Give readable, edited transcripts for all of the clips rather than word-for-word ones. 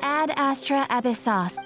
Ad Astra Abyssos.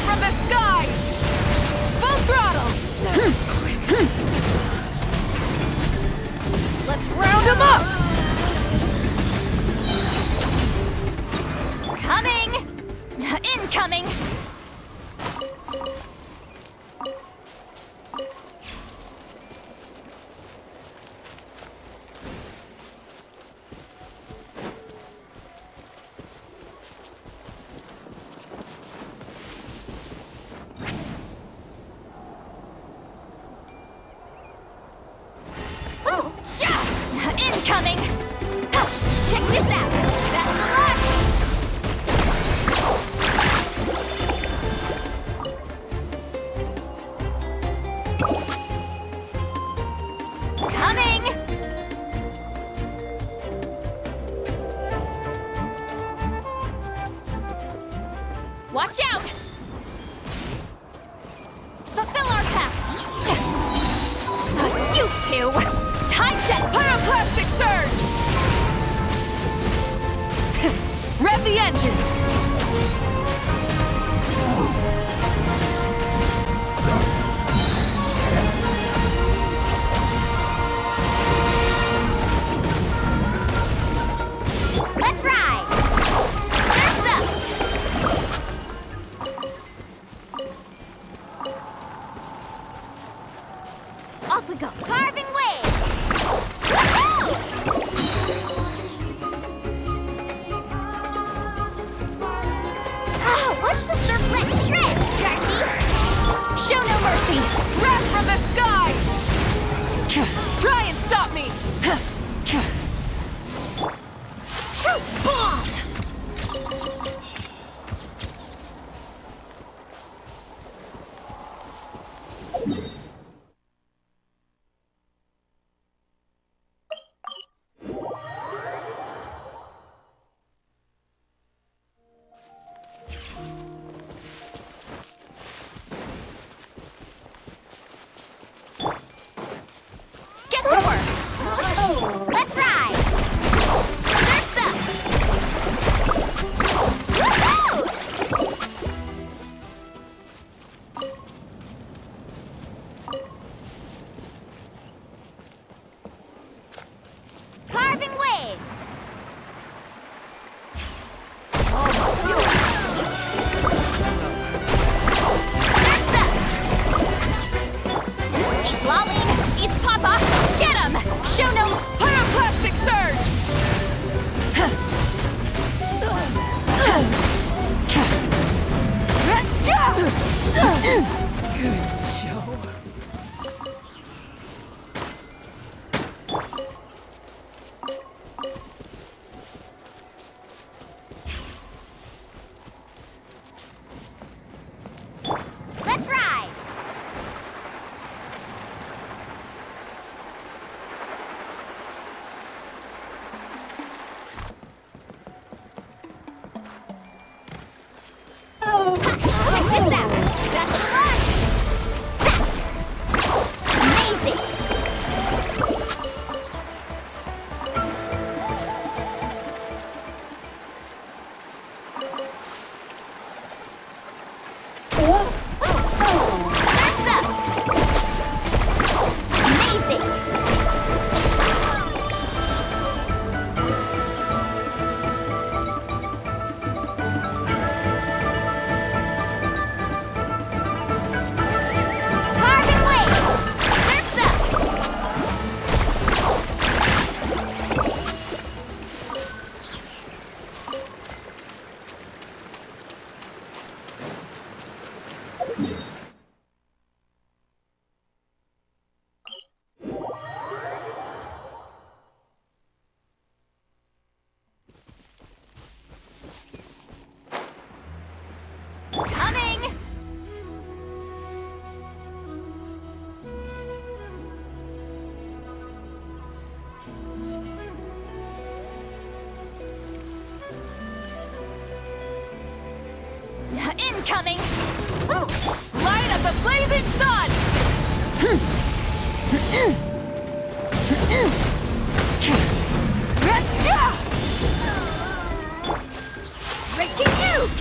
from the sky! Full throttle! Let's round them up! Coming! Incoming! Incoming! Check this out! Best of luck! Coming! Watch out! Fulfill our task! You two! Time check! Pyroclastic surge! Rev the engines! Let's ride! Surf's up! Off we go! Carving waves! Woohoo! Oh, watch the surflet shred, Sharky! Show no mercy! Wrath from the sky! Try and stop me! Shoot! Bomb! Get to work! Let's ride! Surf's up! Woohoo! Carving waves! Surf's up! He's lolling! He's Papa! Get him! Show no... Pyroclastic surge! Good show. Let's ride! Check this out! Best of luck! Faster! Amazing! Surf's up! Amazing! Carving waves! Surf's up! Coming! Incoming! Light up the blazing sun! Gotcha! 'Breaking news!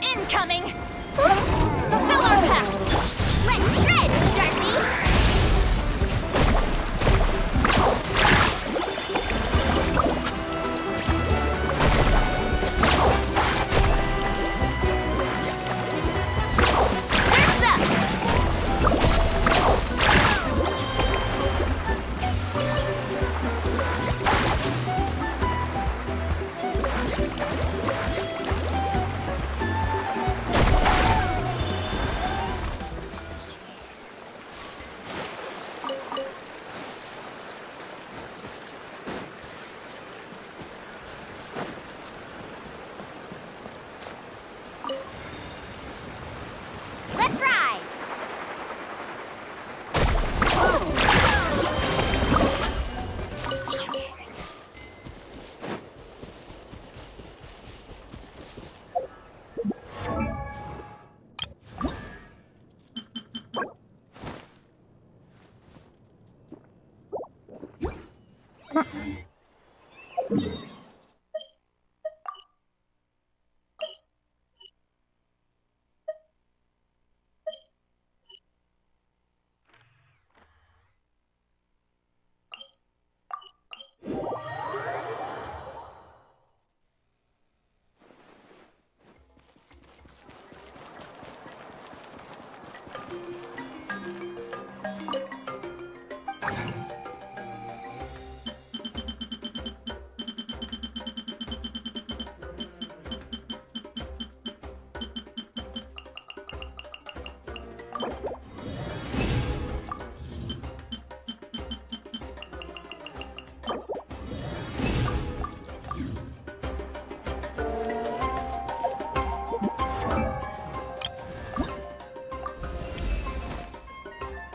Incoming! Fulfill our pact! Let's shred, Sharpie! Let's ride!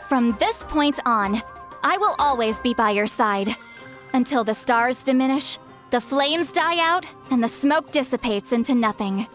From this point on, I will always be by your side. Until the stars diminish, the flames die out, and the smoke dissipates into nothing.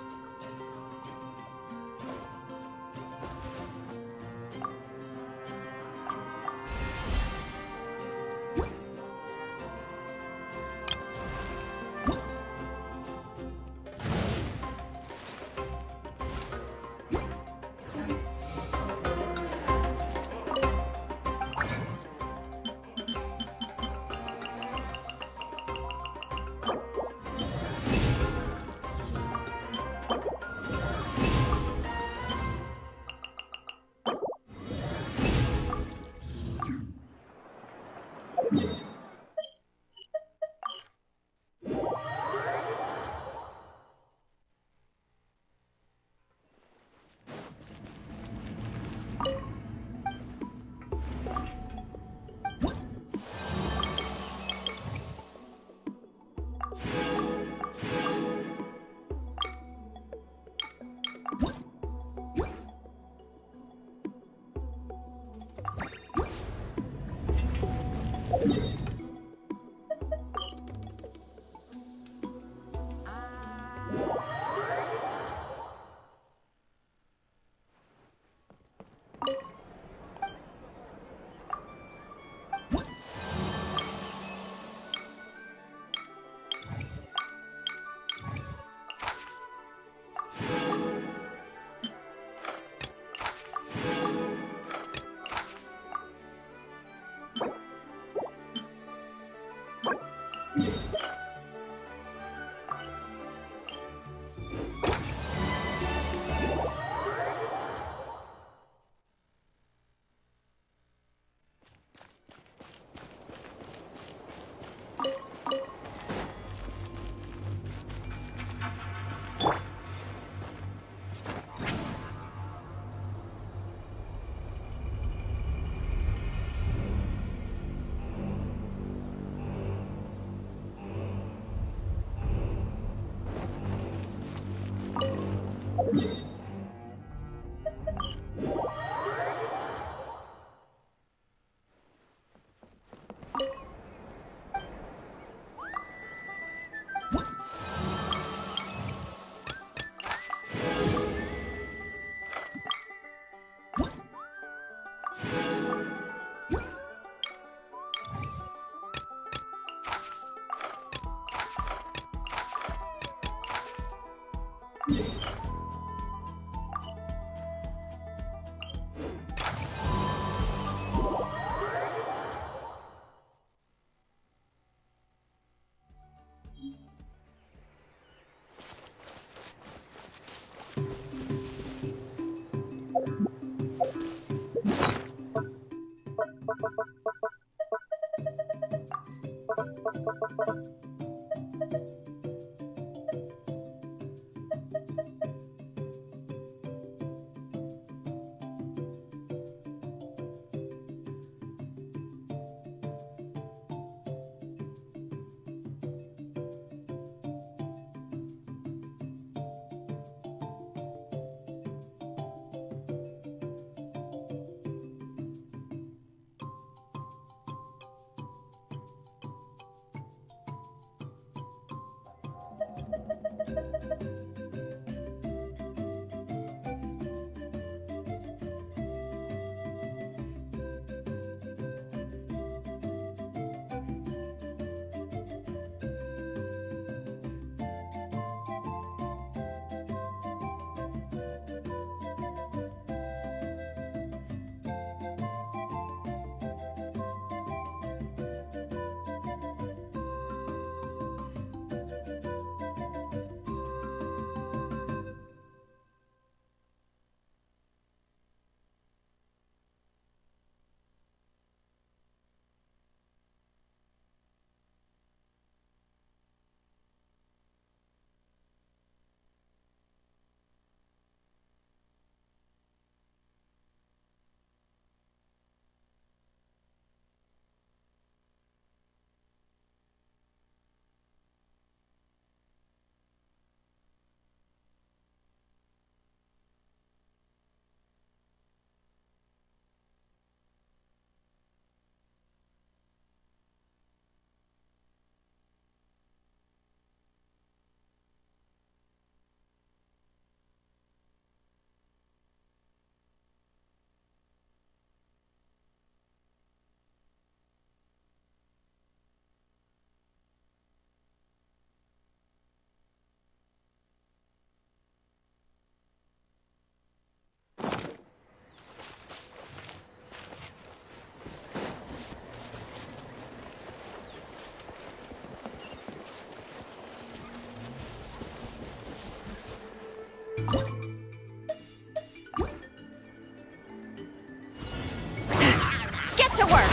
Get to work!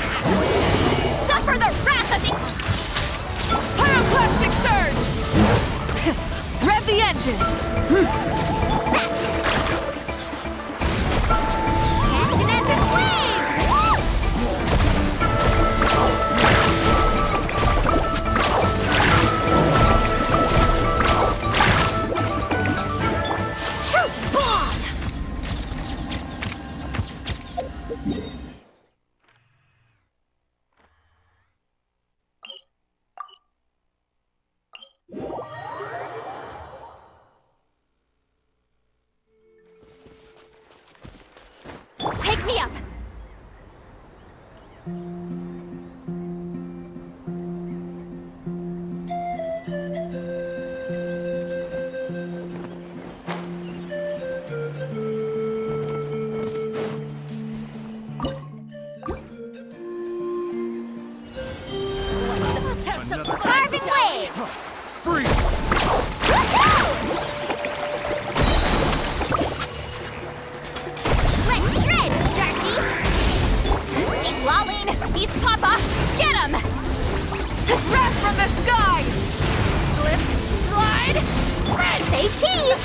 Suffer the wrath of the... Pyroclastic surge! Rev the engines! Antinetic wave! Shoot bomb! Take me up! Let's have some carving waves! Free! Let's shred, Sharky! See Lolling! He's Papa! Get him! Wrath from the sky! Slip, slide, spread! Say cheese!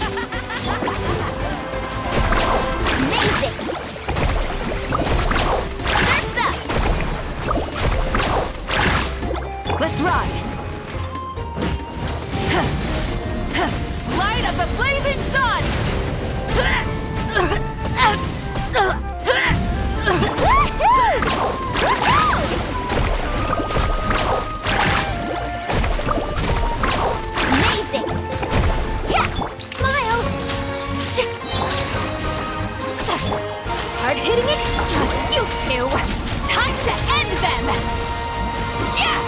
Amazing! Surf's up! Let's ride! Light of the blazing sun! Amazing! Yeah! Smile! Hard-hitting explosion! You two! Time to end them! Yeah!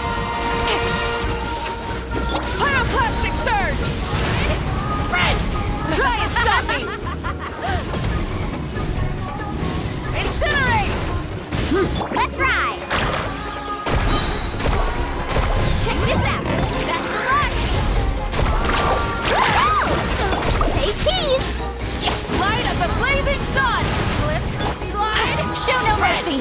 Pyroclastic surge! Sprint! Try and stop me! Incinerate! Let's ride! Check this out! Best of luck! Say cheese! Light of the blazing sun! Slip, slide, show no mercy!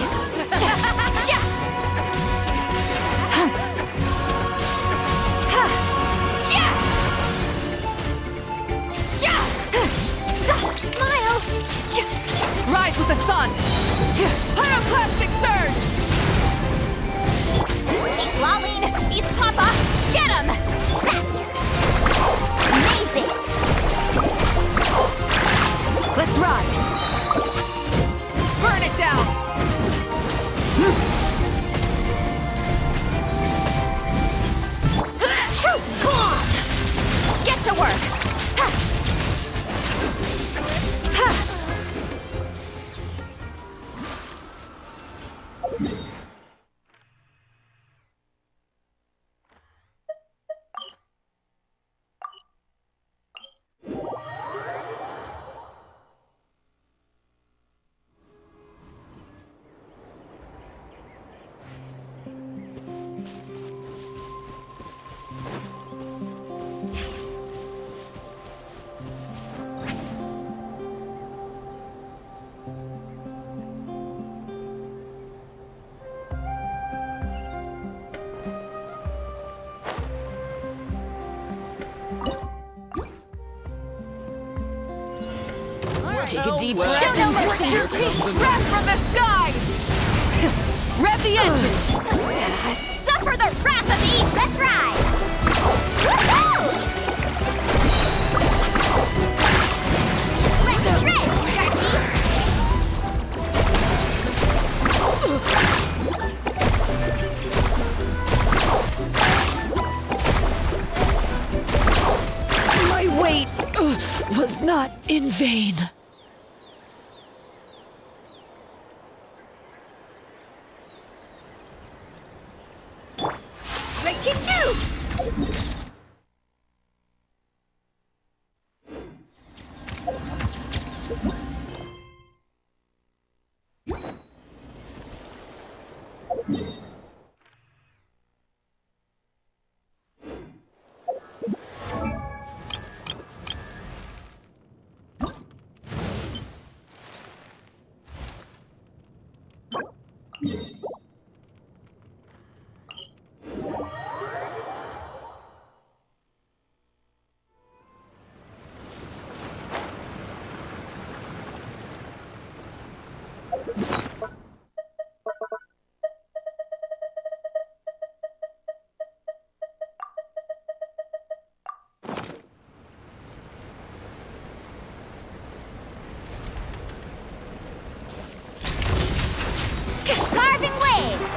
Take a deep breath. Show no mercy! Wrath from the skies! Rev the engines! Suffer the wrath of me! Let's ride! Woohoo! Let's shred, My wait was not in vain. Breaking news! Carving waves!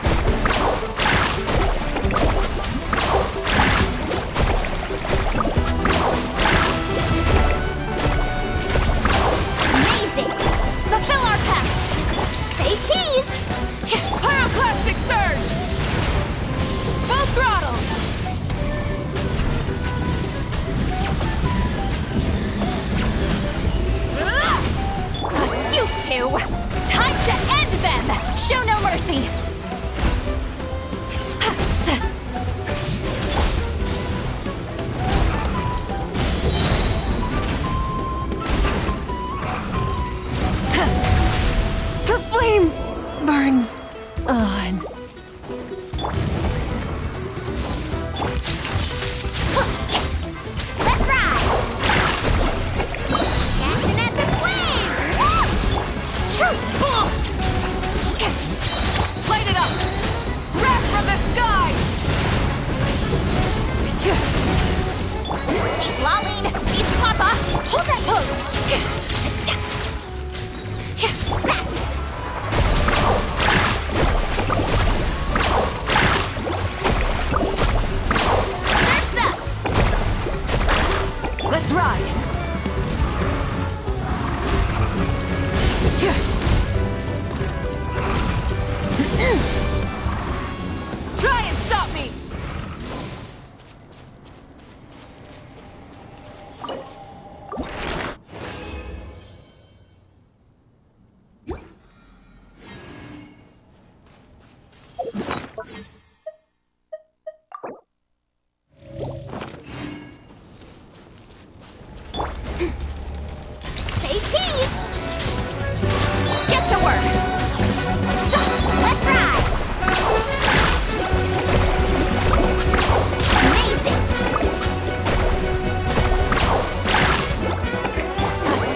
Amazing! Fulfill our pact! Say cheese! Pyroclastic surge! Full throttle! You two! Time to end them! Show no mercy! The flame burns on. Let's ride! Catching at the flame! Light it up! Wrath from the skies! Keep lolling! Beats Papa! Hold that pose! Fast! Surf's up! Let's ride! Try and stop me! Say cheese! Get to work! Let's ride! Amazing!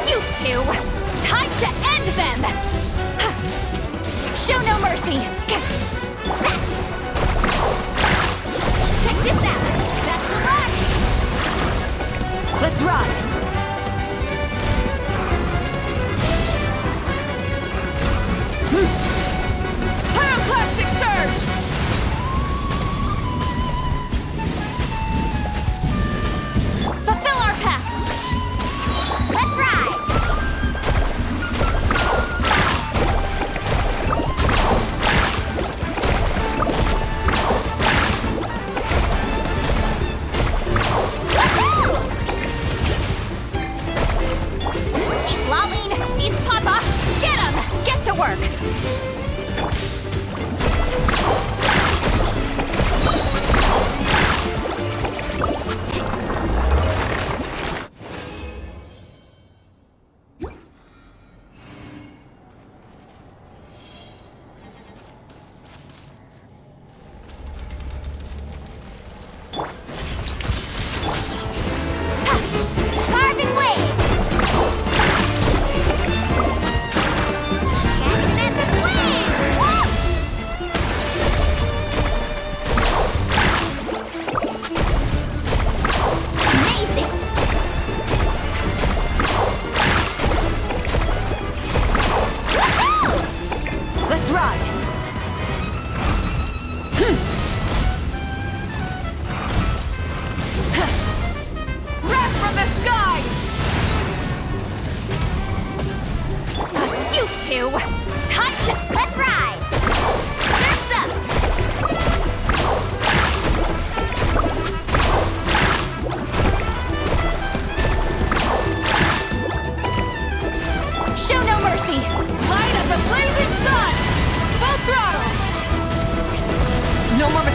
You two! Time to end them! Show no mercy! Fast!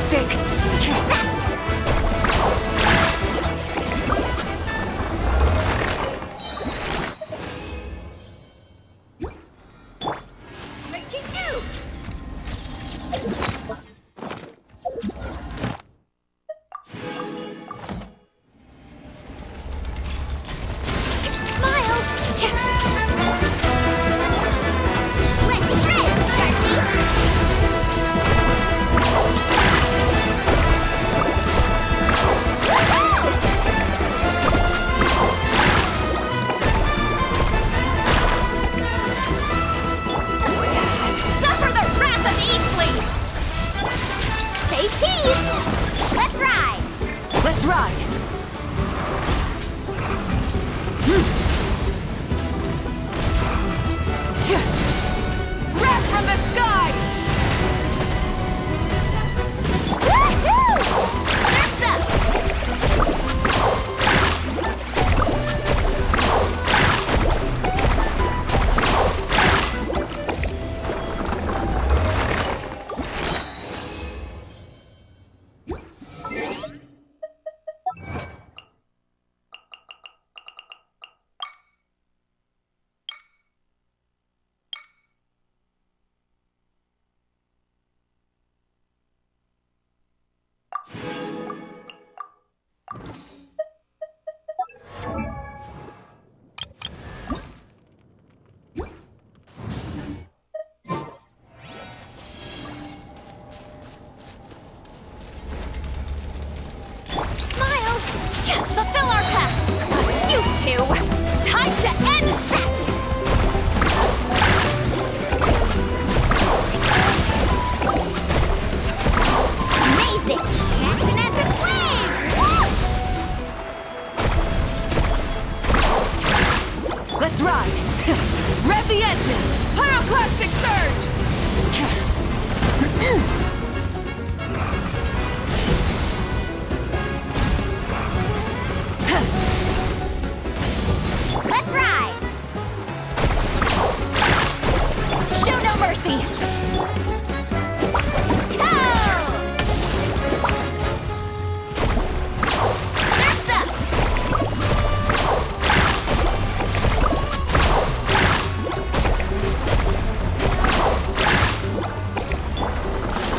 stakes. Making news! Smile! Let's shred, Sharky! Suffer the wrath of Eastleaf! Say cheese! Let's ride! Let's ride. Wrath from the sky! Woohoo! Surf's up! Smile! Fulfill our pact! You two! Time to end this! Amazing! Action at the flame! Let's ride. Rev the engines! Pyroclastic surge! Let's ride! Show no mercy! Go! Surf's up!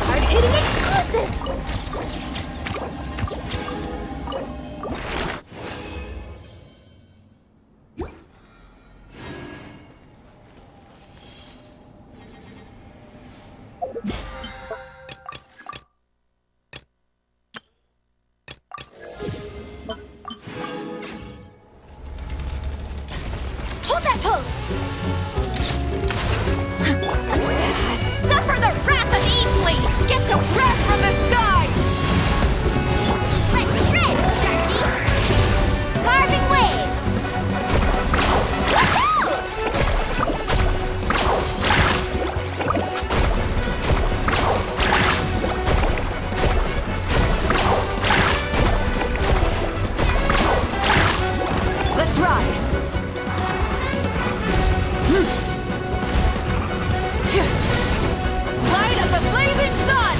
Hard-hitting exclusive! Hold that pose! Suffer the wrath of Eastleaf! Get to Wrath from the sky! Let's shred, Sharky! Carving waves! Woohoo! Let's ride. Light of the blazing sun!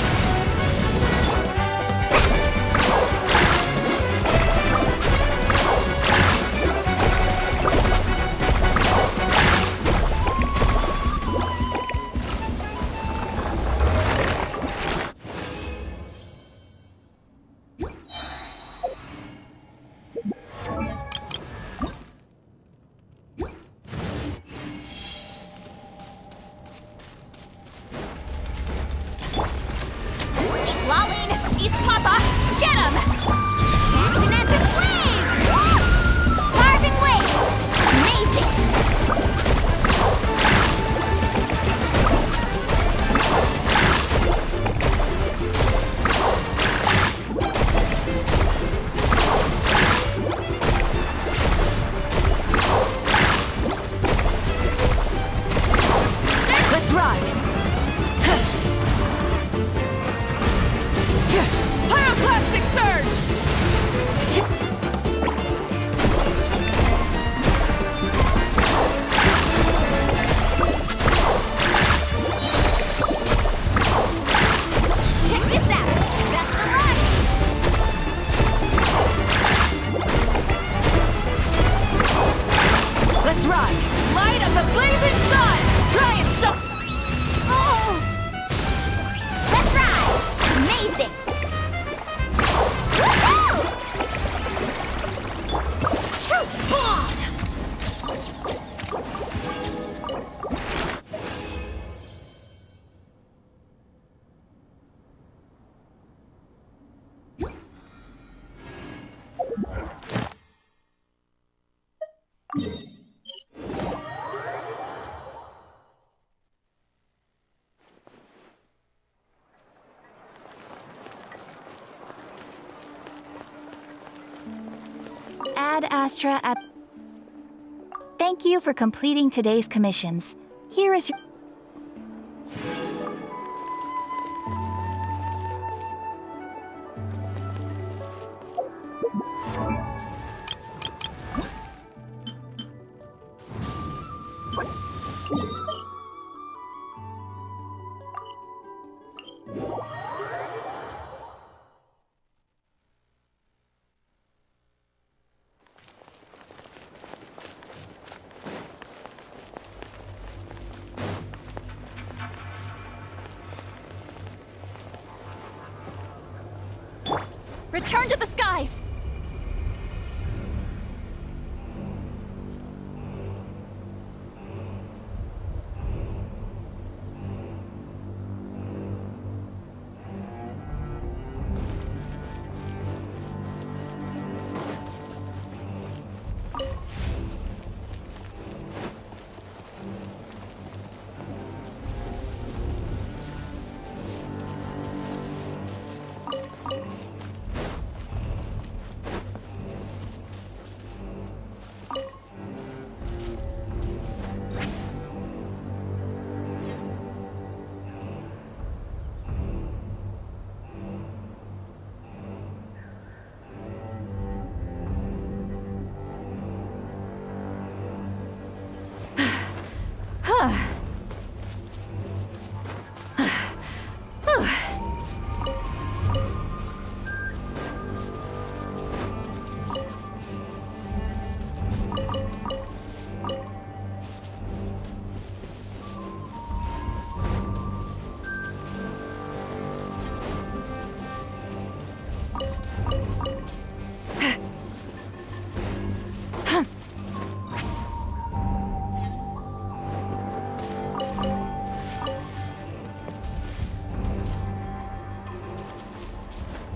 Keep lolling! East Papa! Get him! Action at the flame! Carving waves! Amazing! Let's ride. Pyroclastic surge! Ad Astra at... Thank you for completing today's commissions. Here is your... Return to the skies!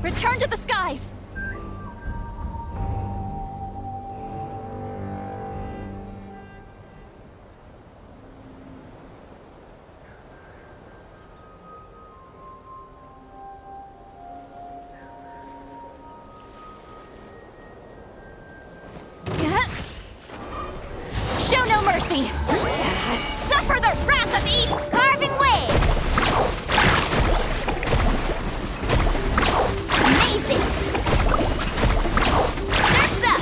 Return to the skies! Show no mercy! Suffer the wrath of Eve! Carving waves! Amazing! Surf's up!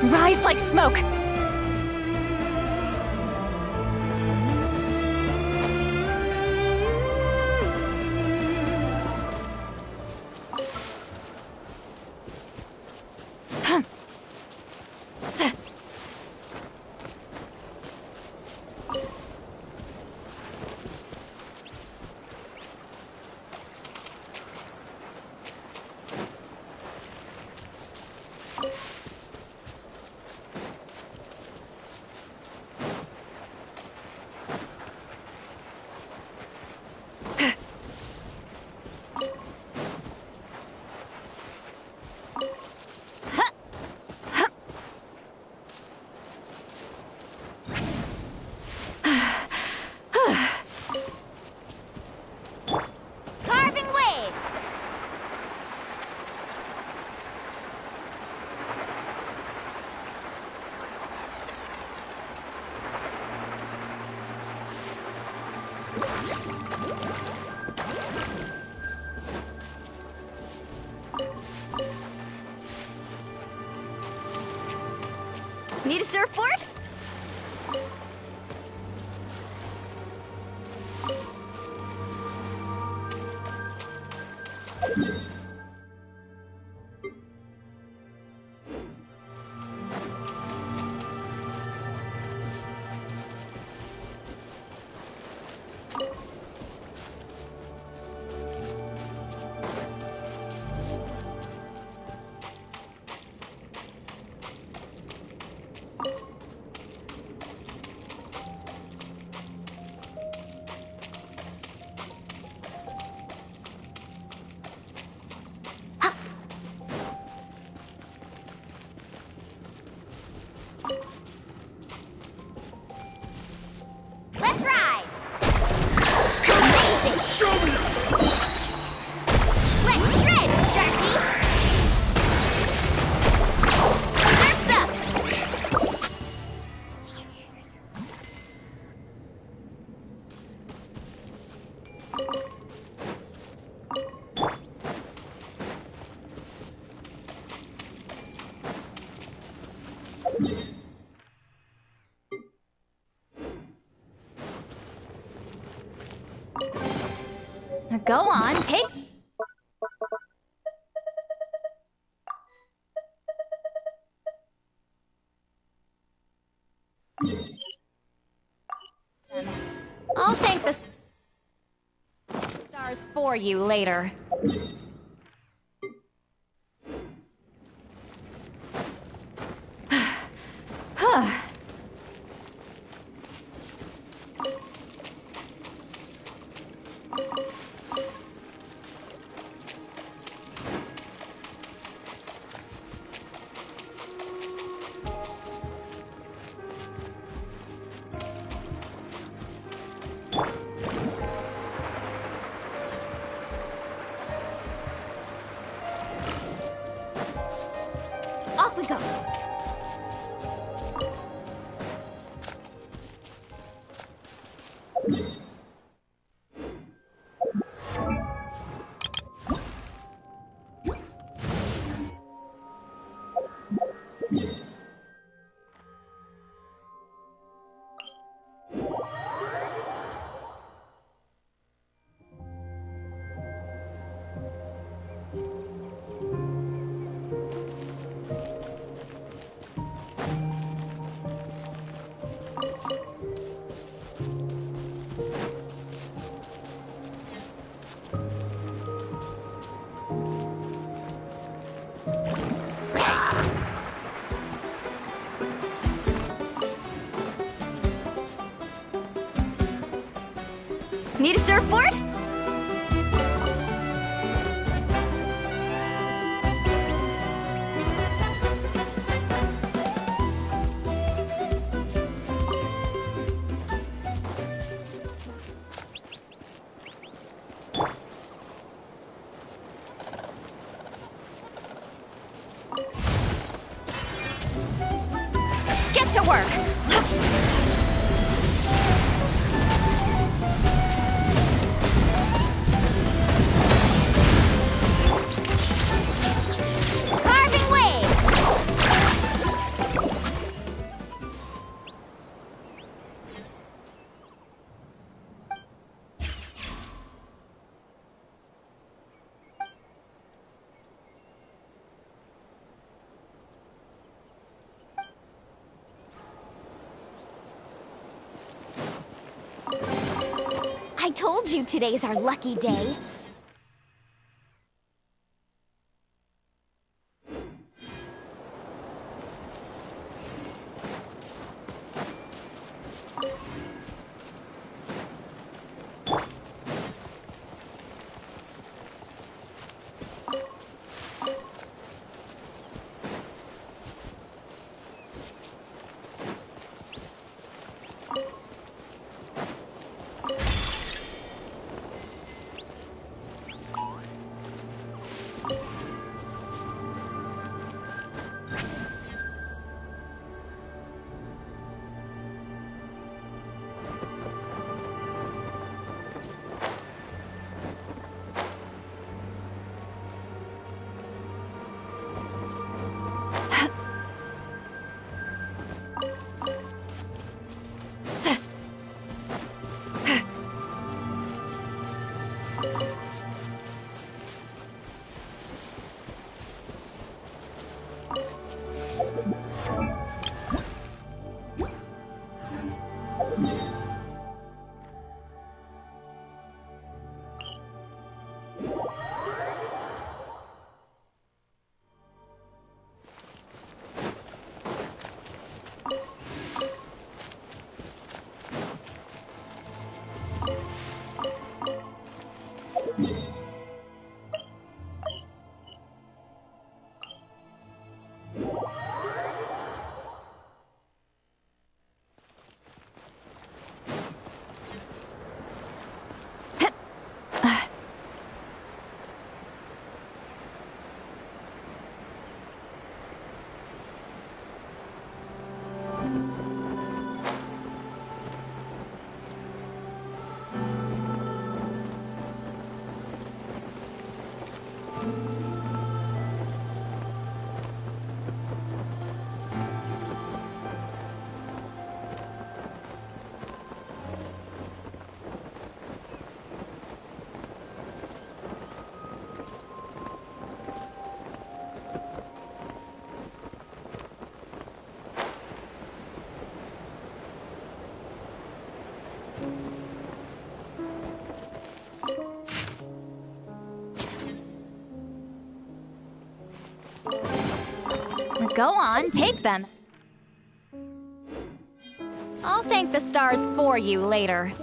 Rise like smoke! Carving waves! Need a surfboard? Let's ride! Amazing! Show me! Let's shred, Sharky! Surf's up! Go on, take... I'll thank the stars for you later. Off we go! Need a surfboard? to work! Carving waves! I told you today's our lucky day. Go on, take them. I'll thank the stars for you later.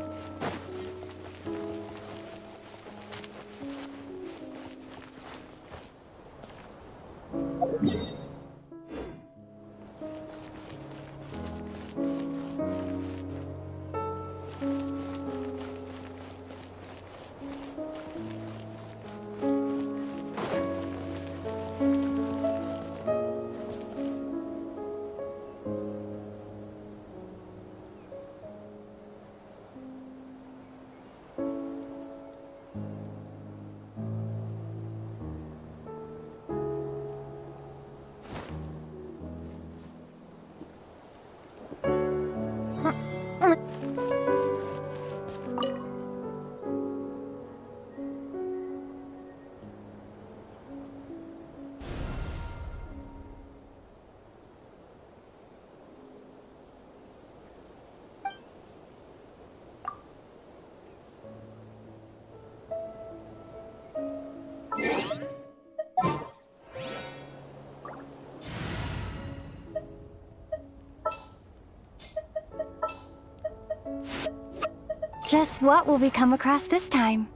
Just what will we come across this time?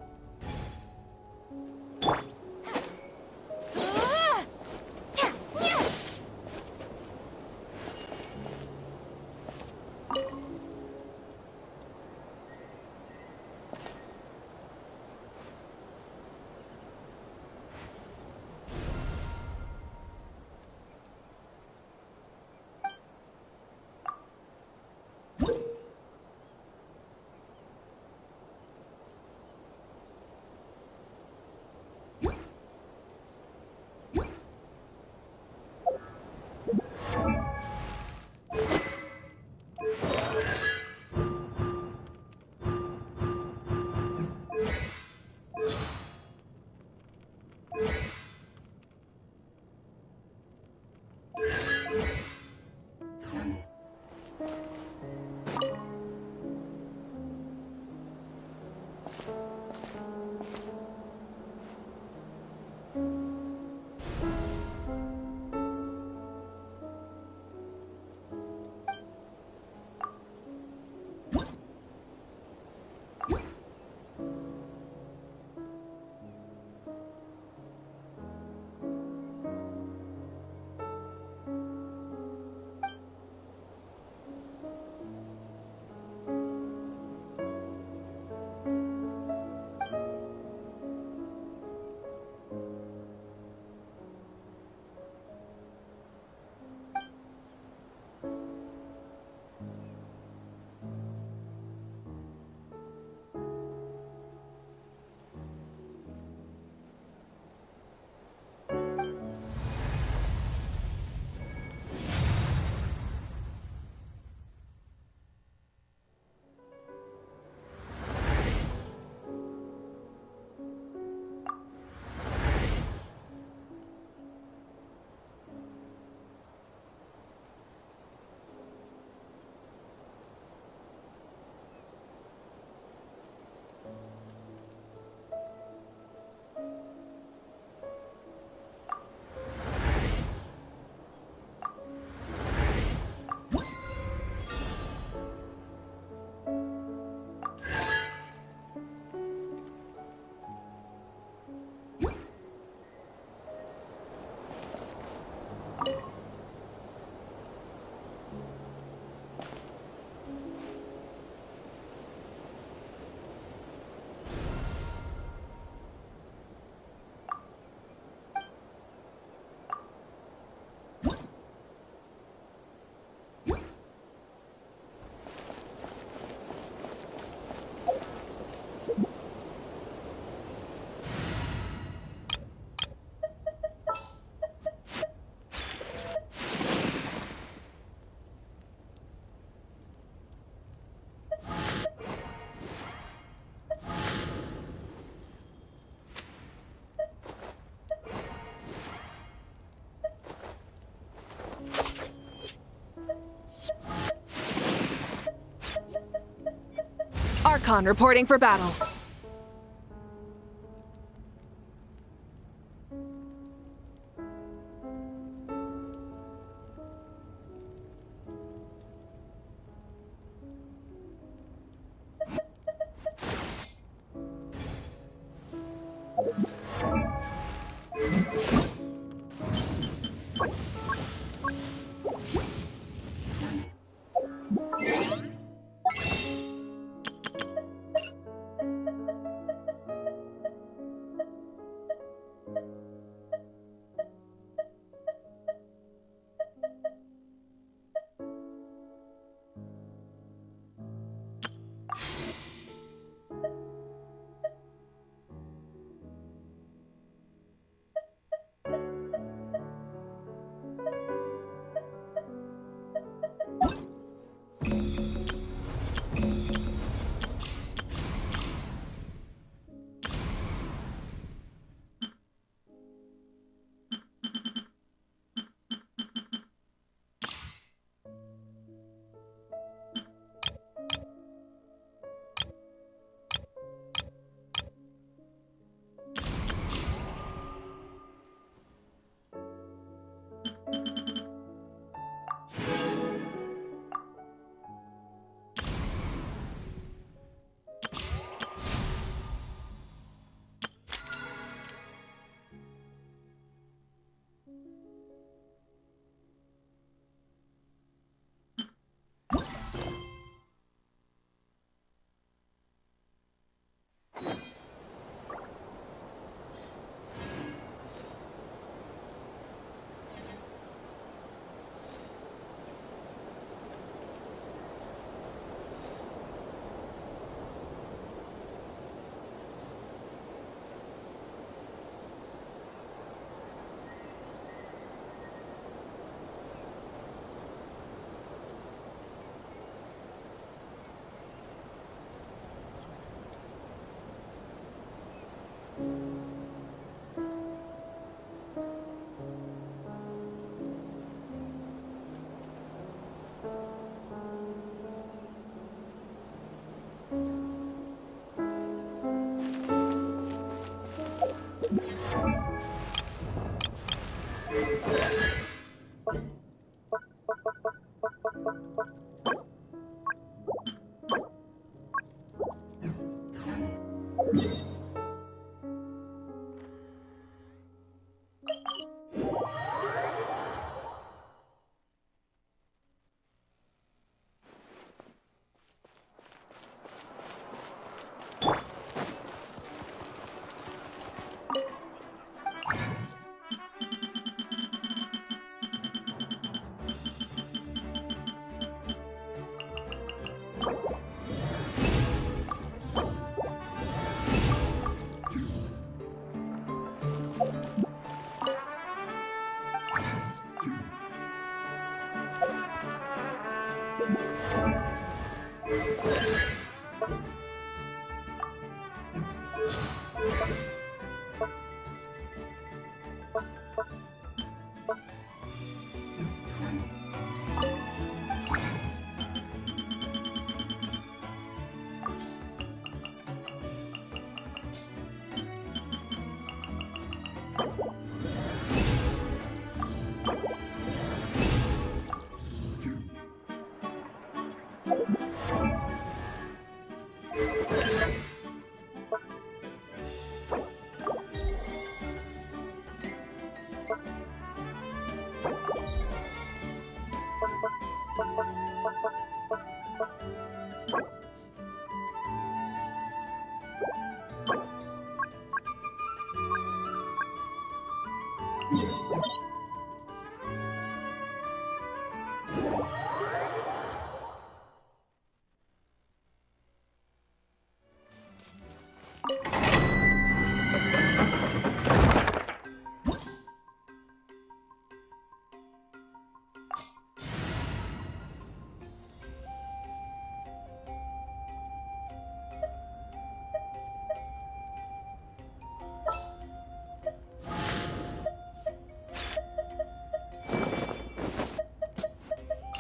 Recon reporting for battle.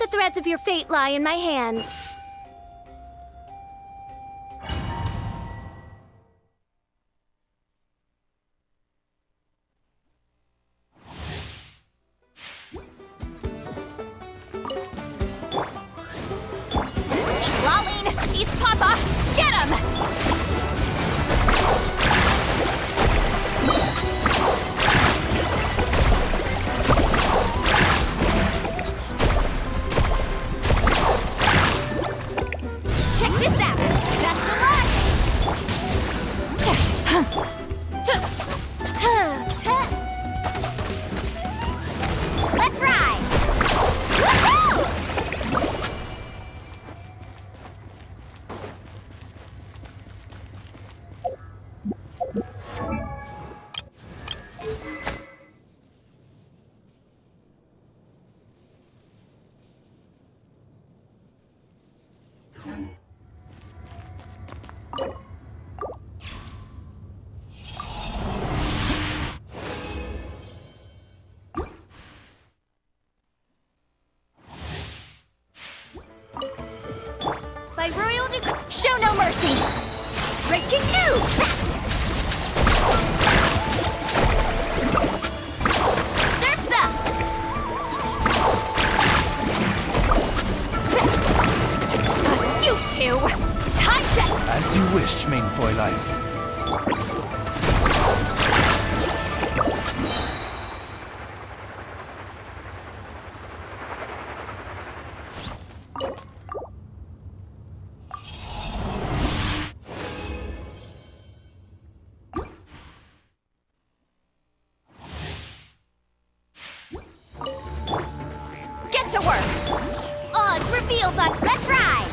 The threads of your fate lie in my hands. piece, Papa! Get him! Check this out! Best of luck! Let's ride! Woohoo! By royal decree, show no mercy! Breaking news! Surf's up! You two! Time to... As you wish, main Fräulein. Get to work! Odds reveal, but let's ride!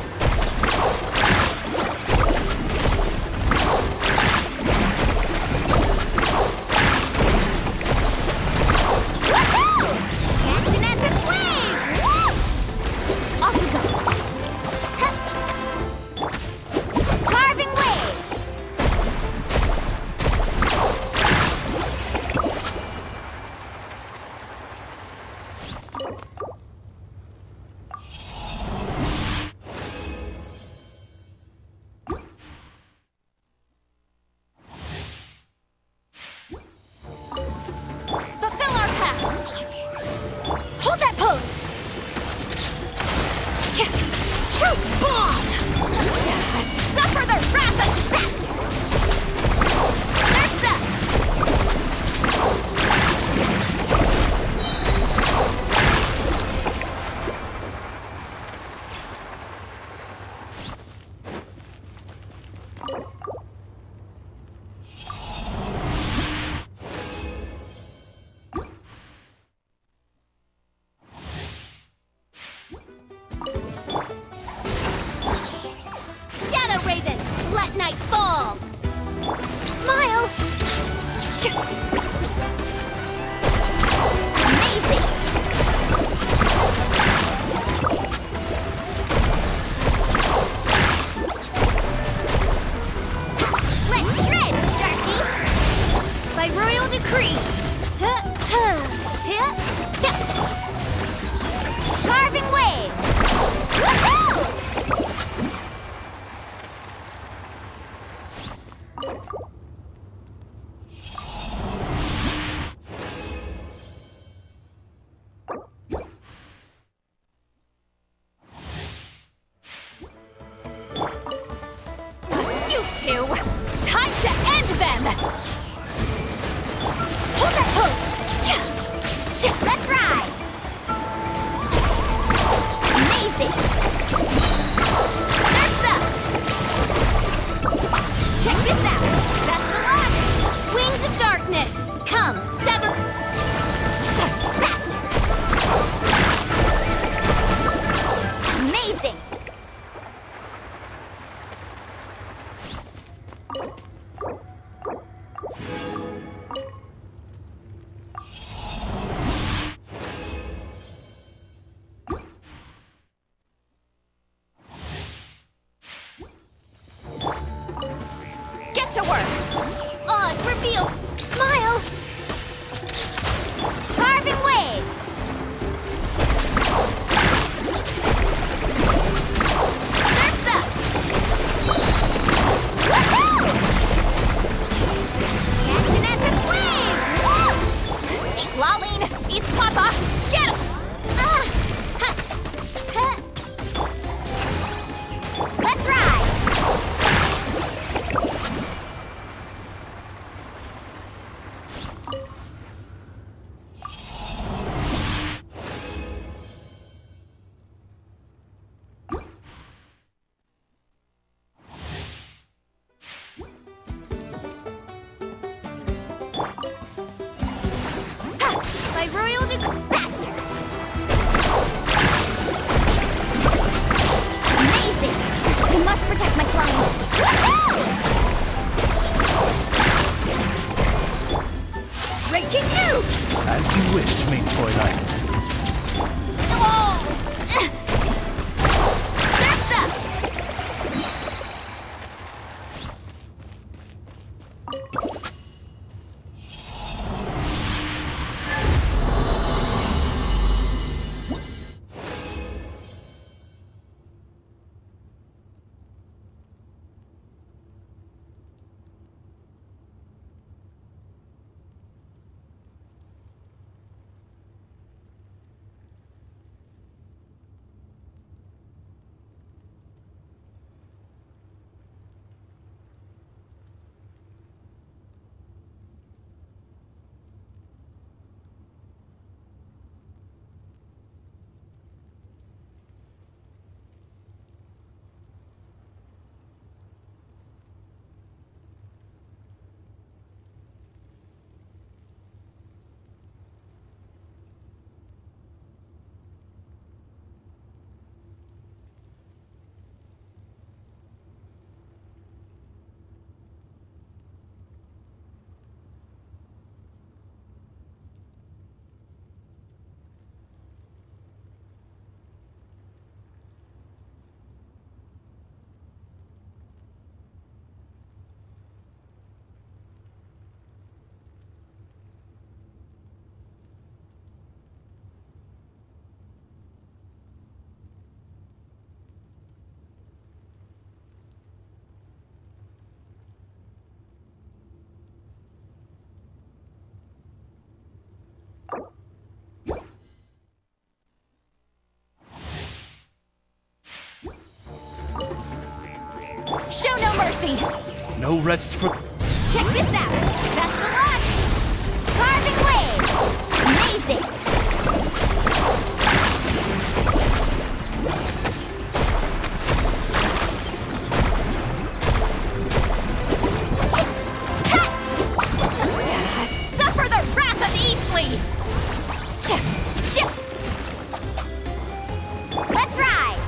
Woohoo! Catching at the flame! Whoosh! Off we go! Huh. Carving waves! Fulfill our path! Hold that pose! Shoot! Bomb! Suffer the wrath of disaster! Surf's up! Shadow Raven, let night fall! Smile! Amazing! Let's shred, Sharky! By royal decree! Carving waves! Woohoo! You two! Time to end them! Hold that pose! Let's ride! Amazing! faster! Amazing! I must protect my clients. Woohoo! Breaking news! As you wish, main Fräulein. Oh! Surf's up! Show no mercy! No rest for... Check this out! Best of luck! Carving waves! Amazing! Suffer the wrath of Eastleigh! Let's ride!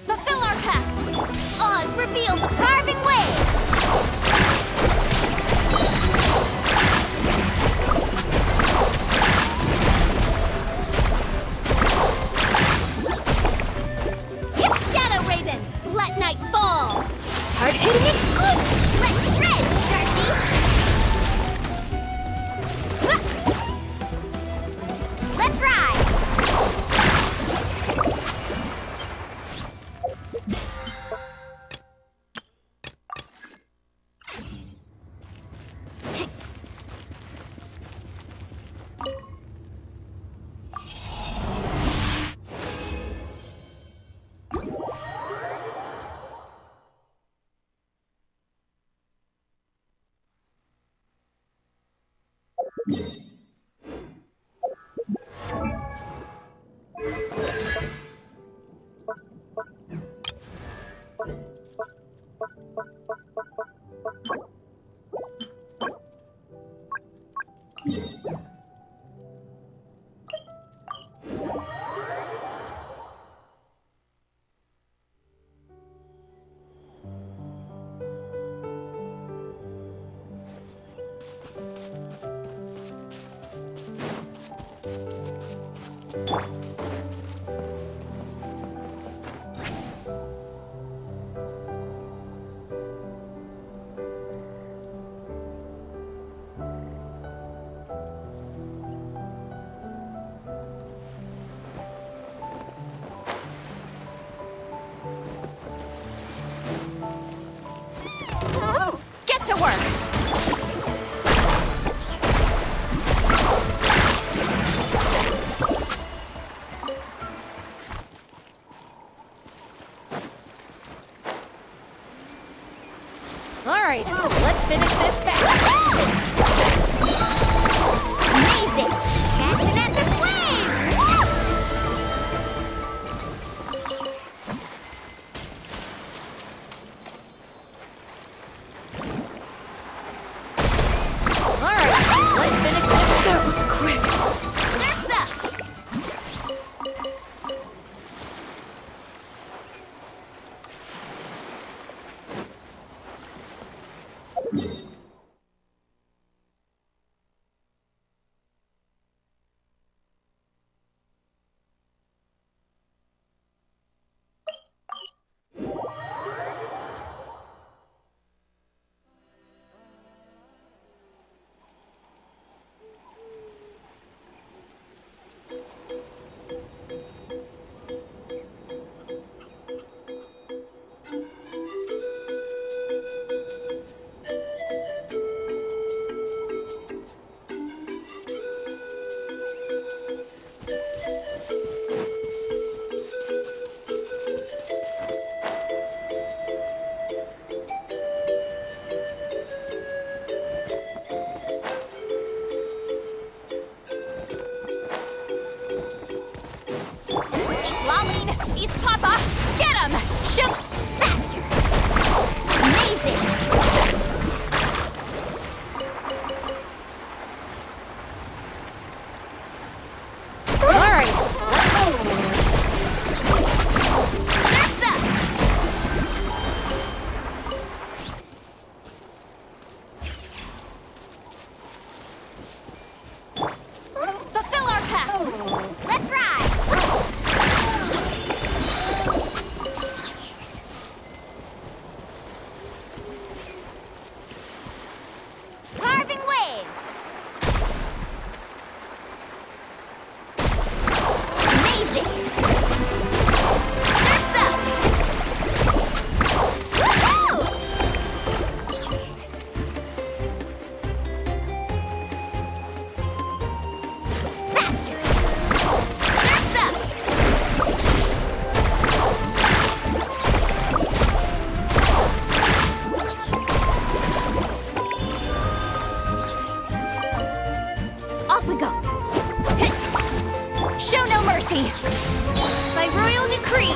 Fulfill our pact! Oz revealed carving waves! Shadow Raven! Let night fall! Hard-hitting exclusive! Let's shred, Sharky! Let's ride! work! Alright, let's finish this fast! Amazing! Catching at the flame! Alright, let's finish this. That was quick! Surf's up! Lolene, he's Papa! Get him! Shoot! Faster! Amazing! Alright, Surf's up! Fulfill our pact! Let's ride! Carving waves! Amazing! Surf's up! Woohoo! Faster! Surf's up! Off we go! Show no mercy! By royal decree!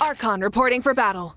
Archon reporting for battle.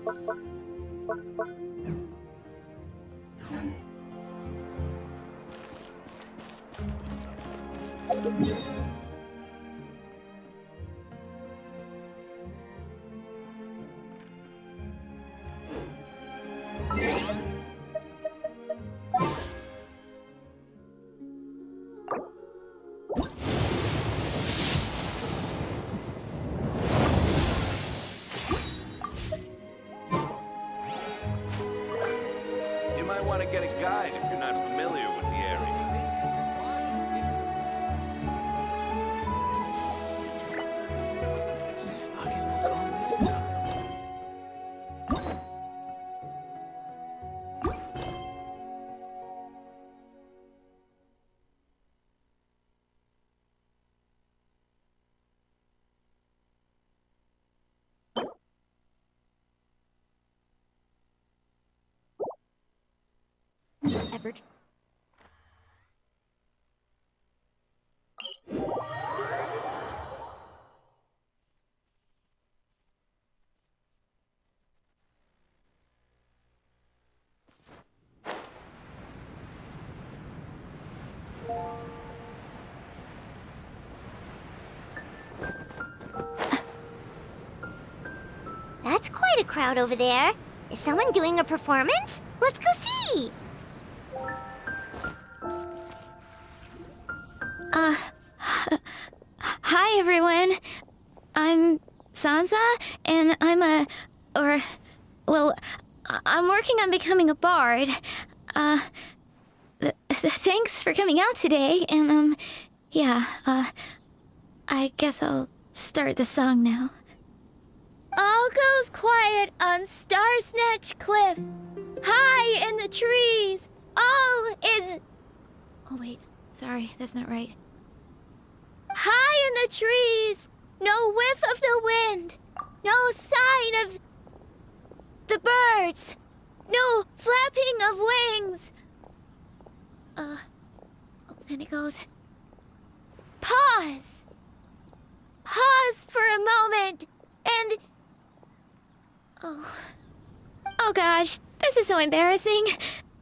You might want to get a guide if you're not familiar with the area. She's not gonna come this time. Ever. That's quite a crowd over there. Is someone doing a performance? Let's go see! Hi everyone. I'm Sansa, and I'm I'm working on becoming a bard. Thanks for coming out today, and I guess I'll start the song now. All goes quiet on Star Snatch Cliff. High in the trees, all is... Oh wait, sorry, that's not right. High in the trees, no whiff of the wind, no sign of the birds, no flapping of wings. Then it goes. Pause. Pause for a moment, and... Oh gosh, this is so embarrassing.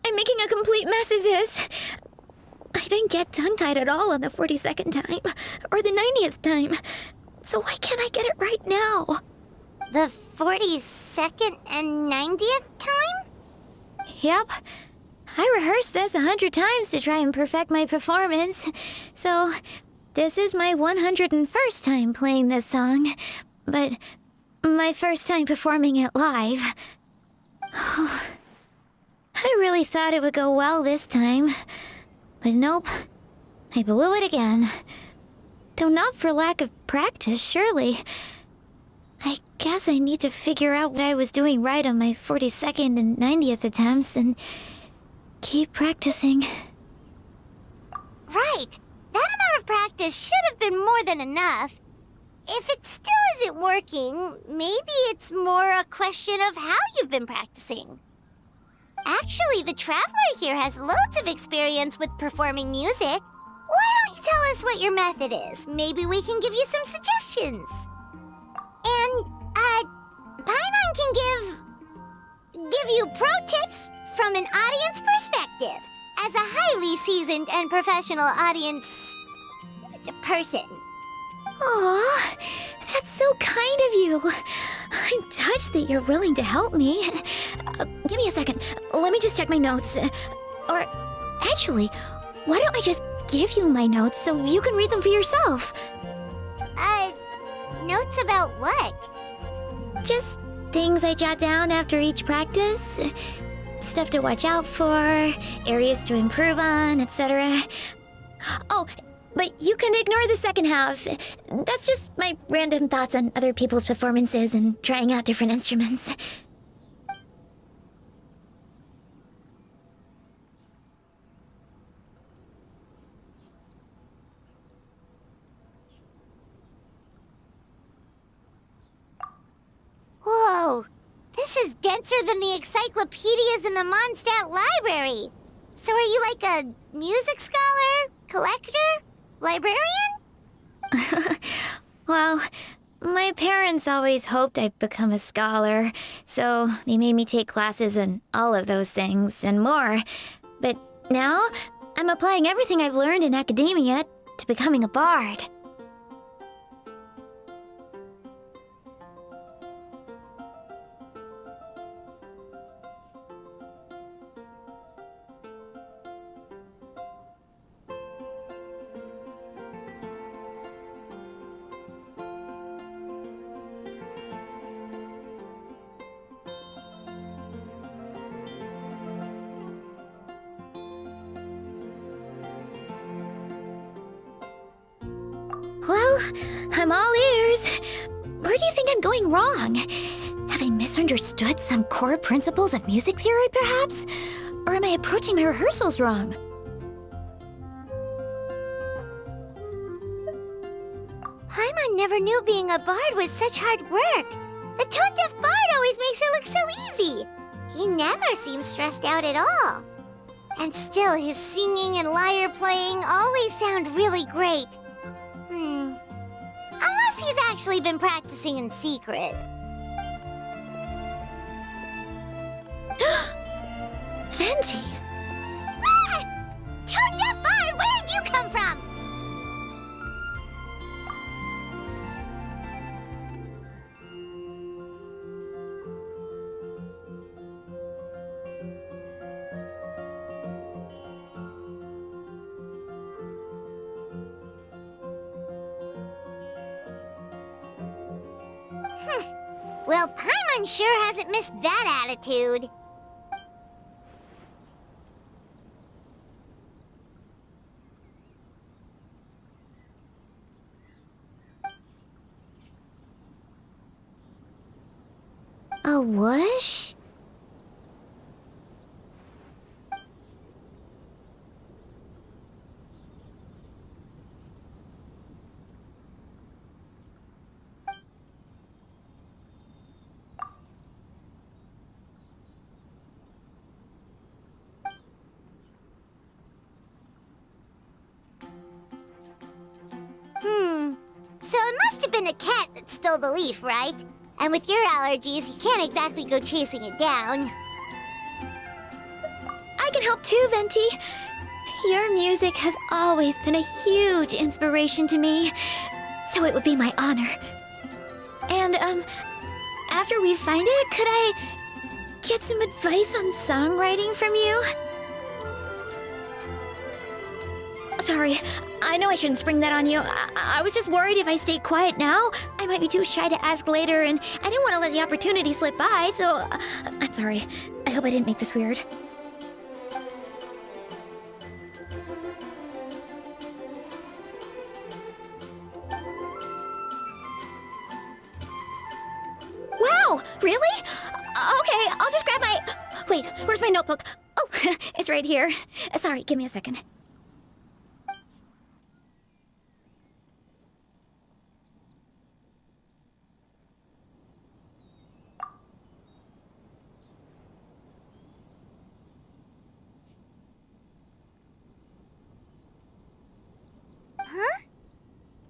I'm making a complete mess of this. I didn't get tongue-tied at all on the 42nd time, or the 90th time. So why can't I get it right now? The 42nd and 90th time? Yep. I rehearsed this 100 times to try and perfect my performance. So, this is my 101st time playing this song. But my first time performing it live. I really thought it would go well this time. But nope, I blew it again. Though not for lack of practice, surely. I guess I need to figure out what I was doing right on my 42nd and 90th attempts and keep practicing. Right! That amount of practice should have been more than enough. If it still isn't working, maybe it's more a question of how you've been practicing. Actually, the Traveler here has loads of experience with performing music. Why don't you tell us what your method is? Maybe we can give you some suggestions. And, Paimon can give you pro tips from an audience perspective, as a highly seasoned and professional audience person. Aw, that's so kind of you. I'm touched that you're willing to help me. Give me a second. Let me just check my notes. Or, actually, why don't I just give you my notes so you can read them for yourself? Notes about what? Just things I jot down after each practice. Stuff to watch out for, areas to improve on, etc. Oh, but you can ignore the second half. That's just my random thoughts on other people's performances and trying out different instruments. Whoa! This is denser than the encyclopedias in the Mondstadt library. So are you like a music scholar? Collector? Librarian? Well, my parents always hoped I'd become a scholar, so they made me take classes in all of those things and more. But now, I'm applying everything I've learned in academia to becoming a bard. Well, I'm all ears. Where do you think I'm going wrong? Have I misunderstood some core principles of music theory, perhaps? Or am I approaching my rehearsals wrong? Paimon never knew being a bard was such hard work. The tone-deaf bard always makes it look so easy. He never seems stressed out at all. And still, his singing and lyre playing always sound really great. Unless he's actually been practicing in secret. Venti! Ah! Tone-deaf bard, where did you come from? Well, Paimon sure hasn't missed that attitude. A whoosh? So it must have been a cat that stole the leaf, right? And with your allergies, you can't exactly go chasing it down. I can help too, Venti. Your music has always been a huge inspiration to me, so it would be my honor. And, after we find it, could I get some advice on songwriting from you? Sorry, I know I shouldn't spring that on you. I was just worried if I stayed quiet now, I might be too shy to ask later, and I didn't want to let the opportunity slip by, so I'm sorry. I hope I didn't make this weird. Wow, really? Okay, I'll just grab my... Wait, where's my notebook? Oh, it's right here. Sorry, give me a second.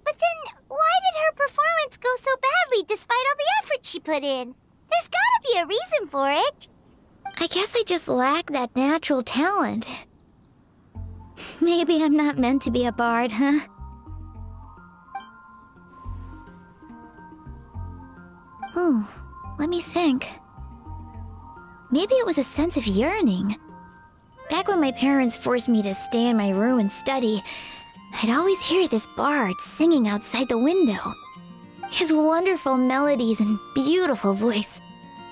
But then, why did her performance go so badly despite all the effort she put in? There's gotta be a reason for it. I guess I just lack that natural talent. Maybe I'm not meant to be a bard, huh? Oh, let me think. Maybe it was a sense of yearning. Back when my parents forced me to stay in my room and study, I'd always hear this bard singing outside the window. His wonderful melodies and beautiful voice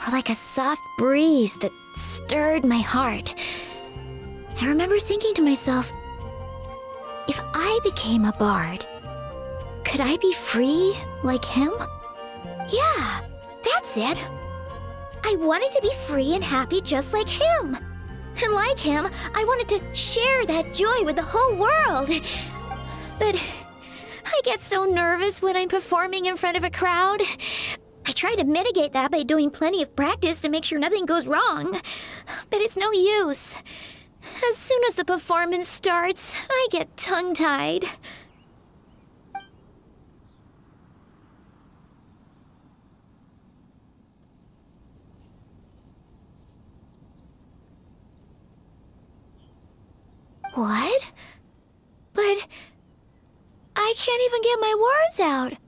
were like a soft breeze that stirred my heart. I remember thinking to myself, if I became a bard, could I be free like him? Yeah, that's it. I wanted to be free and happy just like him. And like him, I wanted to share that joy with the whole world. But I get so nervous when I'm performing in front of a crowd. I try to mitigate that by doing plenty of practice to make sure nothing goes wrong. But it's no use. As soon as the performance starts, I get tongue-tied. What? But I can't even get my words out.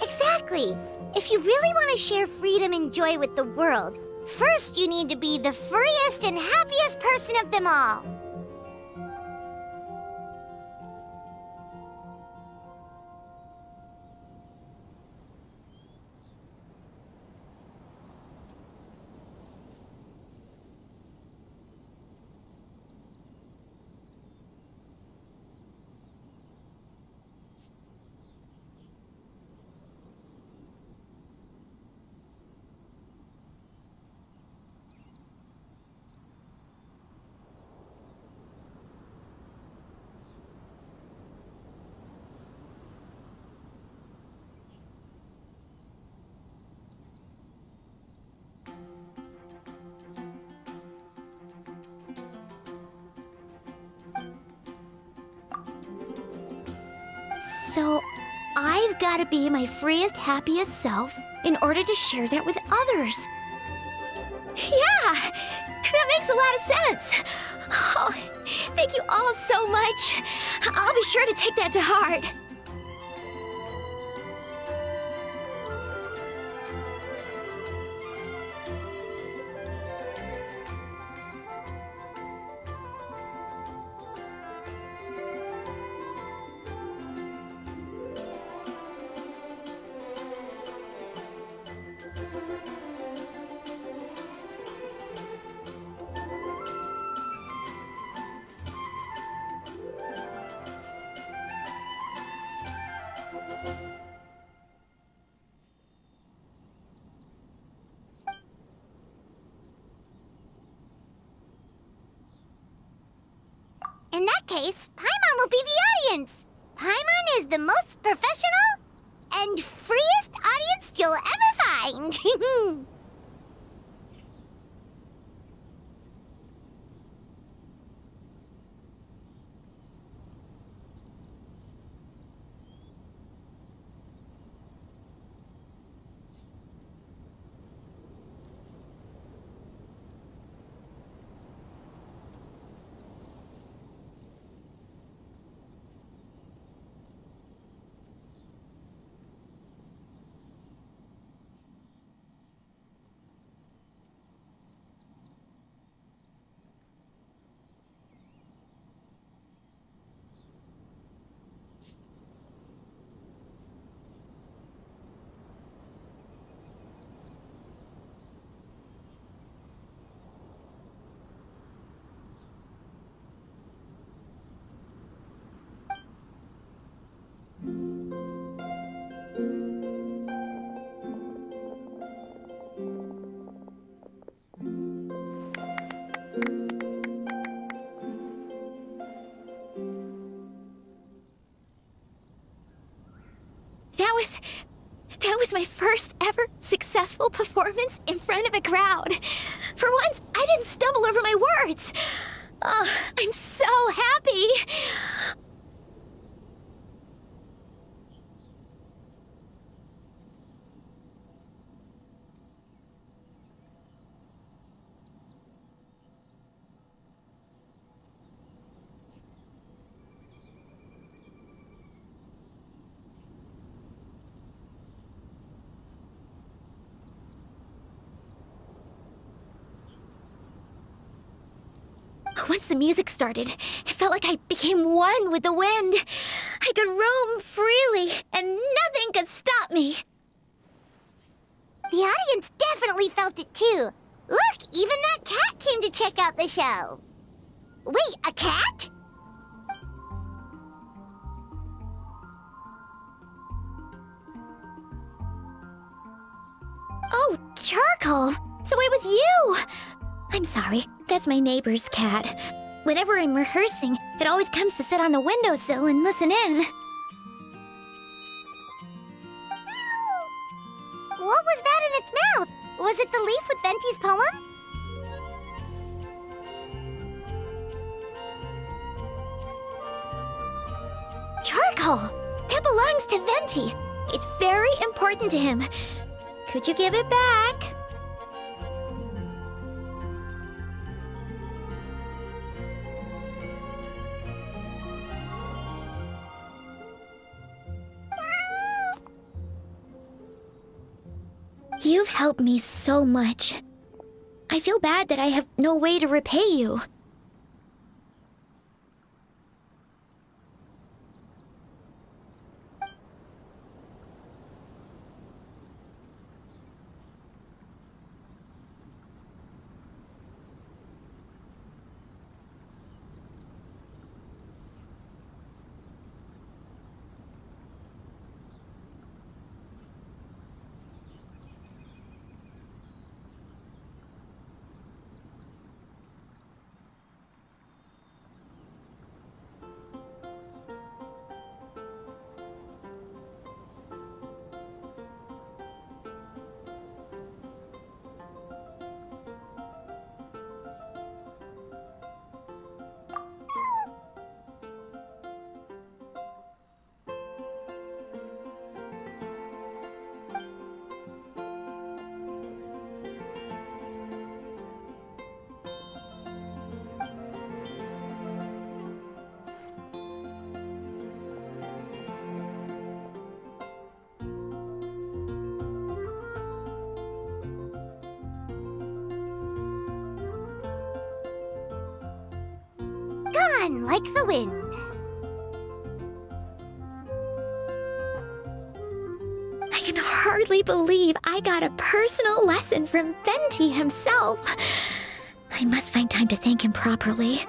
Exactly. If you really want to share freedom and joy with the world, first you need to be the freest and happiest person of them all. So, I've got to be my freest, happiest self in order to share that with others. Yeah, that makes a lot of sense. Oh, thank you all so much. I'll be sure to take that to heart. In that case, Paimon will be the audience. Paimon is the most professional and freest audience you'll ever find. graceful performance in front of a crowd. For once, I didn't stumble over my words. Oh, I'm so happy. Once the music started, it felt like I became one with the wind. I could roam freely, and nothing could stop me. The audience definitely felt it too. Look, even that cat came to check out the show. Wait, a cat? Oh, Charcoal! So it was you! I'm sorry, that's my neighbor's cat. Whenever I'm rehearsing, it always comes to sit on the windowsill and listen in. What was that in its mouth? Was it the leaf with Venti's poem? Charcoal! That belongs to Venti. It's very important to him. Could you give it back? You've helped me so much. I feel bad that I have no way to repay you. Gone like the wind. I can hardly believe I got a personal lesson from Venti himself. I must find time to thank him properly.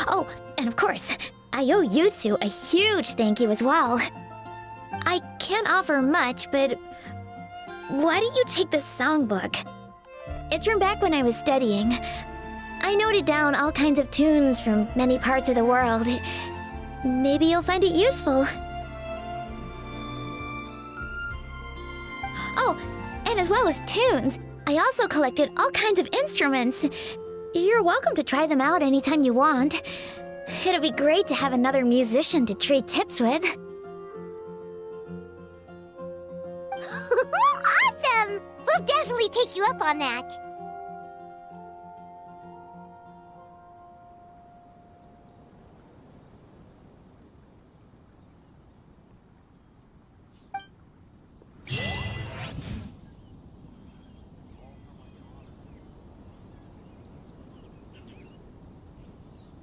Oh, and of course, I owe you two a huge thank you as well. I can't offer much, but why don't you take this songbook? It's from back when I was studying. I noted down all kinds of tunes from many parts of the world. Maybe you'll find it useful. Oh, and as well as tunes, I also collected all kinds of instruments. You're welcome to try them out anytime you want. It'll be great to have another musician to trade tips with. Awesome! We'll definitely take you up on that.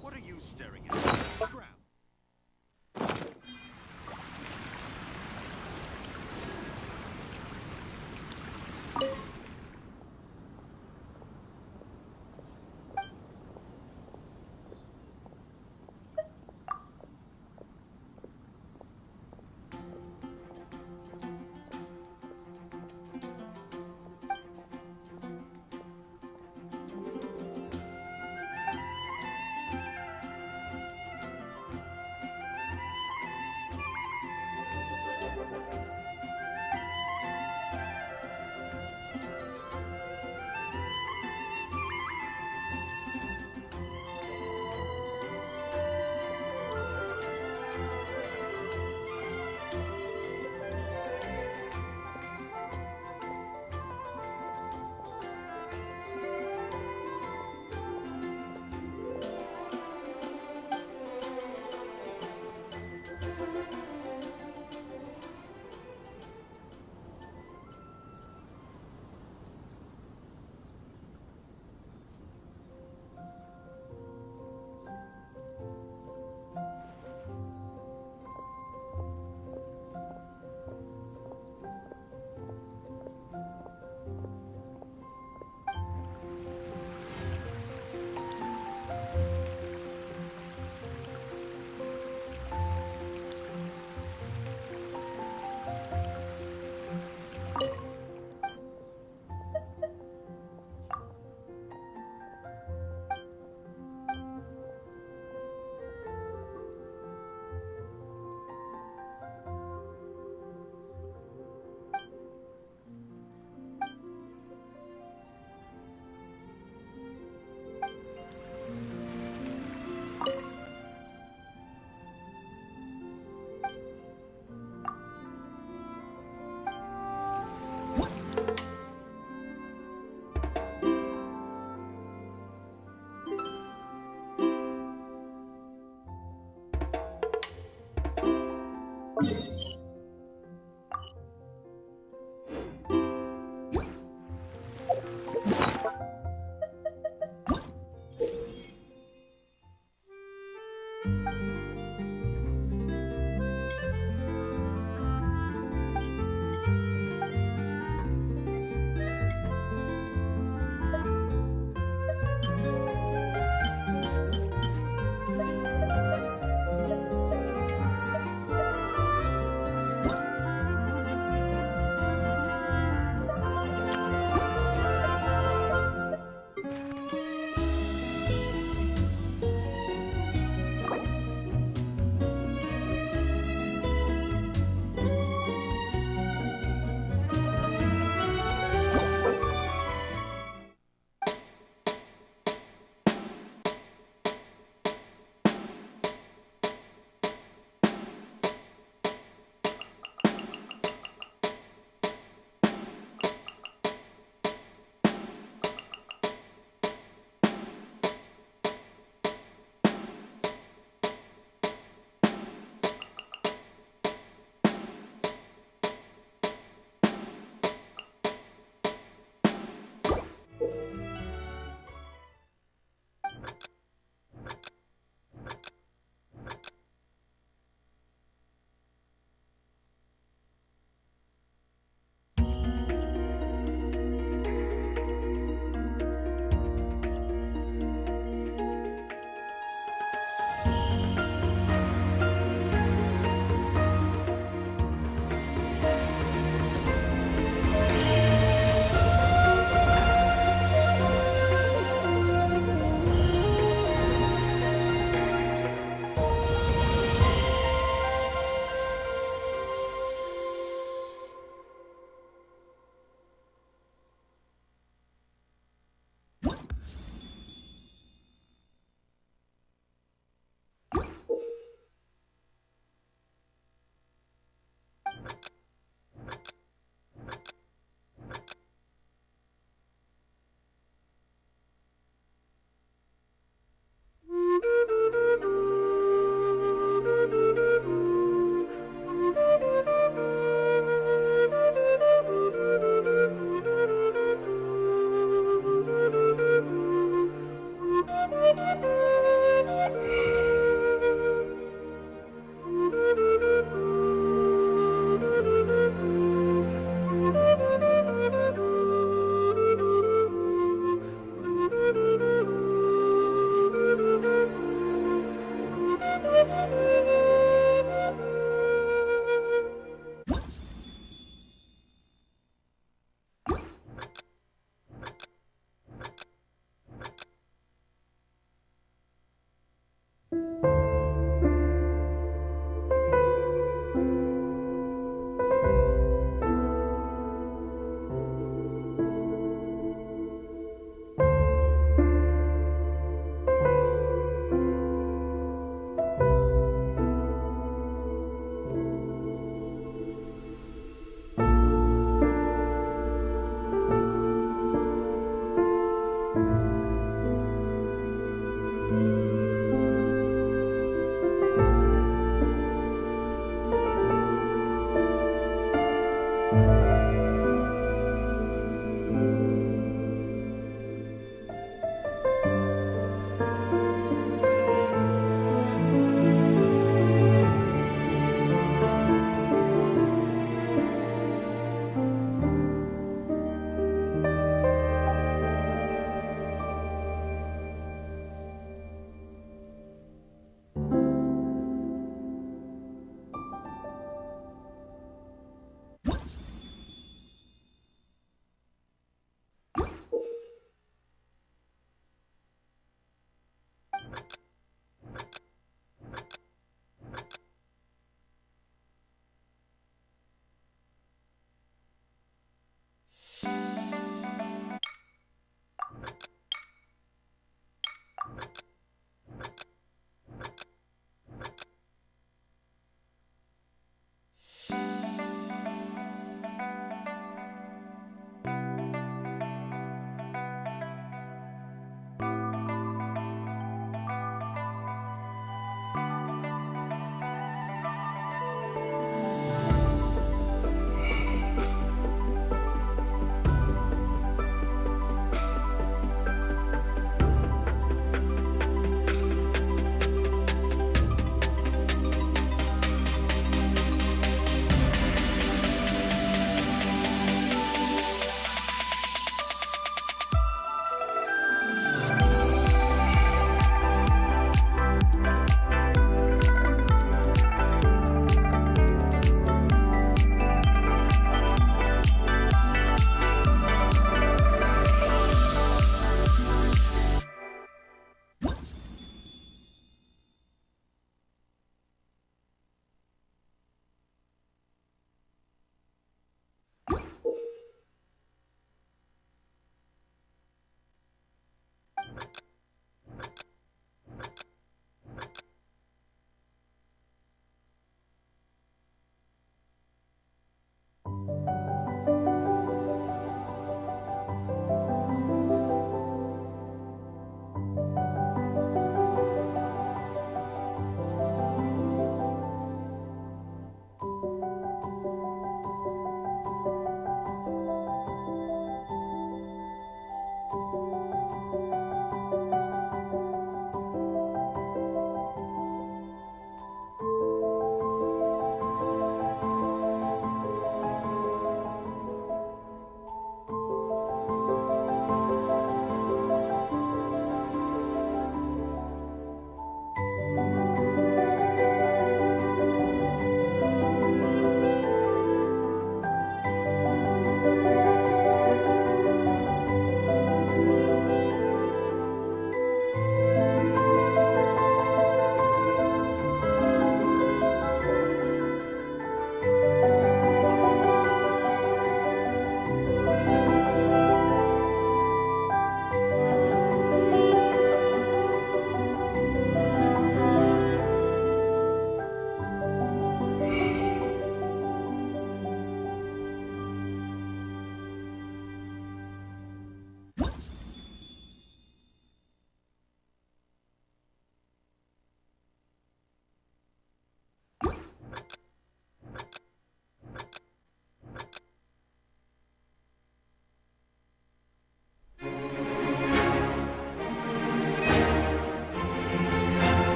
What are you staring at? Scrap.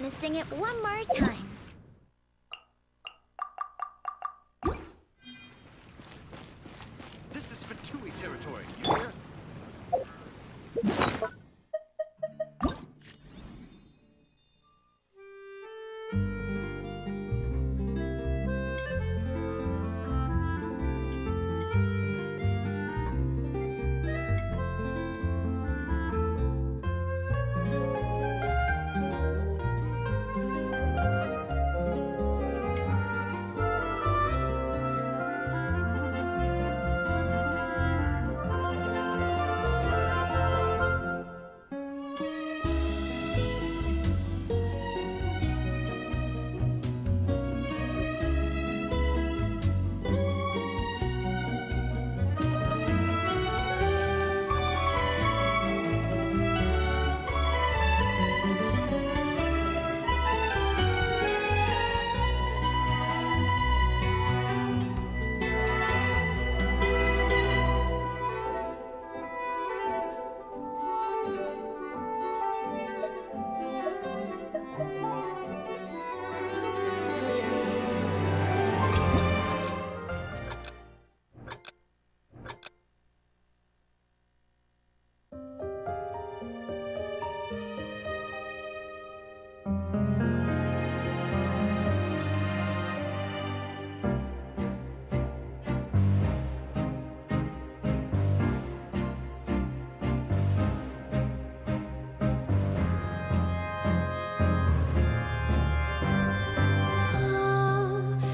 gonna sing it one more time. This is Fatui territory, you hear?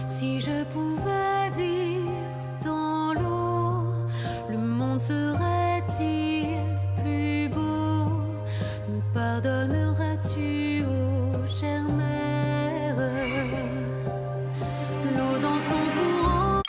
Si je pouvais vivre dans l'eau, le monde serait-il plus beau? Nous pardonneras-tu, ô chère mère? L'eau dans son courant.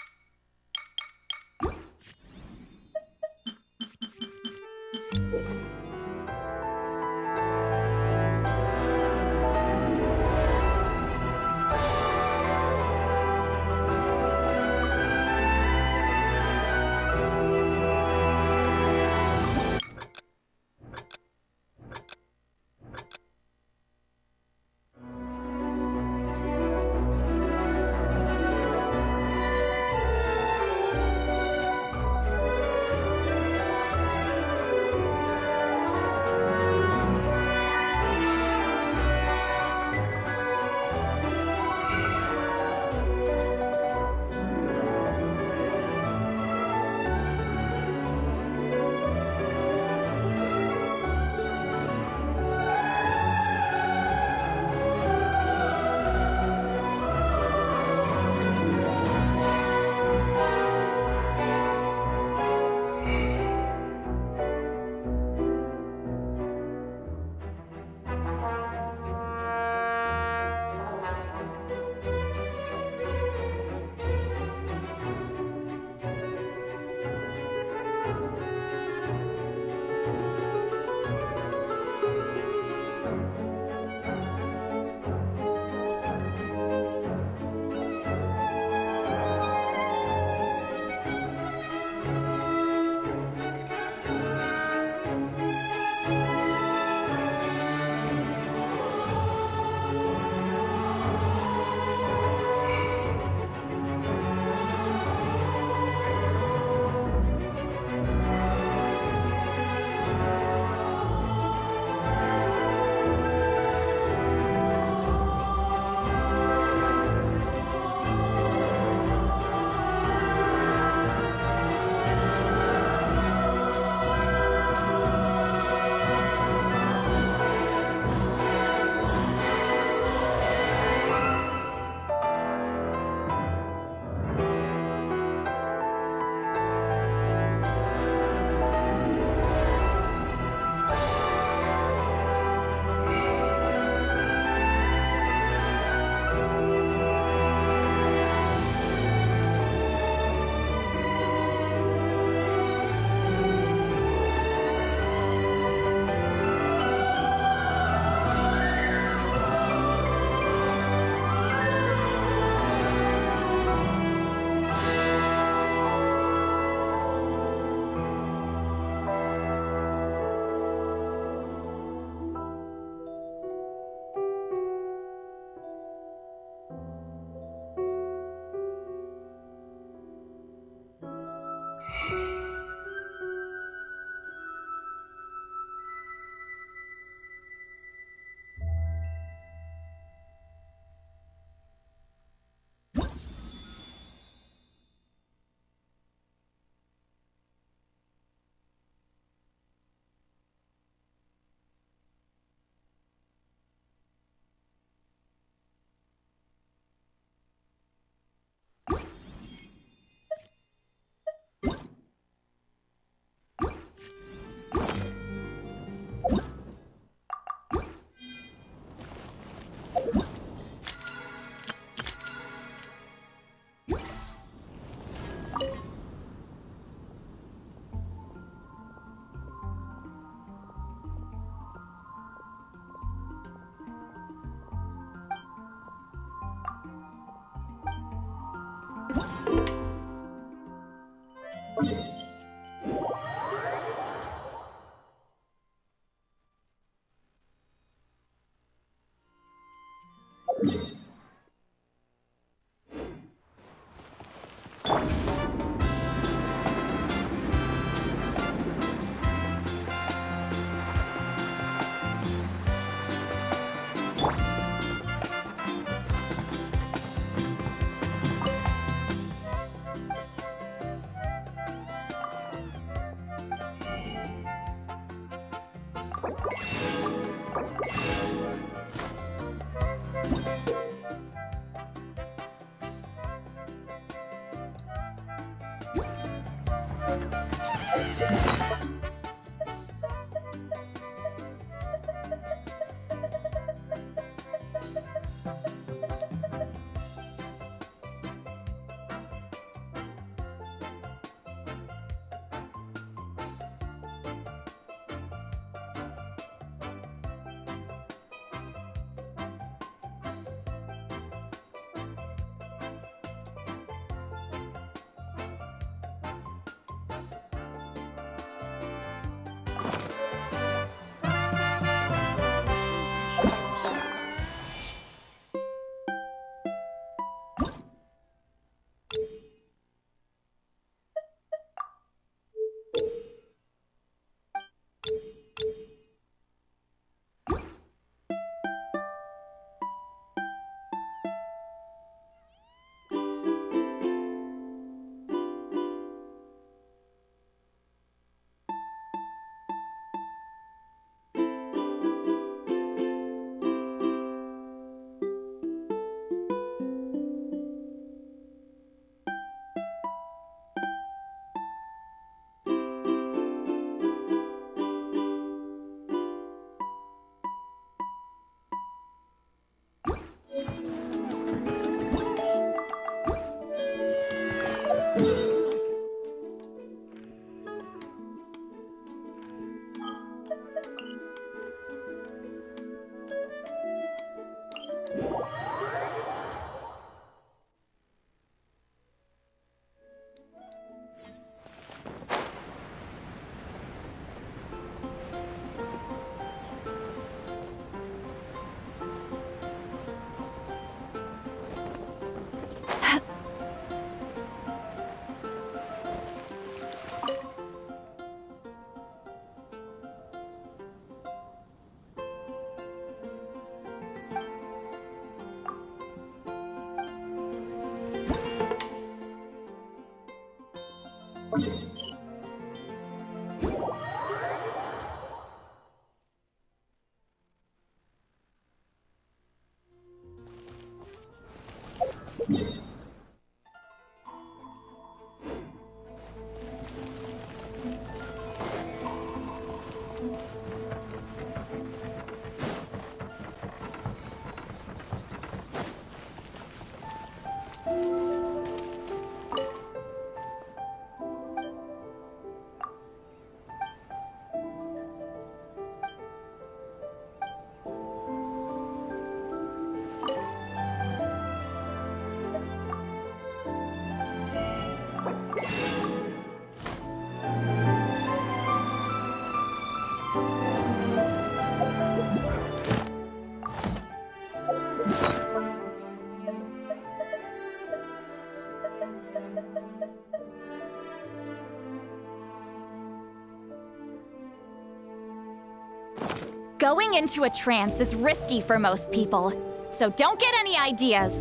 Going into a trance is risky for most people, so don't get any ideas.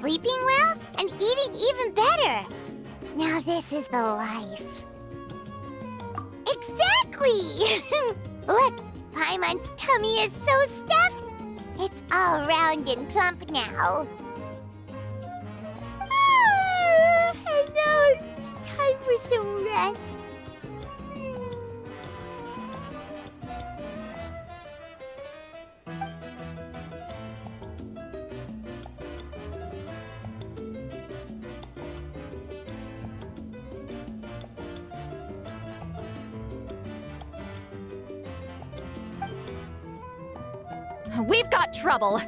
sleeping well, and eating even better. Now this is the life. Exactly! Look, Paimon's tummy is so stuffed. It's all round and plump now. I know, it's time for some rest. We've got trouble.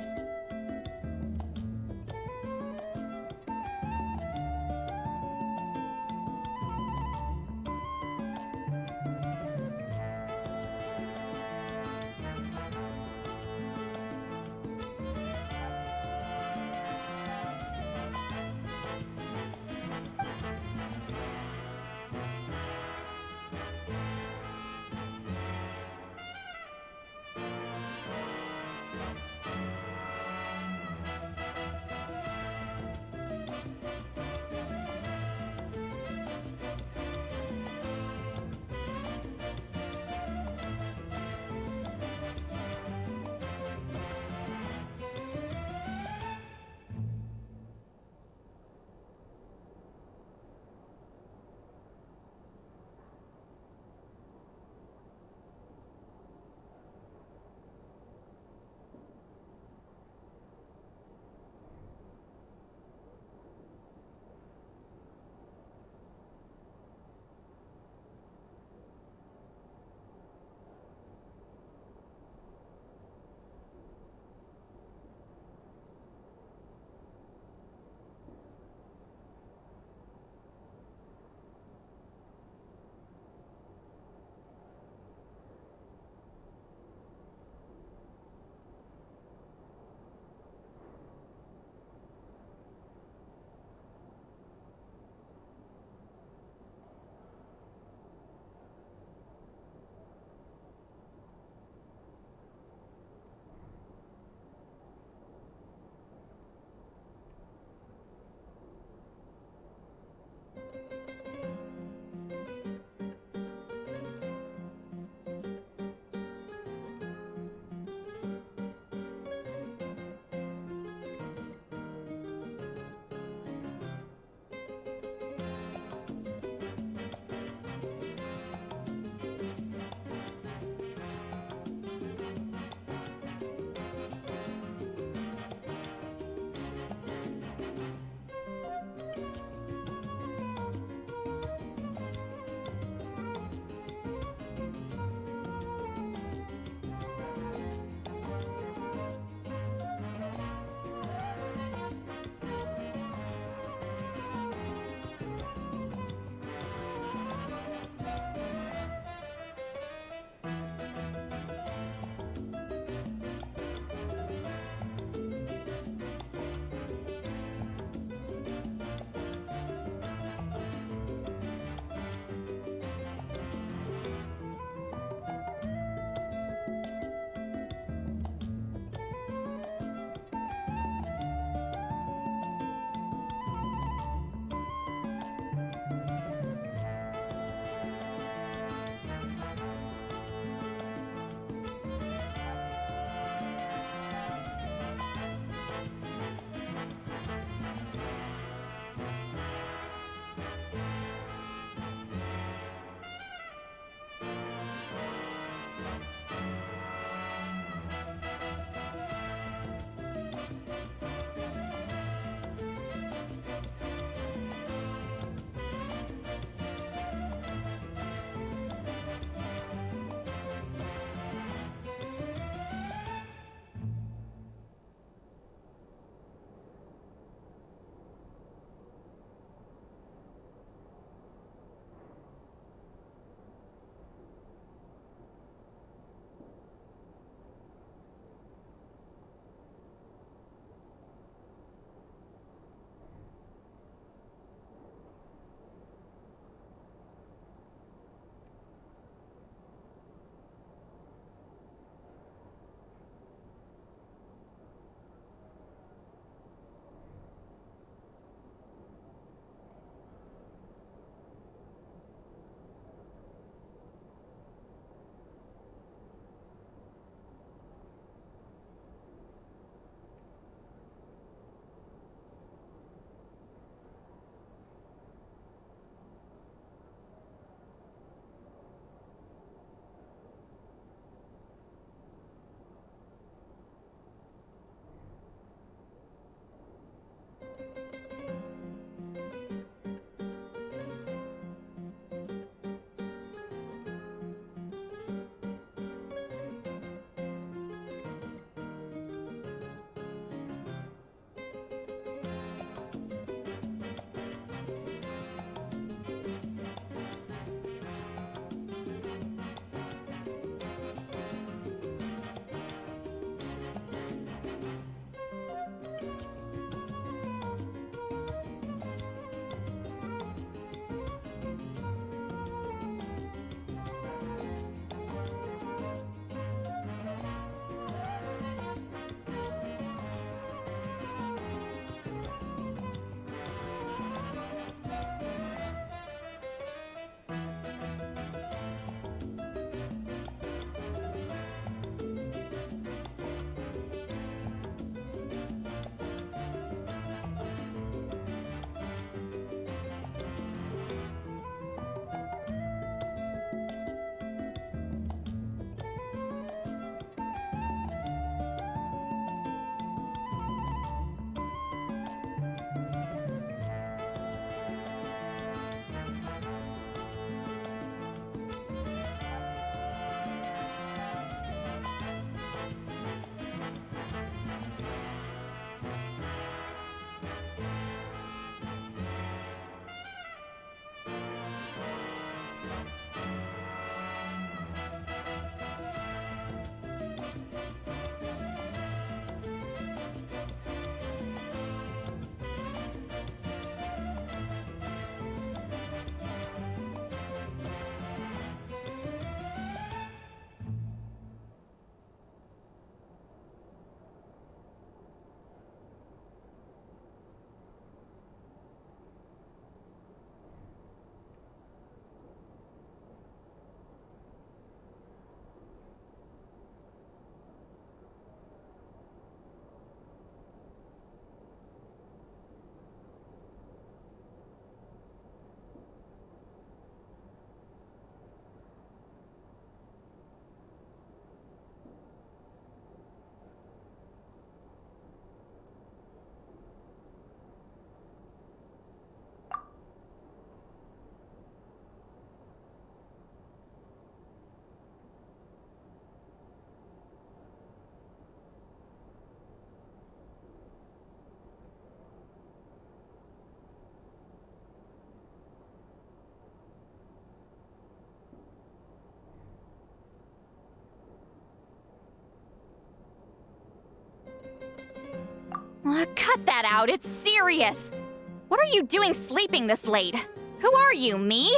Cut that out, it's serious! What are you doing sleeping this late? Who are you, me?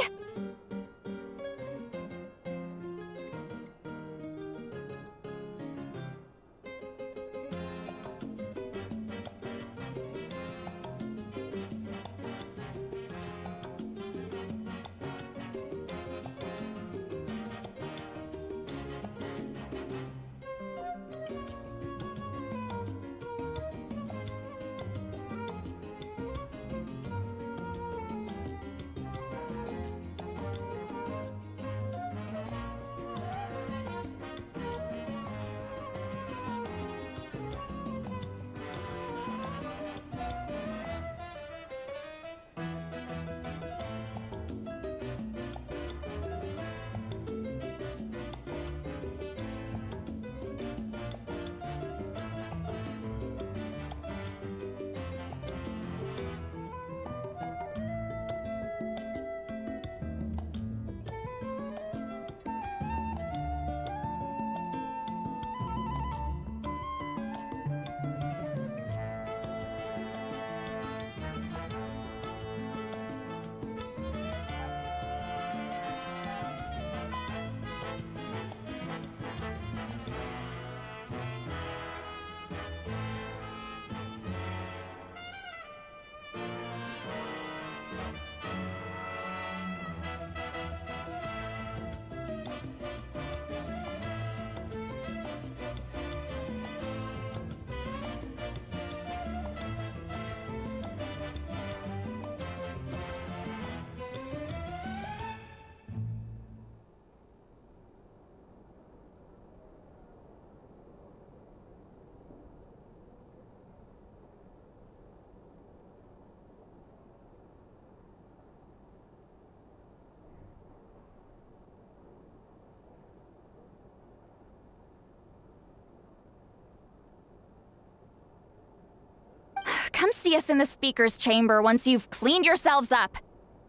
Come see us in the speaker's chamber once you've cleaned yourselves up.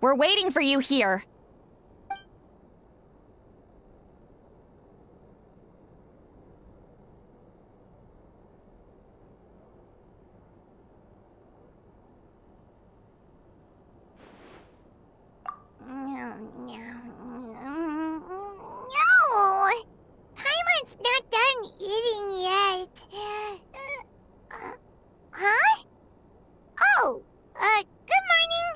We're waiting for you here. No! Paimon's not done eating yet. Huh? Oh, good morning.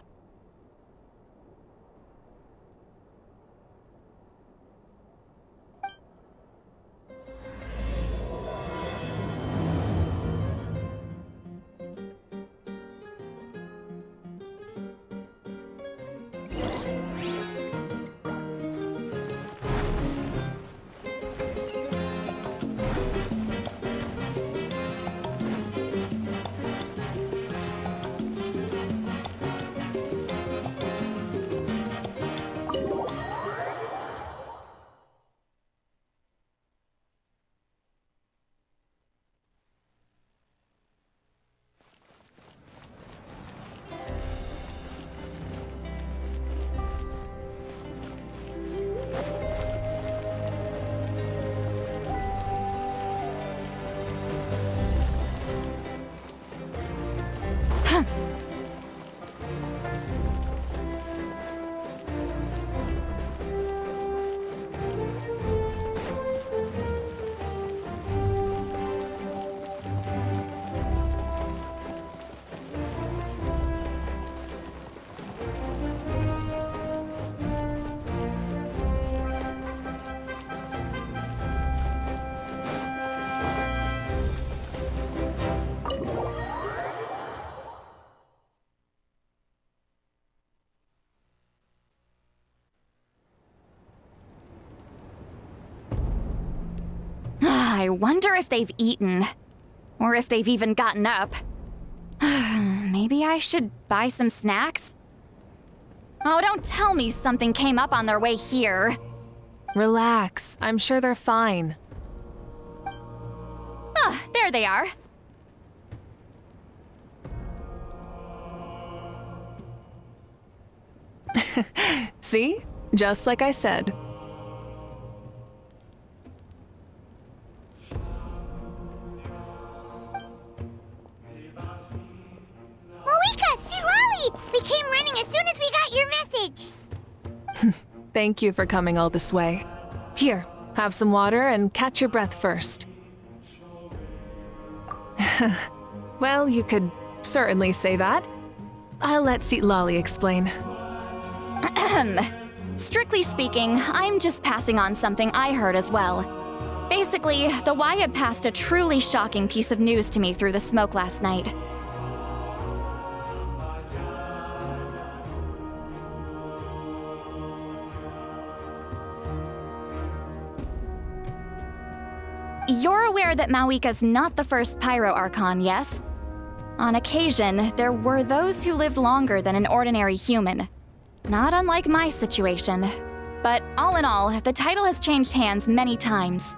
I wonder if they've eaten. Or if they've even gotten up. Maybe I should buy some snacks? Oh, don't tell me something came up on their way here. Relax. I'm sure they're fine. Ah, there they are. See? Just like I said. courage! Thank you for coming all this way. Here, have some water and catch your breath first. Well, you could certainly say that. I'll let Lolly explain. Strictly speaking, I'm just passing on something I heard as well. Basically, the Wyab passed a truly shocking piece of news to me through the smoke last night. You're aware that Mawika's not the first Pyro Archon, yes? On occasion, there were those who lived longer than an ordinary human. Not unlike my situation. But all in all, the title has changed hands many times.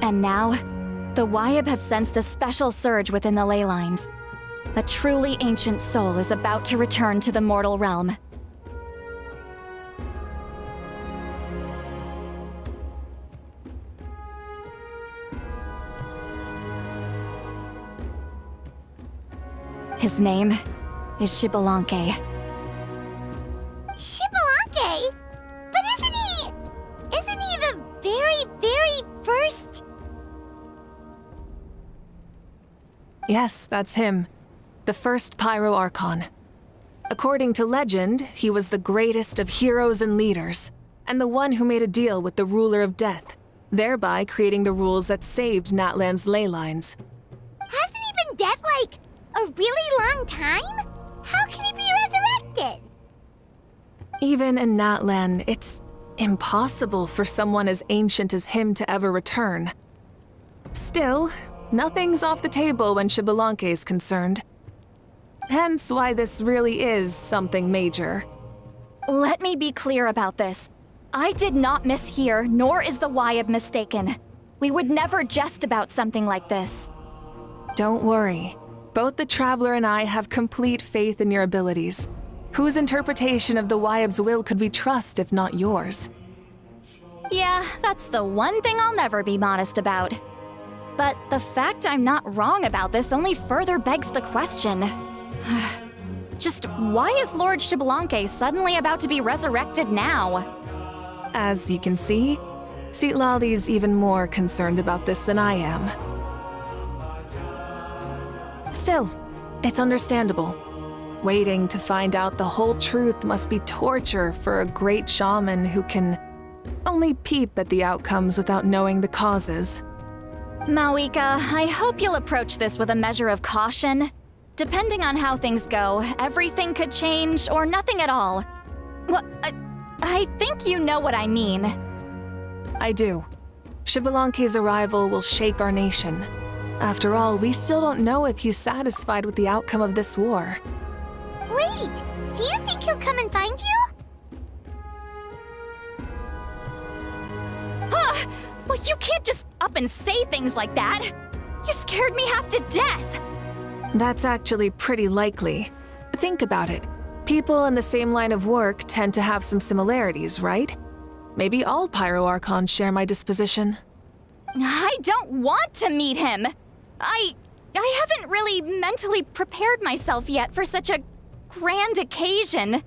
And now, the Wyab have sensed a special surge within the ley lines. A truly ancient soul is about to return to the mortal realm. His name is Xbalanque. Xbalanque? But isn't he the very, very first? Yes, that's him. The first Pyro Archon. According to legend, he was the greatest of heroes and leaders, and the one who made a deal with the ruler of death, thereby creating the rules that saved Natlan's ley lines. Hasn't he been dead like a really long time? How can he be resurrected? Even in Natlan, it's impossible for someone as ancient as him to ever return. Still, nothing's off the table when Xbalanque is concerned. Hence why this really is something major. Let me be clear about this. I did not mishear, nor is the Wyab mistaken. We would never jest about something like this. Don't worry. Both the Traveler and I have complete faith in your abilities. Whose interpretation of the Wyab's will could we trust if not yours? Yeah, that's the one thing I'll never be modest about. But the fact I'm not wrong about this only further begs the question. Just why is Lord Xbalanque suddenly about to be resurrected now? As you can see, Lolly's even more concerned about this than I am. Still, it's understandable. Waiting to find out the whole truth must be torture for a great shaman who can only peep at the outcomes without knowing the causes. Mawika, I hope you'll approach this with a measure of caution. Depending on how things go, everything could change or nothing at all. Well, I think you know what I mean. I do. Xbalanque's arrival will shake our nation. After all, we still don't know if he's satisfied with the outcome of this war. Wait, do you think he'll come and find you? Well, you can't just up and say things like that. You scared me half to death. That's actually pretty likely. Think about it. People in the same line of work tend to have some similarities, right? Maybe all Pyro Archons share my disposition. I don't want to meet him. I haven't really mentally prepared myself yet for such a grand occasion.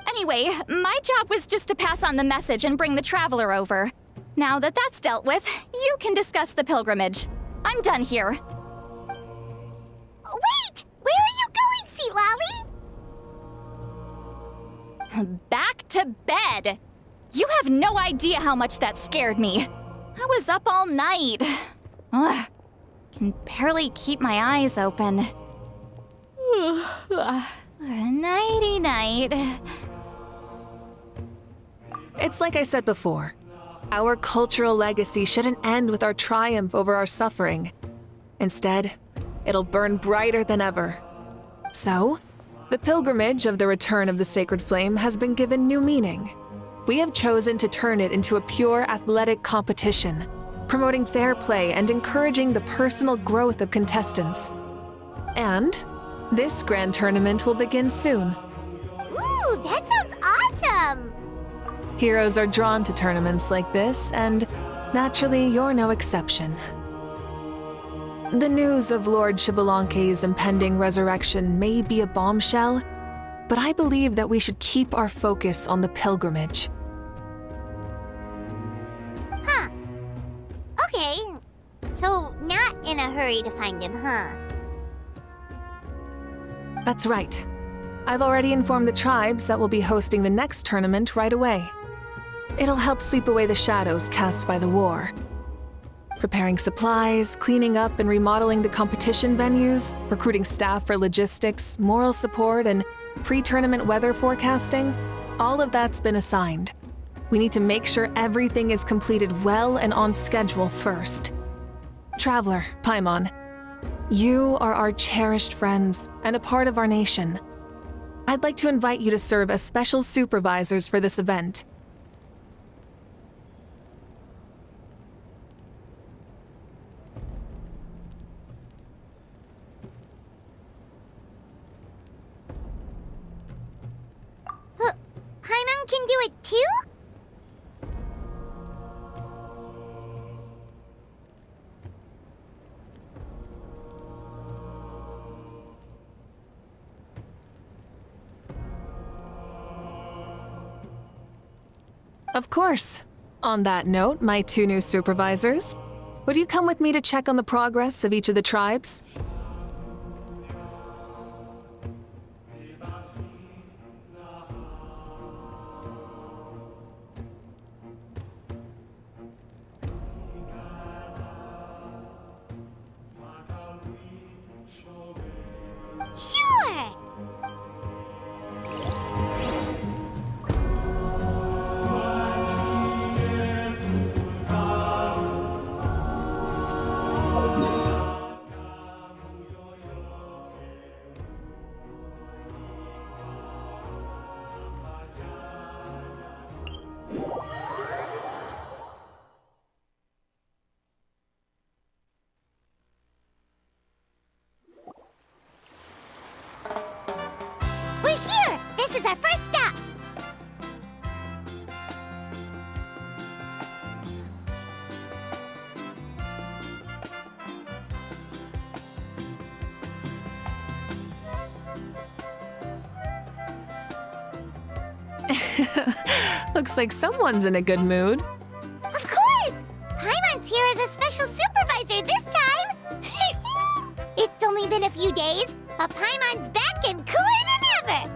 Anyway, my job was just to pass on the message and bring the Traveler over. Now that that's dealt with, you can discuss the pilgrimage. I'm done here. Wait! Where are you going, Lolly? Back to bed! You have no idea how much that scared me. I was up all night. Ugh, can barely keep my eyes open. Nighty-night. It's like I said before. Our cultural legacy shouldn't end with our triumph over our suffering. Instead, it'll burn brighter than ever. So, the pilgrimage of the return of the sacred flame has been given new meaning. We have chosen to turn it into a pure athletic competition, promoting fair play and encouraging the personal growth of contestants. And this grand tournament will begin soon. Ooh, that sounds awesome! Heroes are drawn to tournaments like this, and naturally, you're no exception. The news of Lord Xbalanque's impending resurrection may be a bombshell, but I believe that we should keep our focus on the pilgrimage. Huh. Okay. So, not in a hurry to find him, huh? That's right. I've already informed the tribes that we'll be hosting the next tournament right away. It'll help sweep away the shadows cast by the war. Preparing supplies, cleaning up and remodeling the competition venues, recruiting staff for logistics, moral support, and pre-tournament weather forecasting, all of that's been assigned. We need to make sure everything is completed well and on schedule first. Traveler, Paimon, you are our cherished friends and a part of our nation. I'd like to invite you to serve as special supervisors for this event. Paimon can do it too? Of course. On that note, my two new supervisors, would you come with me to check on the progress of each of the tribes? Sure! We're here! This is our first stop! Looks like someone's in a good mood. Of course! Paimon's here as a special supervisor this time! It's only been a few days, but Paimon's back and cooler than ever!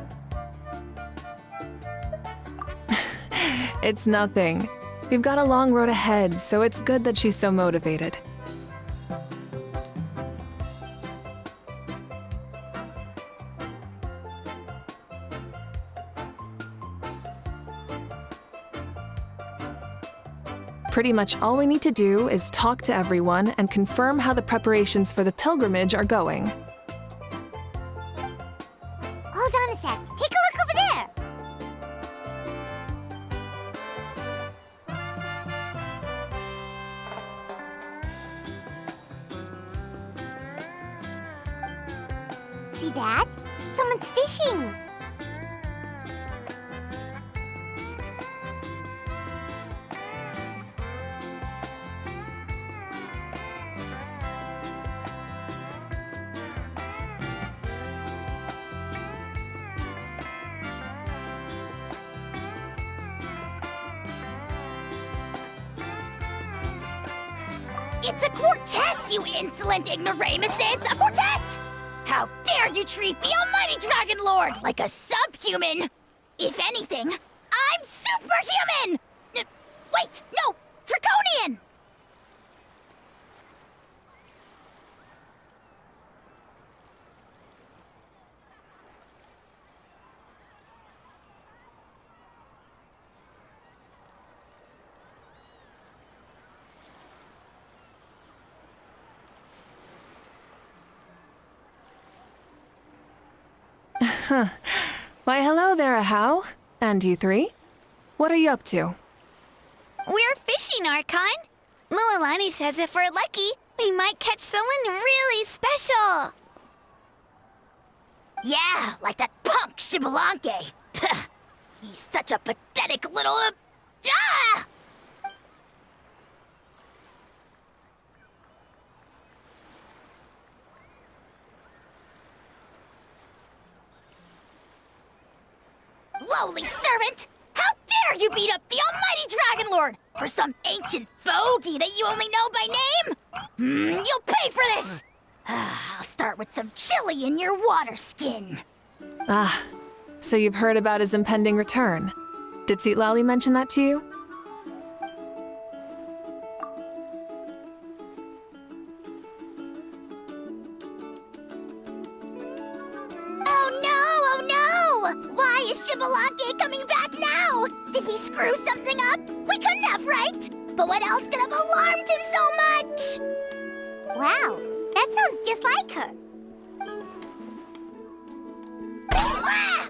It's nothing. We've got a long road ahead, so it's good that she's so motivated. Pretty much all we need to do is talk to everyone and confirm how the preparations for the pilgrimage are going. Hold on a sec. Take a look over there! See that? Someone's fishing! It's a quartet, you insolent ignoramuses! A quartet! How dare you treat the almighty Dragon Lord like a subhuman! If anything, I'm superhuman! Wait, no! Draconian! Why, hello there, Ahau. And you three? What are you up to? We're fishing, Archon. Mualani says if we're lucky, we might catch someone really special. Yeah, like that punk Shibalanke. He's such a pathetic little... Ah! lowly servant! How dare you beat up the almighty Dragon Lord for some ancient fogey that you only know by name? You'll pay for this! I'll start with some chili in your water skin. Ah, so you've heard about his impending return. Did Sweet Lolly mention that to you? Oh no! Why is Shibalake coming back now? Did we screw something up? We couldn't have, right? But what else could have alarmed him so much? Wow, that sounds just like her. Ah!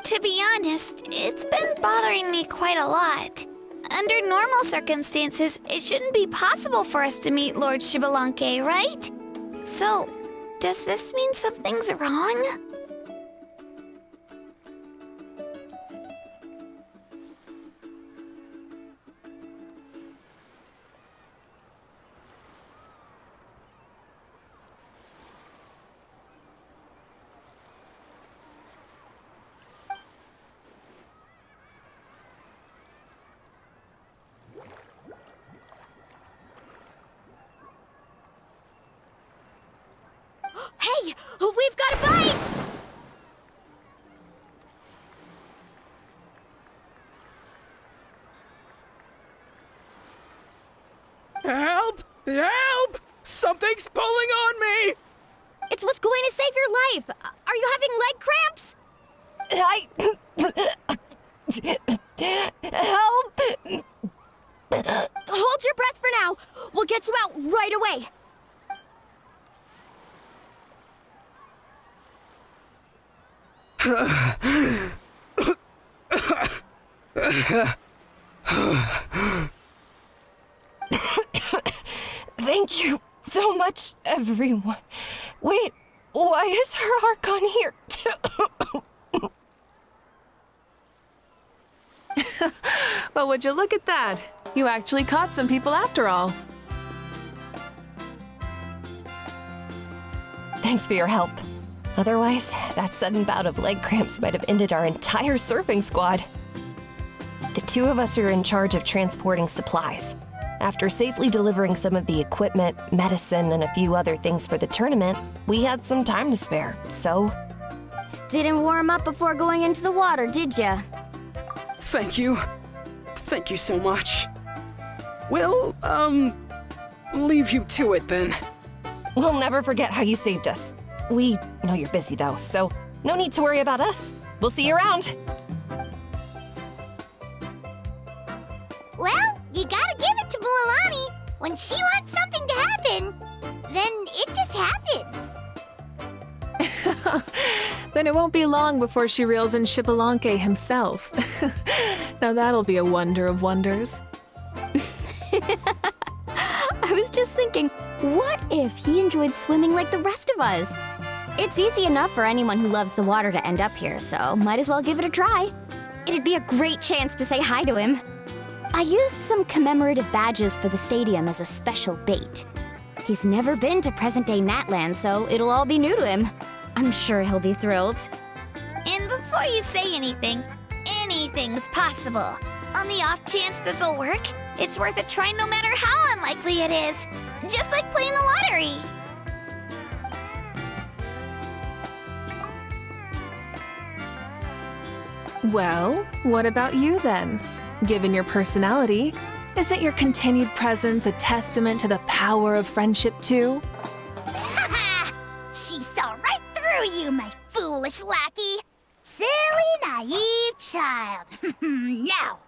To be honest, it's been bothering me quite a lot. Under normal circumstances, it shouldn't be possible for us to meet Lord Shibalanke, right? So, does this mean something's wrong? Hey, we've got a bite! Help! Help! Something's pulling on me! It's what's going to save your life. Are you having leg cramps? Help! Hold your breath for now. We'll get you out right away. Thank you so much, everyone. Wait, why is her Archon here? Well, would you look at that? You actually caught some people after all. Thanks for your help. Otherwise, that sudden bout of leg cramps might have ended our entire surfing squad. The two of us are in charge of transporting supplies. After safely delivering some of the equipment, medicine, and a few other things for the tournament, we had some time to spare, so... Didn't warm up before going into the water, did ya? Thank you. Thank you so much. Well, leave you to it then. We'll never forget how you saved us. We know you're busy though, so no need to worry about us. We'll see you around. Well, you gotta give it to Mualani. When she wants something to happen, then it just happens. Then it won't be long before she reels in Shibalanke himself. Now that'll be a wonder of wonders. I was just thinking, what if he enjoyed swimming like the rest of us? It's easy enough for anyone who loves the water to end up here, so might as well give it a try. It'd be a great chance to say hi to him. I used some commemorative badges for the stadium as a special bait. He's never been to present-day Natland, so it'll all be new to him. I'm sure he'll be thrilled. And before you say anything, anything's possible. On the off chance this'll work, it's worth a try no matter how unlikely it is. Just like playing the lottery. Well, what about you then? Given your personality, isn't your continued presence a testament to the power of friendship too? She saw right through Screw you, my foolish lackey. Silly, naive child. Now,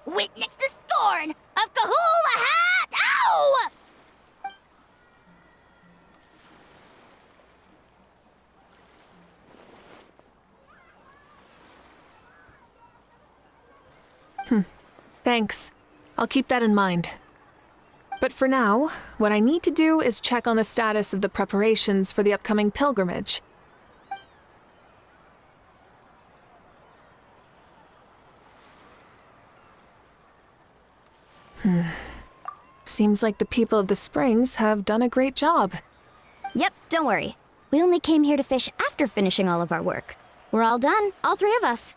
witness the scorn of Kahula Hat! Ow! Thanks. I'll keep that in mind. But for now, what I need to do is check on the status of the preparations for the upcoming pilgrimage. Seems like the people of the Springs have done a great job. Yep, don't worry. We only came here to fish after finishing all of our work. We're all done, all three of us.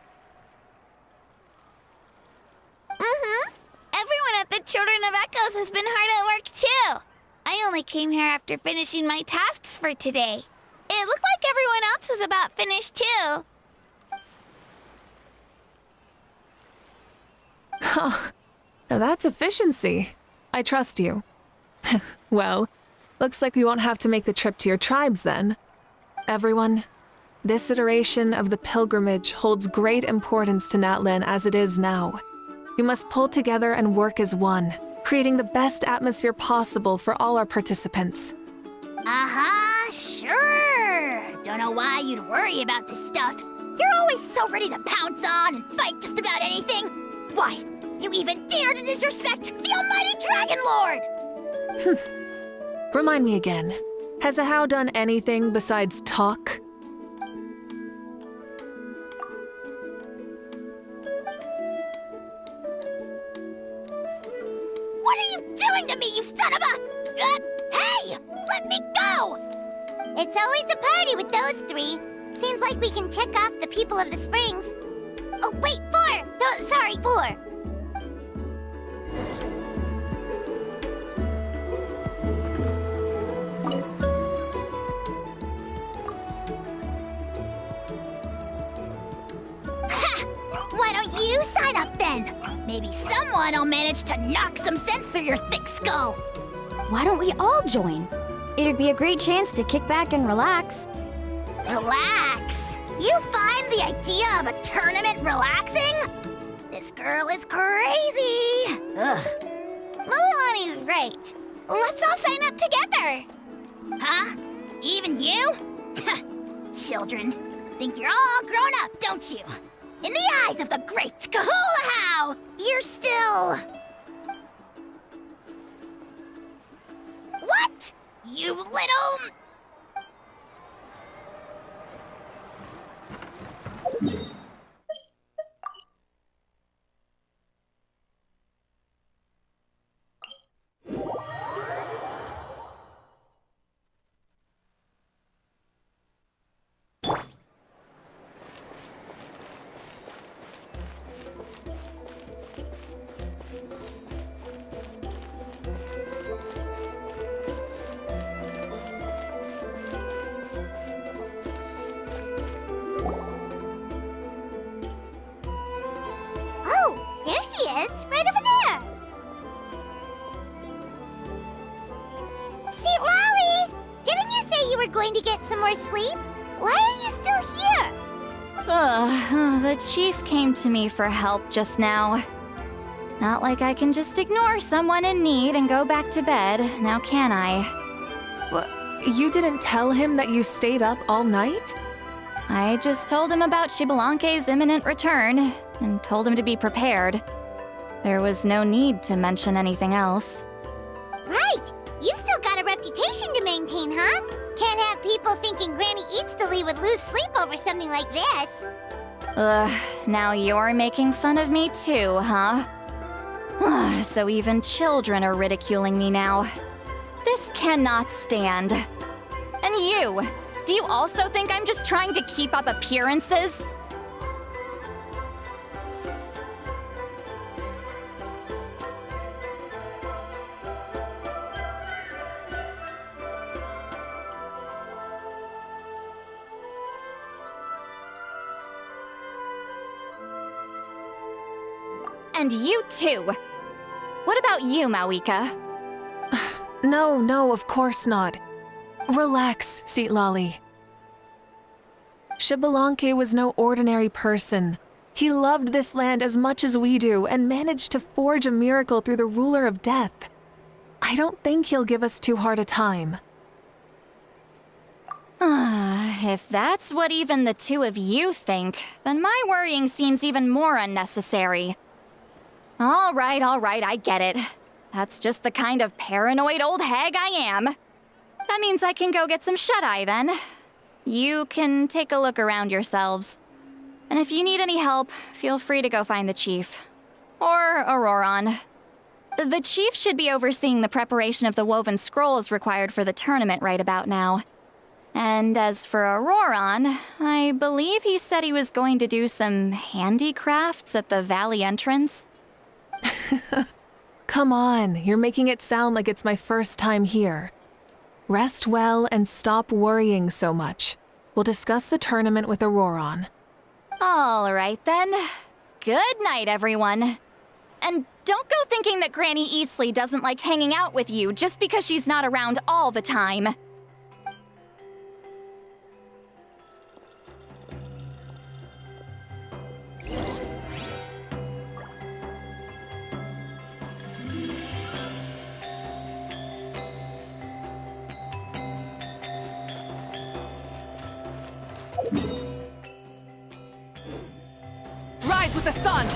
Everyone at the Children of Echoes has been hard at work too. I only came here after finishing my tasks for today. It looked like everyone else was about finished too. Now that's efficiency. I trust you. Well, looks like we won't have to make the trip to your tribes then. Everyone, this iteration of the pilgrimage holds great importance to Natlin as it is now. We must pull together and work as one, creating the best atmosphere possible for all our participants. Sure. Don't know why you'd worry about this stuff. You're always so ready to pounce on and fight just about anything. Why, you even dare to disrespect the almighty Dragon Lord! Remind me again, has Ahau done anything besides talk? What are you doing to me, you son of a... hey! Let me go! It's always a party with those three. Seems like we can check off the people of the Springs. Oh, wait, 4! No, sorry, 4. Why don't you sign up then? Maybe someone will manage to knock some sense through your thick skull. Why don't we all join? It'd be a great chance to kick back and relax. Relax? You find the idea of a tournament relaxing? This girl is crazy. Ugh. Mulalani's right. Let's all sign up together. Huh? Even you? Children, think you're all grown up, don't you? In the eyes of the great Kahula, you're still... What? You little... Oh, there she is, right over there. See, Lolly, didn't you say you were going to get some more sleep? Why are you still here? The chief came to me for help just now. Not like I can just ignore someone in need and go back to bed, now can I? You didn't tell him that you stayed up all night? I just told him about Xibalanque's imminent return, and told him to be prepared. There was no need to mention anything else. Right, you've still got a reputation to maintain, huh? Can't have people thinking Granny Eatstily would lose sleep over something like this. Now you're making fun of me too, huh? So even children are ridiculing me now. This cannot stand. And you! Do you also think I'm just trying to keep up appearances? And you too! What about you, Mawika? No, of course not. Relax, Seat Lolly. Xbalanque was no ordinary person. He loved this land as much as we do and managed to forge a miracle through the ruler of death. I don't think he'll give us too hard a time. If that's what even the two of you think, then my worrying seems even more unnecessary. All right, I get it. That's just the kind of paranoid old hag I am. That means I can go get some shut-eye then. You can take a look around yourselves. And if you need any help, feel free to go find the chief. Or Auroron. The chief should be overseeing the preparation of the woven scrolls required for the tournament right about now. And as for Auroron, I believe he said he was going to do some handicrafts at the valley entrance. Come on, you're making it sound like it's my first time here. Rest well and stop worrying so much. We'll discuss the tournament with Auroron. All right then. Good night, everyone. And don't go thinking that Granny Eastley doesn't like hanging out with you just because she's not around all the time. Rise with the sun!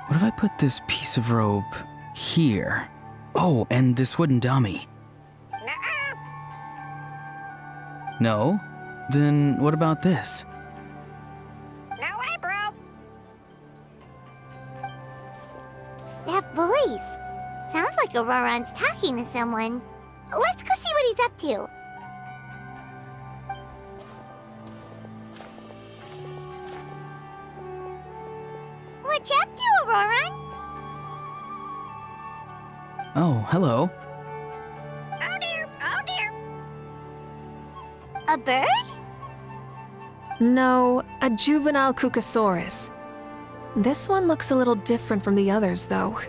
What if I put this piece of rope here? Oh, and this wooden dummy. No? Then what about this? No way, bro. That voice. Sounds like Auroron's talking to someone. Let's go see what he's up to. What you up to, Auroron? Oh, hello. Oh dear, oh dear. A bird? No, a juvenile Cucasaurus. This one looks a little different from the others, though.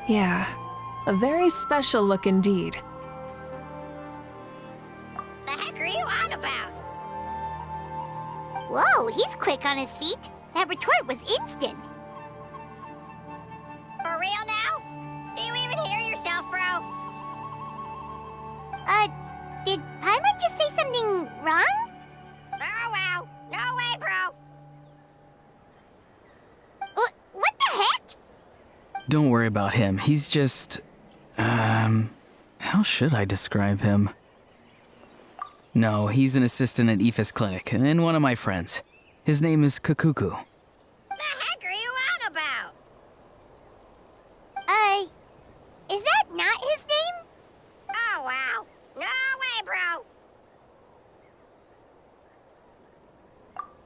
Yeah, a very special look indeed. The heck are you on about? Whoa, he's quick on his feet. That retort was instant. For real now? Do you even hear yourself, bro? Did Paimon just say something wrong? Oh wow. No way, bro. What the heck? Don't worry about him. He's just... how should I describe him? No, he's an assistant at Aoife's clinic, and one of my friends. His name is Kakuku. The heck are you on about? Is that not his name? Oh wow. No way, bro.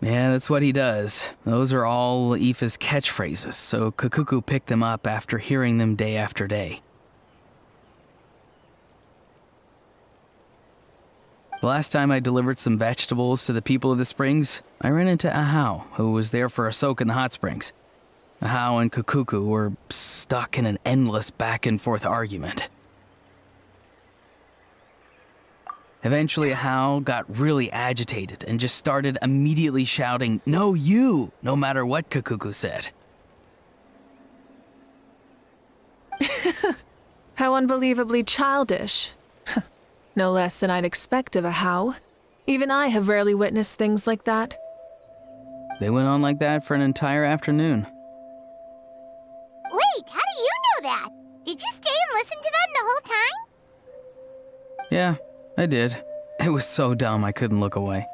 Yeah, that's what he does. Those are all Aoife's catchphrases, so Kakuku picked them up after hearing them day after day. The last time I delivered some vegetables to the people of the springs, I ran into Ahau, who was there for a soak in the hot springs. Ahau and Kakuku were stuck in an endless back-and-forth argument. Eventually, Ahau got really agitated and just started immediately shouting, "No, you!" no matter what Kakuku said. How unbelievably childish. No less than I'd expect of Ahau. Even I have rarely witnessed things like that. They went on like that for an entire afternoon. Wait, how do you know that? Did you stay and listen to them the whole time? Yeah, I did. It was so dumb I couldn't look away.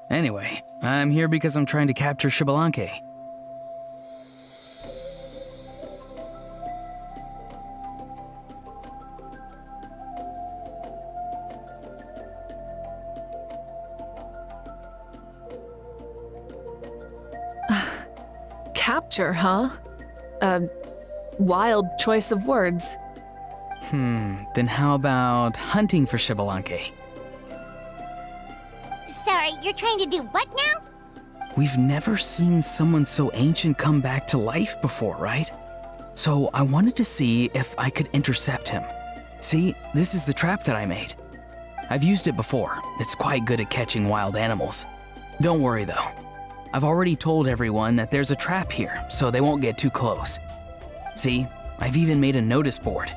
Anyway, I'm here because I'm trying to capture Xbalanque. Capture, huh? Wild choice of words. Then how about hunting for Shibalanke? Sorry, you're trying to do what now? We've never seen someone so ancient come back to life before, right? So I wanted to see if I could intercept him. See, this is the trap that I made. I've used it before. It's quite good at catching wild animals. Don't worry though. I've already told everyone that there's a trap here, so they won't get too close. See, I've even made a notice board.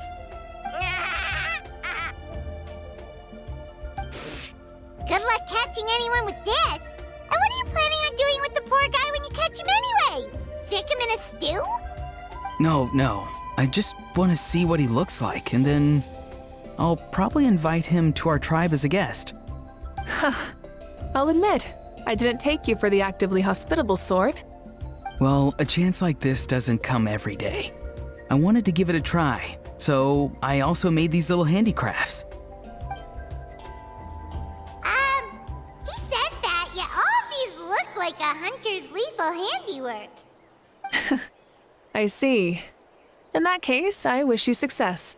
Good luck catching anyone with this. And what are you planning on doing with the poor guy when you catch him anyways? Stick him in a stew? No. I just want to see what he looks like, and then I'll probably invite him to our tribe as a guest. I'll admit, I didn't take you for the actively hospitable sort. Well, a chance like this doesn't come every day. I wanted to give it a try, so I also made these little handicrafts. He says that, yet all of these look like a hunter's lethal handiwork. I see. In that case, I wish you success.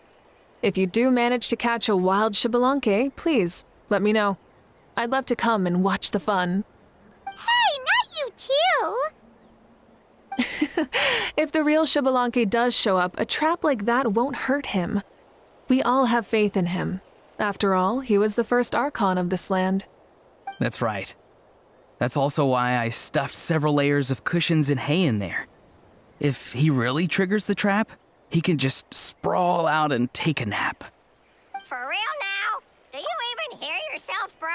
If you do manage to catch a wild Shibalanke, please let me know. I'd love to come and watch the fun. Hey, not you too! If the real Shibalanke does show up, a trap like that won't hurt him. We all have faith in him. After all, he was the first Archon of this land. That's right. That's also why I stuffed several layers of cushions and hay in there. If he really triggers the trap, he can just sprawl out and take a nap. For real now? Do you even hear yourself, bro?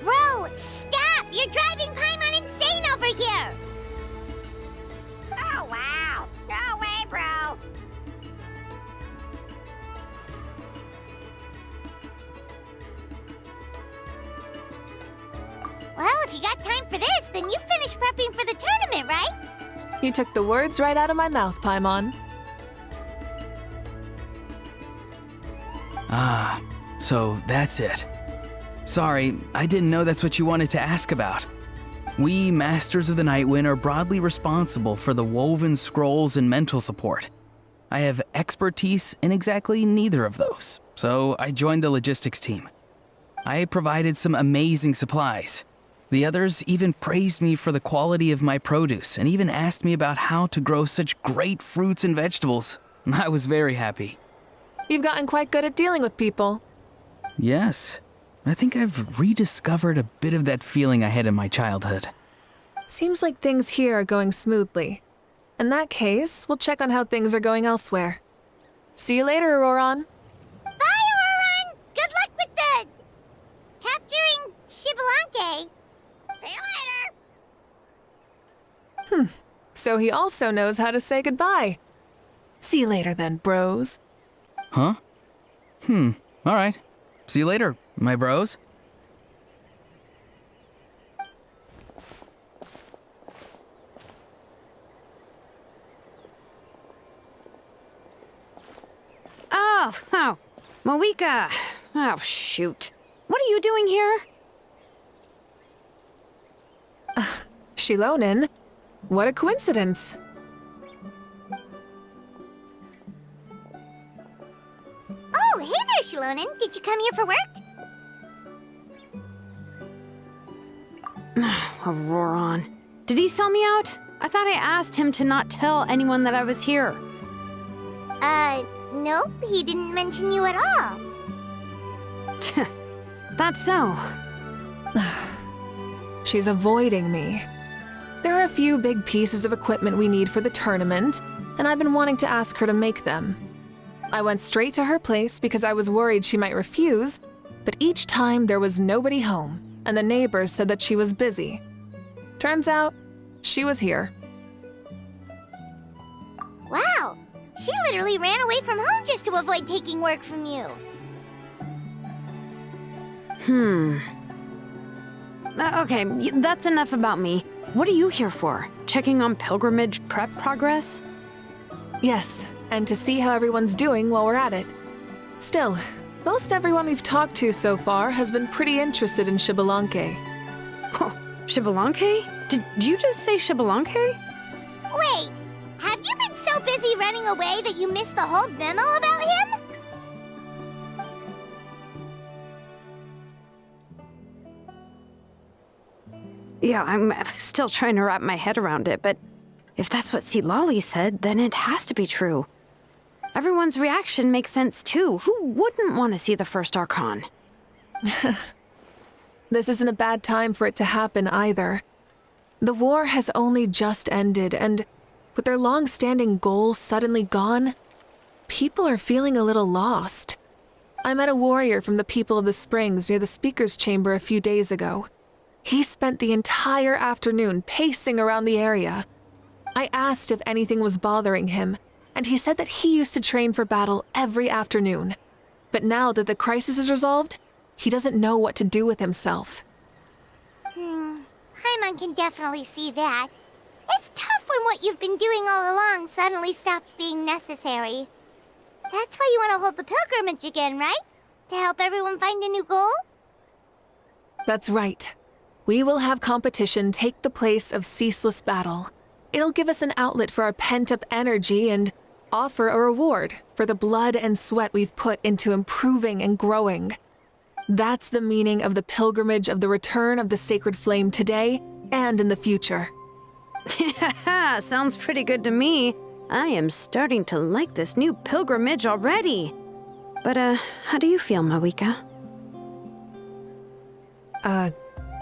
Bro, stop! You're driving Paimon insane over here! Oh, wow. No way, bro. Well, if you got time for this, then you finished prepping for the tournament, right? You took the words right out of my mouth, Paimon. Ah, so that's it. Sorry, I didn't know that's what you wanted to ask about. We, Masters of the Nightwind, are broadly responsible for the woven scrolls and mental support. I have expertise in exactly neither of those, so I joined the logistics team. I provided some amazing supplies. The others even praised me for the quality of my produce and even asked me about how to grow such great fruits and vegetables. I was very happy. You've gotten quite good at dealing with people. Yes. I think I've rediscovered a bit of that feeling I had in my childhood. Seems like things here are going smoothly. In that case, we'll check on how things are going elsewhere. See you later, Auroron. Bye, Auroron! Good luck with the... capturing Shibalanke. See you later! So he also knows how to say goodbye. See you later then, bros. Huh? All right. See you later, my bros. Oh, Moeka. Oh, shoot. What are you doing here? Shilonen? What a coincidence. Oh, hey there, Shilonen. Did you come here for work? Auroron. Did he sell me out? I thought I asked him to not tell anyone that I was here. Nope. He didn't mention you at all. That's so. She's avoiding me. There are a few big pieces of equipment we need for the tournament, and I've been wanting to ask her to make them. I went straight to her place because I was worried she might refuse, but each time there was nobody home, and the neighbors said that she was busy. Turns out, she was here. Wow. She literally ran away from home just to avoid taking work from you. Okay, that's enough about me. What are you here for? Checking on pilgrimage prep progress? Yes, and to see how everyone's doing while we're at it. Still, most everyone we've talked to so far has been pretty interested in Xbalanque. Oh, Xbalanque? Did you just say Xbalanque? Wait, have you been so busy running away that you missed the whole memo about him? Yeah, I'm still trying to wrap my head around it, but if that's what Lolly said, then it has to be true. Everyone's reaction makes sense too. Who wouldn't want to see the first Archon? This isn't a bad time for it to happen either. The war has only just ended, and with their long-standing goal suddenly gone, people are feeling a little lost. I met a warrior from the People of the Springs near the Speaker's Chamber a few days ago. He spent the entire afternoon pacing around the area. I asked if anything was bothering him, and he said that he used to train for battle every afternoon. But now that the crisis is resolved, he doesn't know what to do with himself. Paimon can definitely see that. It's tough when what you've been doing all along suddenly stops being necessary. That's why you want to hold the pilgrimage again, right? To help everyone find a new goal? That's right. We will have competition take the place of ceaseless battle. It'll give us an outlet for our pent-up energy and offer a reward for the blood and sweat we've put into improving and growing. That's the meaning of the pilgrimage of the return of the sacred flame today and in the future. Sounds pretty good to me. I am starting to like this new pilgrimage already. But, how do you feel, Mawika?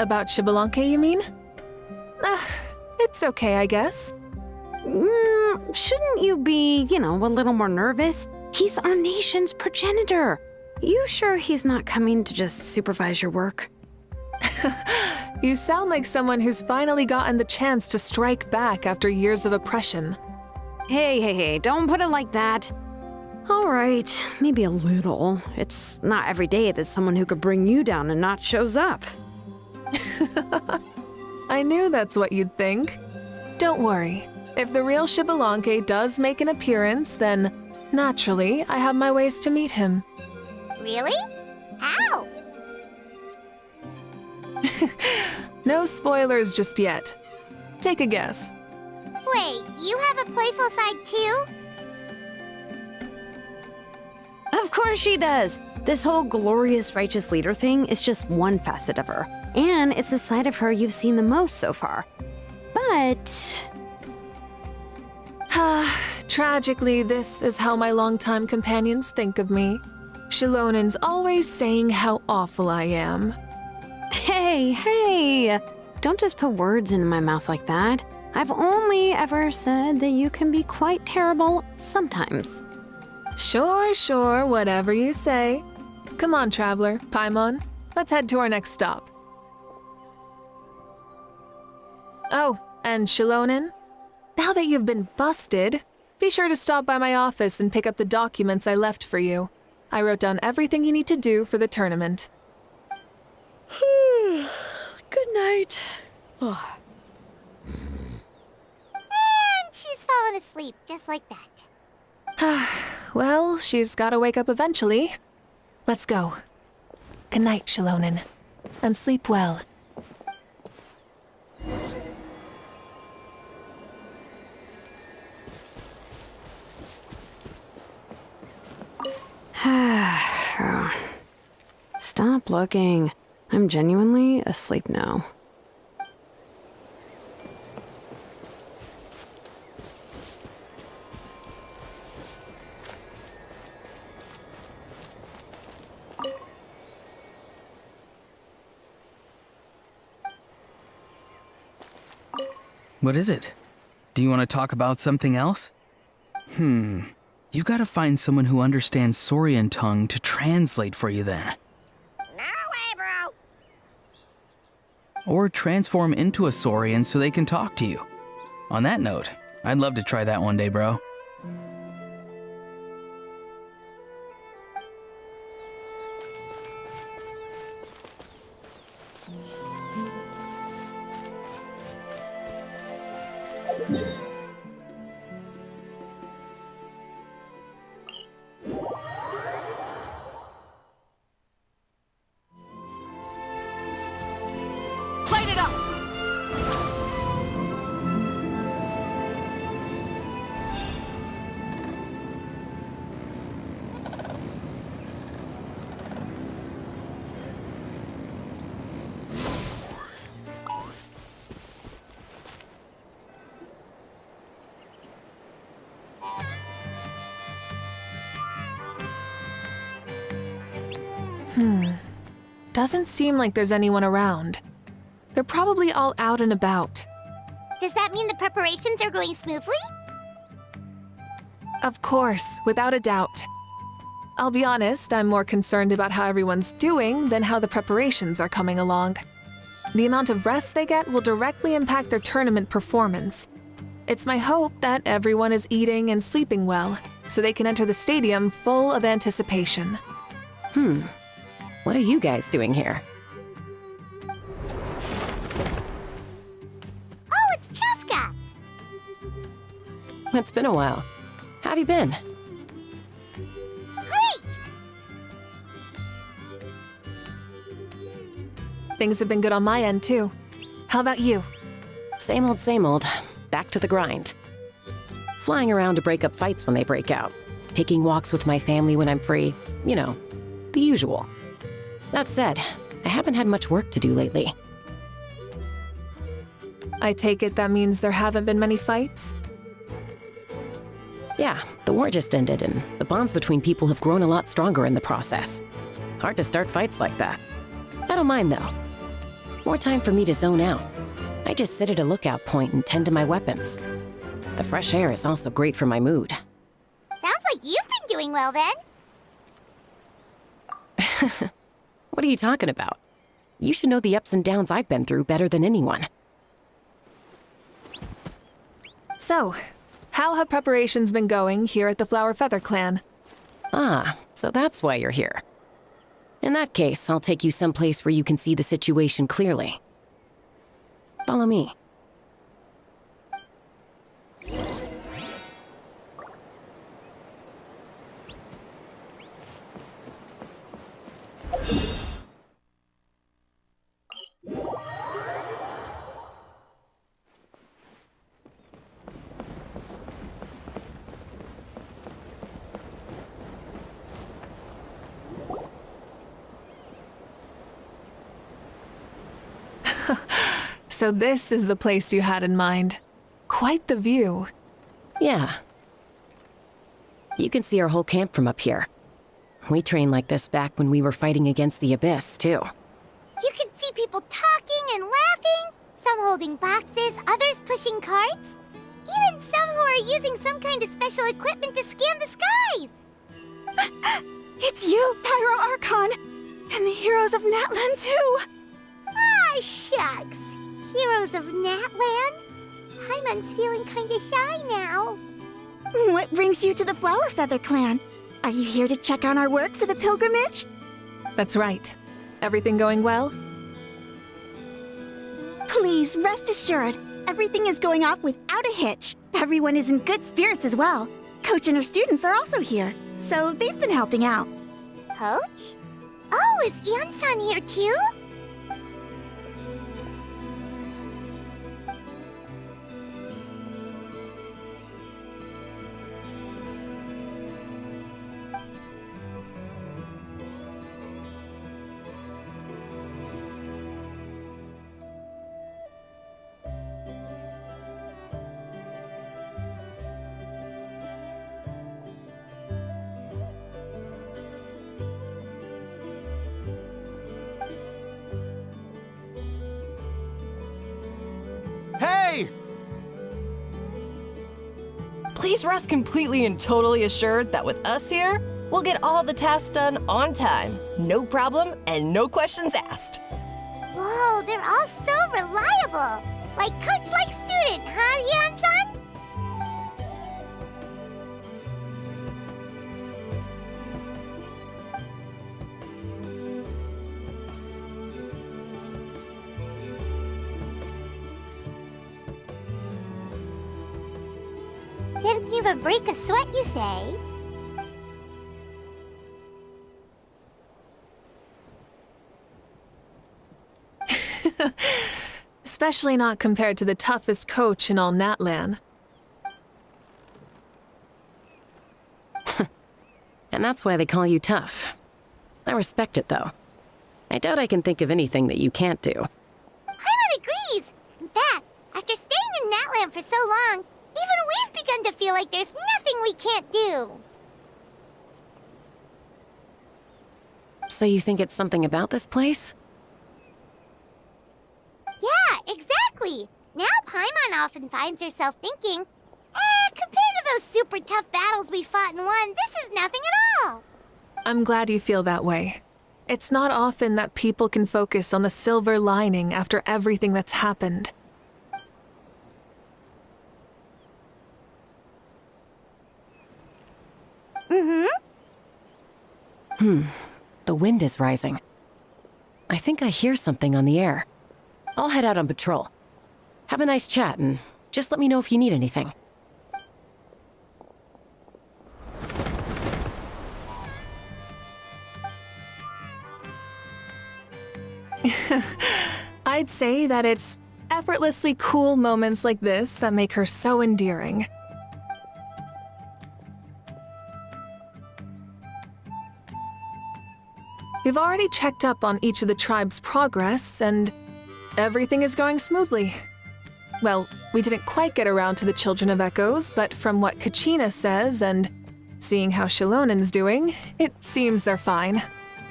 About Xbalanque, you mean? It's okay, I guess. Shouldn't you be, a little more nervous? He's our nation's progenitor. You sure he's not coming to just supervise your work? You sound like someone who's finally gotten the chance to strike back after years of oppression. Hey, don't put it like that. All right, maybe a little. It's not every day that someone who could bring you down a notch shows up. I knew that's what you'd think. Don't worry. If the real Xbalanque does make an appearance, then naturally I have my ways to meet him. Really? How? No spoilers just yet. Take a guess. Wait, you have a playful side too? Of course she does. This whole glorious righteous leader thing is just one facet of her. And it's the side of her you've seen the most so far. But... Tragically, this is how my longtime companions think of me. Shilonen's always saying how awful I am. Hey! Don't just put words into my mouth like that. I've only ever said that you can be quite terrible sometimes. Sure, whatever you say. Come on, Traveler, Paimon. Let's head to our next stop. Oh, and Shilonen, now that you've been busted, be sure to stop by my office and pick up the documents I left for you. I wrote down everything you need to do for the tournament. Good night. And she's fallen asleep just like that. Well, she's gotta wake up eventually. Let's go. Good night, Shilonen. And sleep well. stop looking. I'm genuinely asleep now. What is it? Do you want to talk about something else? You gotta find someone who understands Saurian tongue to translate for you then. No way, bro. Or transform into a Saurian so they can talk to you. On that note, I'd love to try that one day, bro. Light it up! Doesn't seem like there's anyone around. They're probably all out and about. Does that mean the preparations are going smoothly? Of course, without a doubt. I'll be honest, I'm more concerned about how everyone's doing than how the preparations are coming along. The amount of rest they get will directly impact their tournament performance. It's my hope that everyone is eating and sleeping well, so they can enter the stadium full of anticipation. What are you guys doing here? Oh, it's Cheska! It's been a while. How have you been? Great! Things have been good on my end, too. How about you? Same old, same old. Back to the grind. Flying around to break up fights when they break out. Taking walks with my family when I'm free. You know, the usual. That said, I haven't had much work to do lately. I take it that means there haven't been many fights? Yeah, the war just ended, and the bonds between people have grown a lot stronger in the process. Hard to start fights like that. I don't mind, though. More time for me to zone out. I just sit at a lookout point and tend to my weapons. The fresh air is also great for my mood. Sounds like you've been doing well then. What are you talking about? You should know the ups and downs I've been through better than anyone. So, how have preparations been going here at the Flower Feather Clan? Ah, so that's why you're here. In that case, I'll take you someplace where you can see the situation clearly. Follow me. So this is the place you had in mind. Quite the view. Yeah. You can see our whole camp from up here. We trained like this back when we were fighting against the Abyss, too. You can see people talking and laughing, some holding boxes, others pushing carts. Even some who are using some kind of special equipment to scan the skies. It's you, Pyro Archon! And the heroes of Natlan, too! Ah, shucks. Heroes of Natlan? Paimon's feeling kinda shy now. What brings you to the Flower Feather Clan? Are you here to check on our work for the pilgrimage? That's right. Everything going well? Please, rest assured, everything is going off without a hitch. Everyone is in good spirits as well. Coach and her students are also here, so they've been helping out. Coach? Oh, is Ian-san here too? please rest completely and totally assured that with us here, we'll get all the tasks done on time. No problem and no questions asked. Whoa, they're all so reliable. Like coach like student, huh, Yeon-san? Didn't even break a sweat, you say? Especially not compared to the toughest coach in all Natlan. And that's why they call you tough. I respect it, though. I doubt I can think of anything that you can't do. Paimon agrees! In fact, after staying in Natlan for so long, even we've begun to feel like there's nothing we can't do. So you think it's something about this place? Yeah, exactly! Now Paimon often finds herself thinking, compared to those super tough battles we fought and won, this is nothing at all! I'm glad you feel that way. It's not often that people can focus on the silver lining after everything that's happened. The wind is rising. I think I hear something on the air. I'll head out on patrol. Have a nice chat and just let me know if you need anything. I'd say that it's effortlessly cool moments like this that make her so endearing. We've already checked up on each of the tribe's progress, and everything is going smoothly. Well, we didn't quite get around to the Children of Echoes, but from what Kachina says and seeing how Shilonen's doing, it seems they're fine.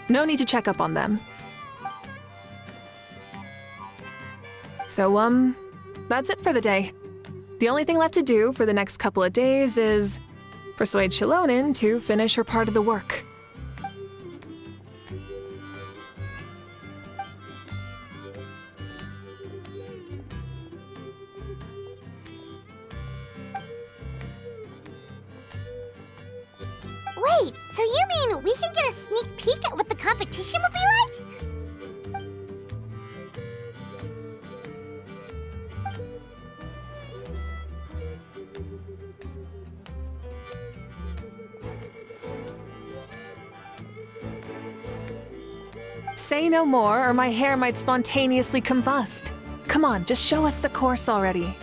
No need to check up on them. So, that's it for the day. The only thing left to do for the next couple of days is persuade Shilonen to finish her part of the work. Wait, so you mean we can get a sneak peek at what the competition will be like? Say no more, or my hair might spontaneously combust. Come on, just show us the course already.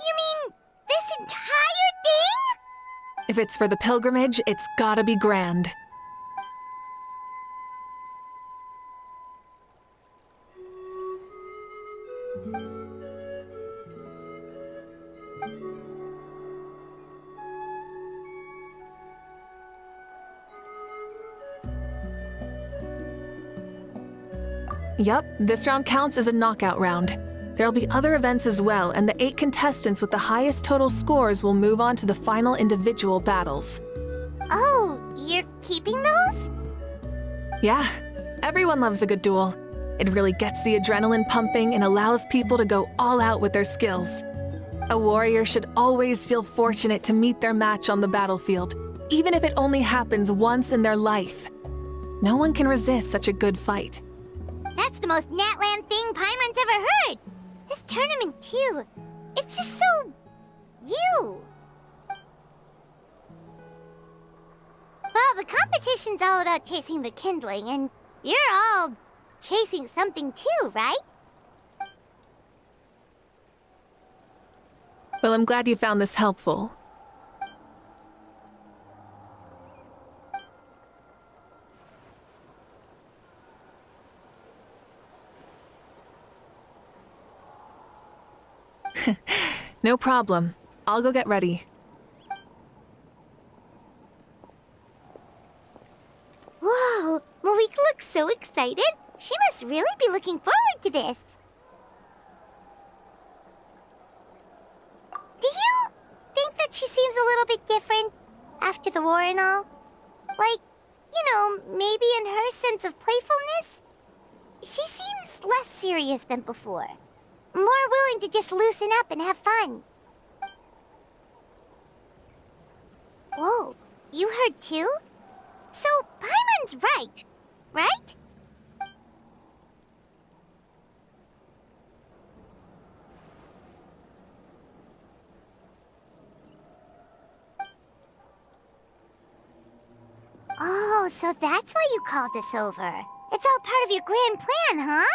You mean this entire thing? If it's for the pilgrimage, it's gotta be grand. Yup, this round counts as a knockout round. There'll be other events as well, and the 8 contestants with the highest total scores will move on to the final individual battles. Oh, you're keeping those? Yeah, Everyone loves a good duel. It really gets the adrenaline pumping and allows people to go all out with their skills. A warrior should always feel fortunate to meet their match on the battlefield, even if it only happens once in their life. No one can resist such a good fight. That's the most Natland thing Paimon's ever heard. This tournament, too. It's just so... you. Well, the competition's all about chasing the kindling, and you're all chasing something too, right? Well, I'm glad you found this helpful. No problem. I'll go get ready. Whoa, Malika looks so excited. She must really be looking forward to this. Do you think that she seems a little bit different after the war and all? Like, you know, maybe in her sense of playfulness? She seems less serious than before. More willing to just loosen up and have fun. Whoa, you heard too? So, Paimon's right, right? Oh, so that's why you called us over. It's all part of your grand plan, huh?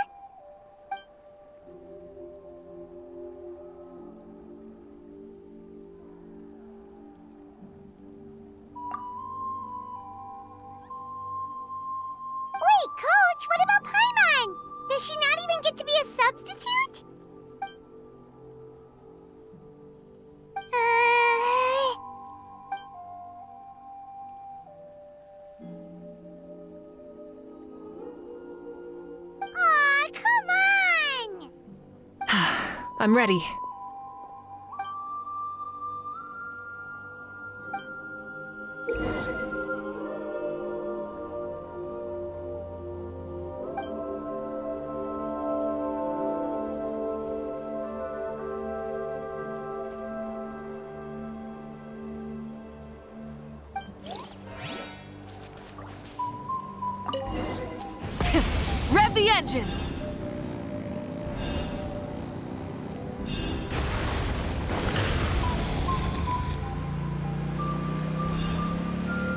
Wait, Coach, what about Paimon? Does she not even get to be a substitute? Aw, come on! I'm ready. Rev the engines!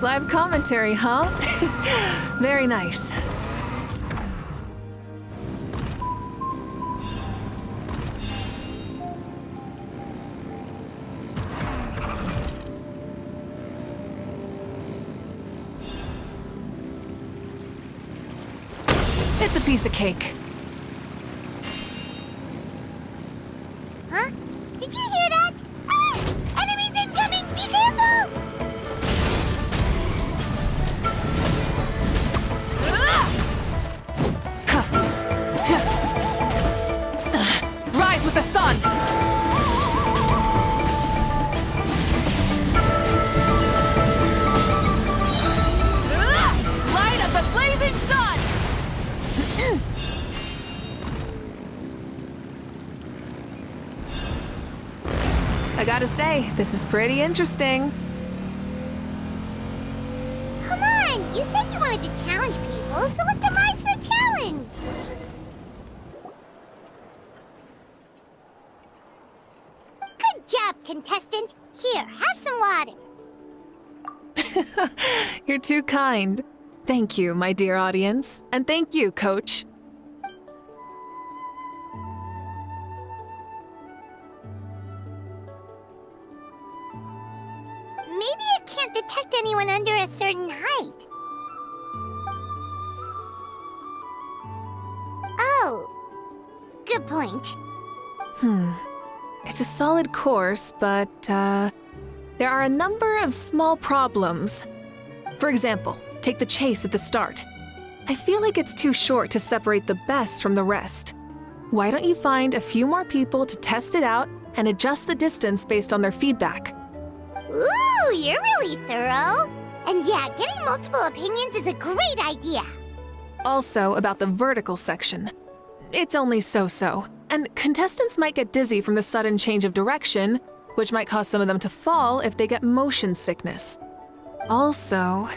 Live commentary, huh? Very nice. It's a piece of cake. Huh? Did you hear that? Ah! Enemies incoming! Be careful! Rise with the sun! Light of the blazing sun! I gotta say, this is pretty interesting. Come on! You said you wanted to challenge people, so let them rise to the challenge! Good job, contestant! Here, have some water! You're too kind. Thank you, my dear audience. And thank you, Coach. Maybe it can't detect anyone under a certain height. Oh, good point. It's a solid course, but, there are a number of small problems. For example, take the chase at the start. I feel like it's too short to separate the best from the rest. Why don't you find a few more people to test it out and adjust the distance based on their feedback? Ooh, you're really thorough. And yeah, getting multiple opinions is a great idea. Also, about the vertical section. It's only so-so, and contestants might get dizzy from the sudden change of direction, which might cause some of them to fall if they get motion sickness. Also,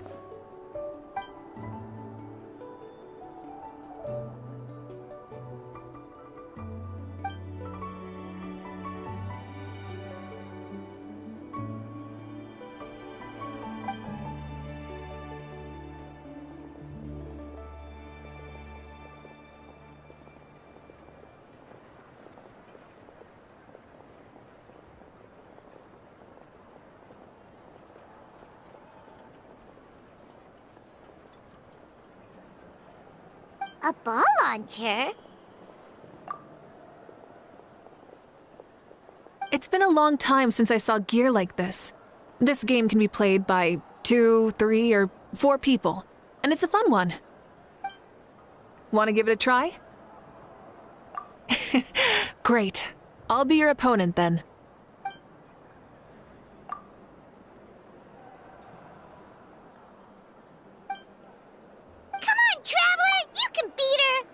A ball launcher? it's been a long time since I saw gear like this. This game can be played by 2, 3, or 4 people, and it's a fun one. Want to give it a try? Great. I'll be your opponent then. Come on, Traveler! You can beat her!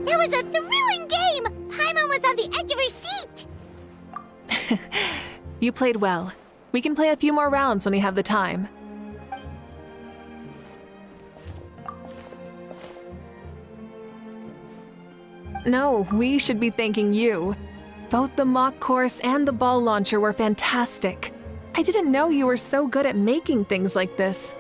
That was a thrilling game! Paimon was on the edge of her seat! You played well. We can play a few more rounds when we have the time. No, we should be thanking you. Both the mock course and the ball launcher were fantastic. I didn't know you were so good at making things like this.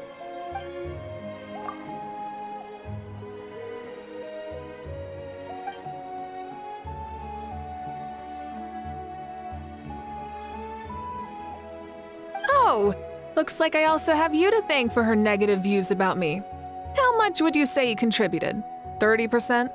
Oh, looks like I also have you to thank for her negative views about me. How much would you say you contributed? 30%?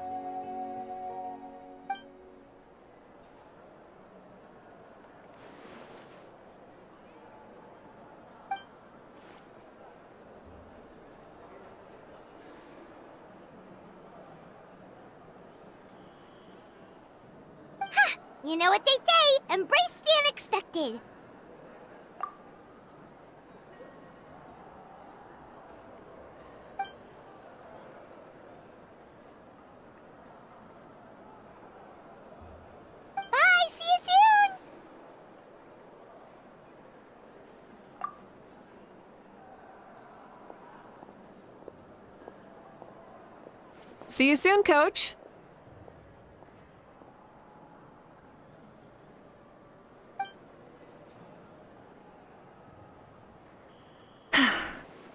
You know what they say, embrace the unexpected. Bye, see you soon! See you soon, Coach.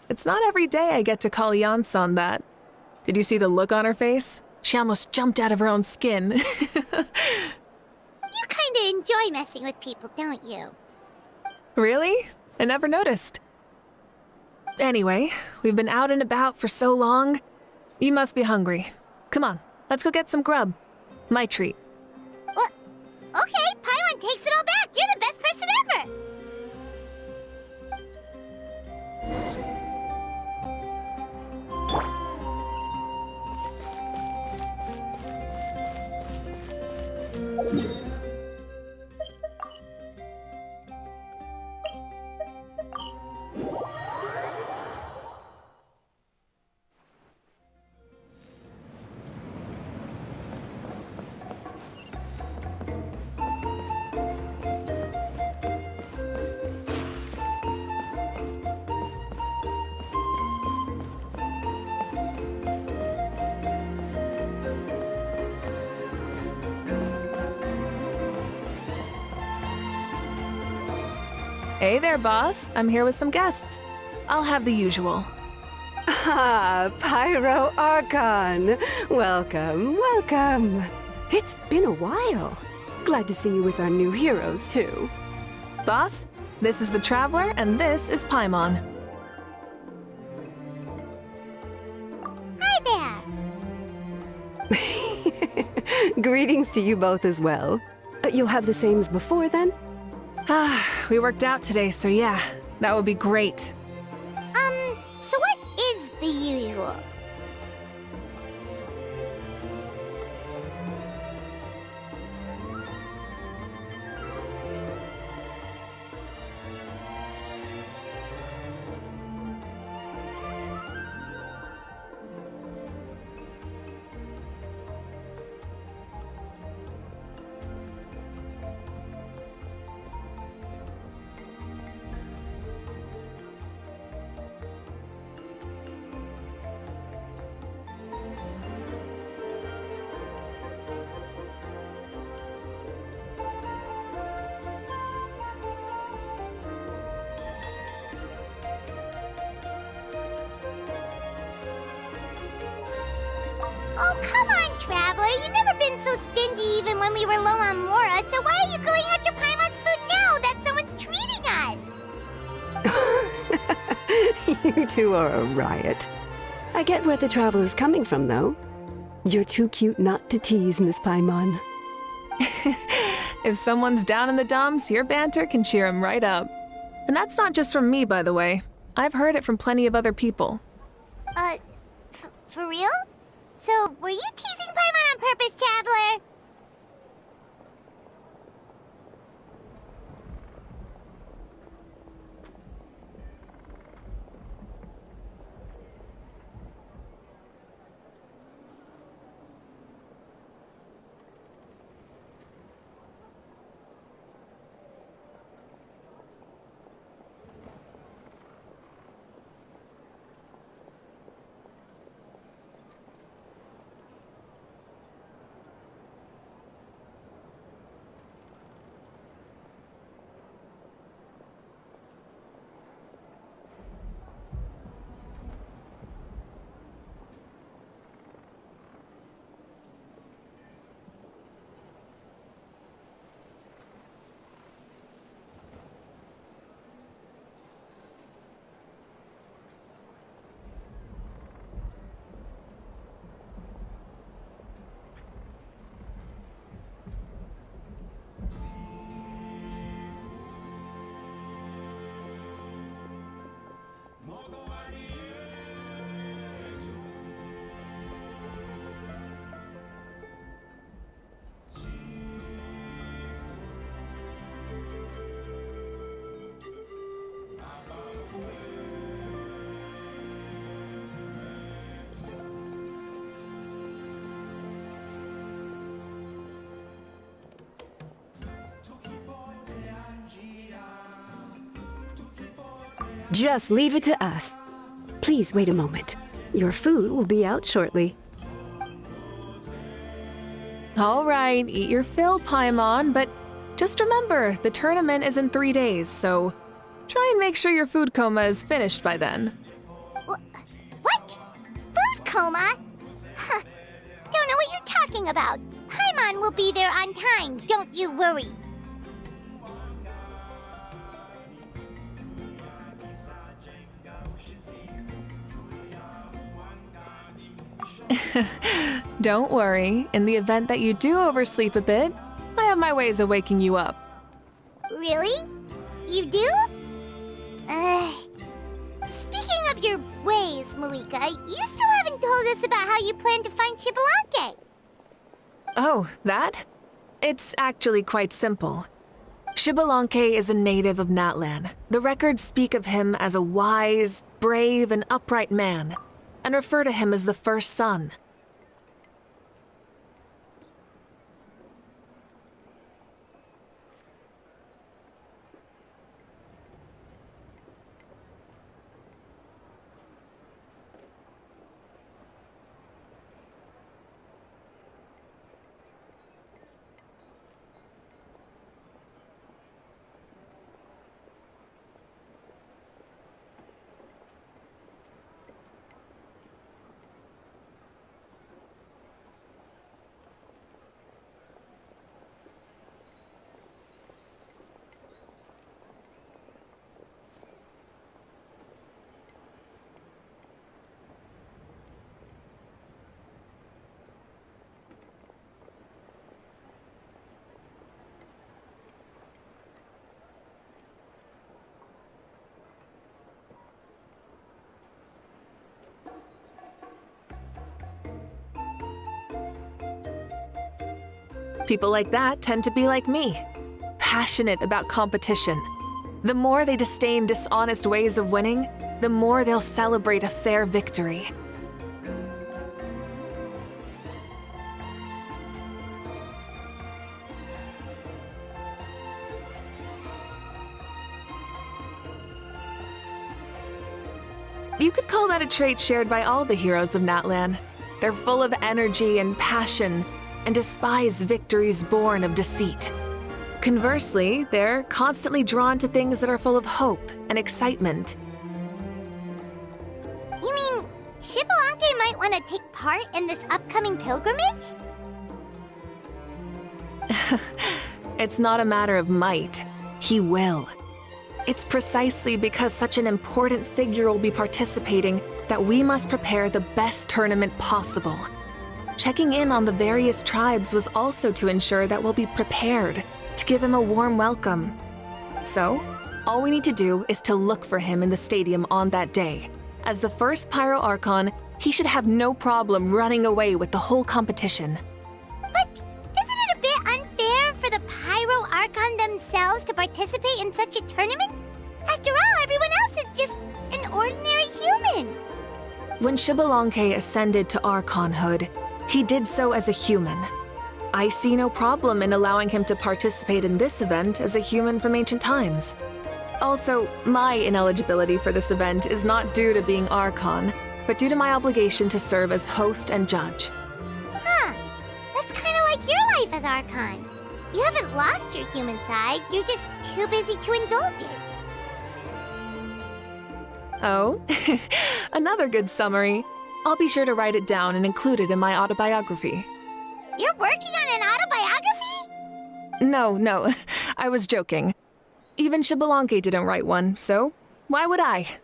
It's not every day I get to call Yansan that. Did you see the look on her face? She almost jumped out of her own skin. You kinda enjoy messing with people, don't you? Really? I never noticed. Anyway, we've been out and about for so long. You must be hungry. Come on, let's go get some grub. My treat. Well, okay, Paimon takes it all back. You're the best person ever! Hey there, boss. I'm here with some guests. I'll have the usual. Ah, Pyro Archon. Welcome, welcome. It's been a while. Glad to see you with our new heroes, too. Boss, this is the Traveler, and this is Paimon. Hi there. Greetings to you both as well. You'll have the same as before, then? Ah, we worked out today, so yeah, that would be great. So what is the usual? Oh, come on, Traveler. You've never been so stingy even when we were low on Mora, so why are you going after Paimon's food now that someone's treating us? You two are a riot. I get where the Traveler's coming from, though. You're too cute not to tease, Miss Paimon. If someone's down in the dumps, your banter can cheer him right up. And that's not just from me, by the way. I've heard it from plenty of other people. For real? So, were you teasing Paimon on purpose, Traveler? Just leave it to us. Please wait a moment. Your food will be out shortly. All right, eat your fill, Paimon, but just remember, the tournament is in 3 days, so try and make sure your food coma is finished by then. What? Food coma? Huh. Don't know what you're talking about. Paimon will be there on time, don't you worry. Don't worry, in the event that you do oversleep a bit, I have my ways of waking you up. Really? You do? Speaking of your ways, Malika, you still haven't told us about how you plan to find Shibalake. Oh, that? It's actually quite simple. Shibalonke is a native of Natlan. The records speak of him as a wise, brave, and upright man, and refer to him as the first son. People like that tend to be like me, passionate about competition. The more they disdain dishonest ways of winning, the more they'll celebrate a fair victory. You could call that a trait shared by all the heroes of Natlan. They're full of energy and passion, and despise victories born of deceit. Conversely, they're constantly drawn to things that are full of hope and excitement. You mean Xbalanque might want to take part in this upcoming pilgrimage? It's not a matter of might. He will. It's precisely because such an important figure will be participating that we must prepare the best tournament possible. Checking in on the various tribes was also to ensure that we'll be prepared to give him a warm welcome. So, all we need to do is to look for him in the stadium on that day. As the first Pyro Archon, he should have no problem running away with the whole competition. But isn't it a bit unfair for the Pyro Archon themselves to participate in such a tournament? After all, everyone else is just an ordinary human. When Xbalanque ascended to Archonhood, he did so as a human. I see no problem in allowing him to participate in this event as a human from ancient times. Also, my ineligibility for this event is not due to being Archon, but due to my obligation to serve as host and judge. Huh. That's kind of like your life as Archon. You haven't lost your human side, you're just too busy to indulge it. Oh, another good summary. I'll be sure to write it down and include it in my autobiography. You're working on an autobiography? No, I was joking. Even Xbalanque didn't write one, so why would I?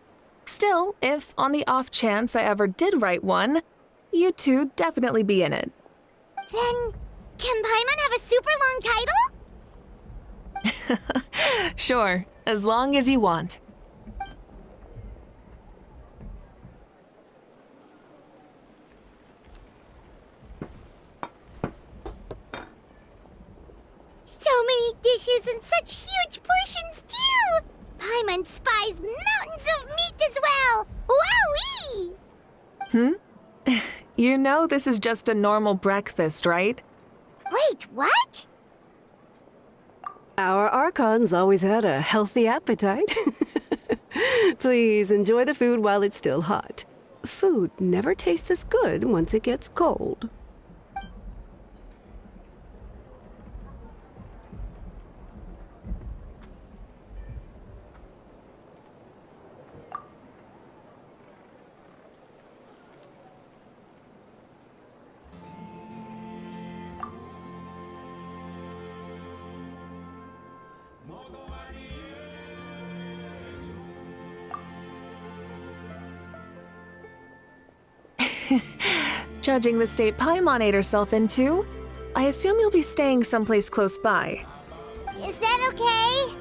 Still, if on the off chance I ever did write one, you two definitely be in it. Then, can Paimon have a super long title? Sure, as long as you want. So many dishes and such huge portions, too! Paimon spies mountains of meat as well! Wowee! You know this is just a normal breakfast, right? Wait, what? Our Archons always had a healthy appetite. Please enjoy the food while it's still hot. Food never tastes as good once it gets cold. Judging the state Paimon ate herself into, I assume you'll be staying someplace close by. Is that okay?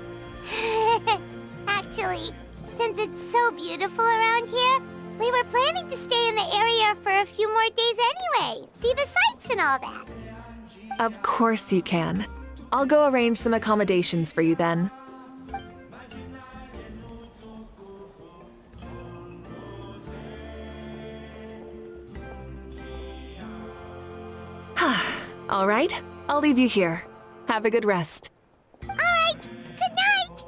Actually, since it's so beautiful around here, we were planning to stay in the area for a few more days anyway. See the sights and all that. Of course you can. I'll go arrange some accommodations for you then. All right, I'll leave you here. Have a good rest. All right, good night.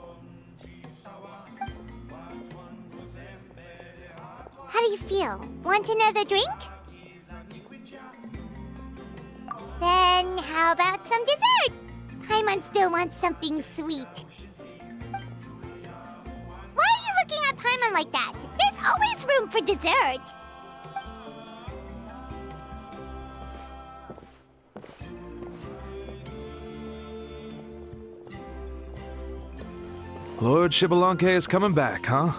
How do you feel? Want another drink? Then how about some dessert? Paimon still wants something sweet. Why are you looking at Paimon like that? There's always room for dessert. Lord Xbalanque is coming back, huh?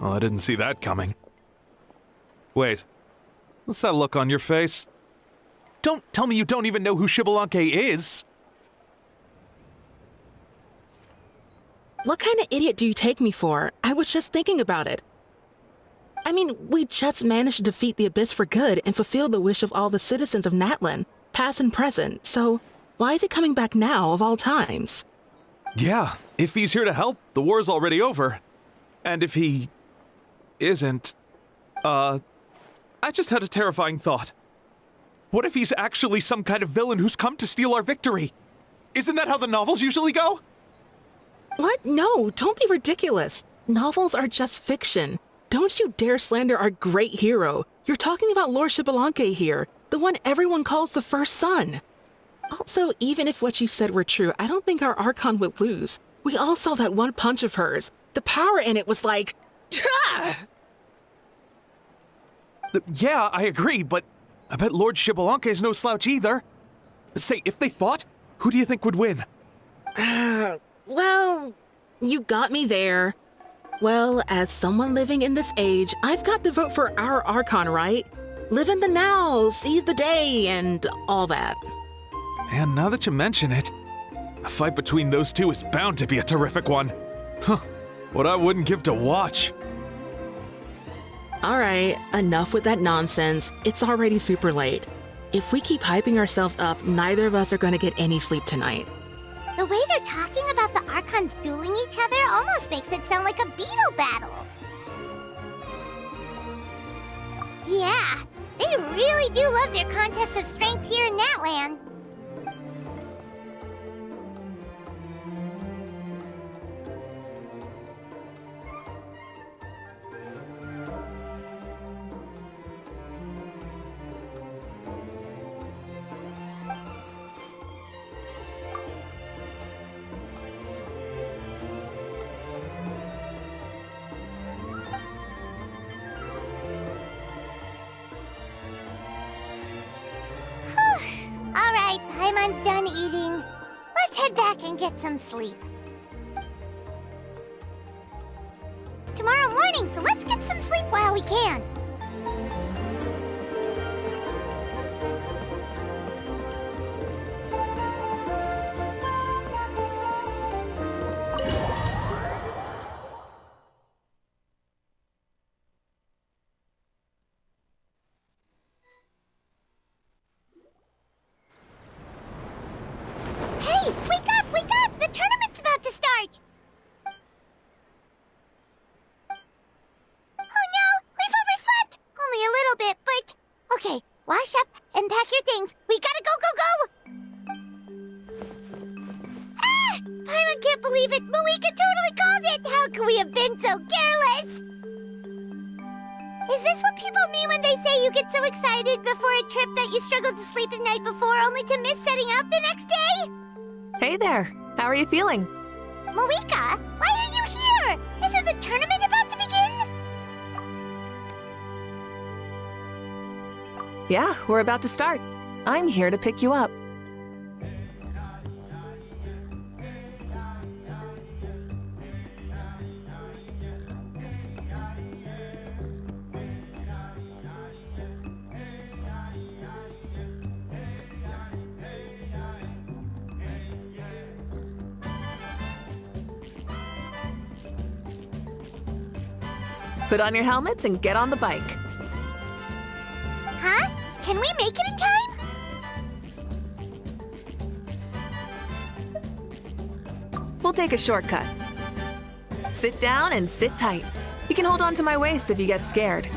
Well, I didn't see that coming. Wait, what's that look on your face? Don't tell me you don't even know who Xbalanque is! What kind of idiot do you take me for? I was just thinking about it. I mean, we just managed to defeat the Abyss for good and fulfill the wish of all the citizens of Natlan, past and present, so Why is he coming back now, of all times? Yeah, if he's here to help, the war's already over. And if he isn't, I just had a terrifying thought. What if he's actually some kind of villain who's come to steal our victory? Isn't that how the novels usually go? What? No, don't be ridiculous. Novels are just fiction. Don't you dare slander our great hero. You're talking about Lord Xbalanque here, the one everyone calls the first son. Also, even if what you said were true, I don't think our Archon would lose. We all saw that one punch of hers. The power in it was like... Yeah, I agree, but I bet Lord Xbalanque is no slouch either. Say, if they fought, who do you think would win? Well, you got me there. Well, as someone living in this age, I've got to vote for our Archon, right? Live in the now, seize the day, and all that. And now that you mention it, a fight between those two is bound to be a terrific one. Huh, what I wouldn't give to watch. All right, enough with that nonsense. It's already super late. If we keep hyping ourselves up, neither of us are going to get any sleep tonight. The way they're talking about the Archons dueling each other almost makes it sound like a beetle battle. Yeah, they really do love their contests of strength here in Natlan. Alright, Paimon's done eating. Let's head back and get some sleep. Tomorrow morning, so let's get some sleep while we can. Hey, wake up, wake up! The tournament's about to start! Oh no, we've overslept! Only a little bit, but... Okay, wash up and pack your things. We gotta go, go, go! Ah! I can't believe it! Moeka totally called it! How could we have been so careless? Is this what people mean when they say you get so excited before a trip that you struggled to sleep the night before only to miss setting out the next day? Hey there, how are you feeling? Moeka, why are you here? Isn't the tournament about to begin? Yeah, we're about to start. I'm here to pick you up. Put on your helmets and get on the bike. Huh? Can we make it in time? We'll take a shortcut. Sit down and sit tight. You can hold on to my waist if you get scared.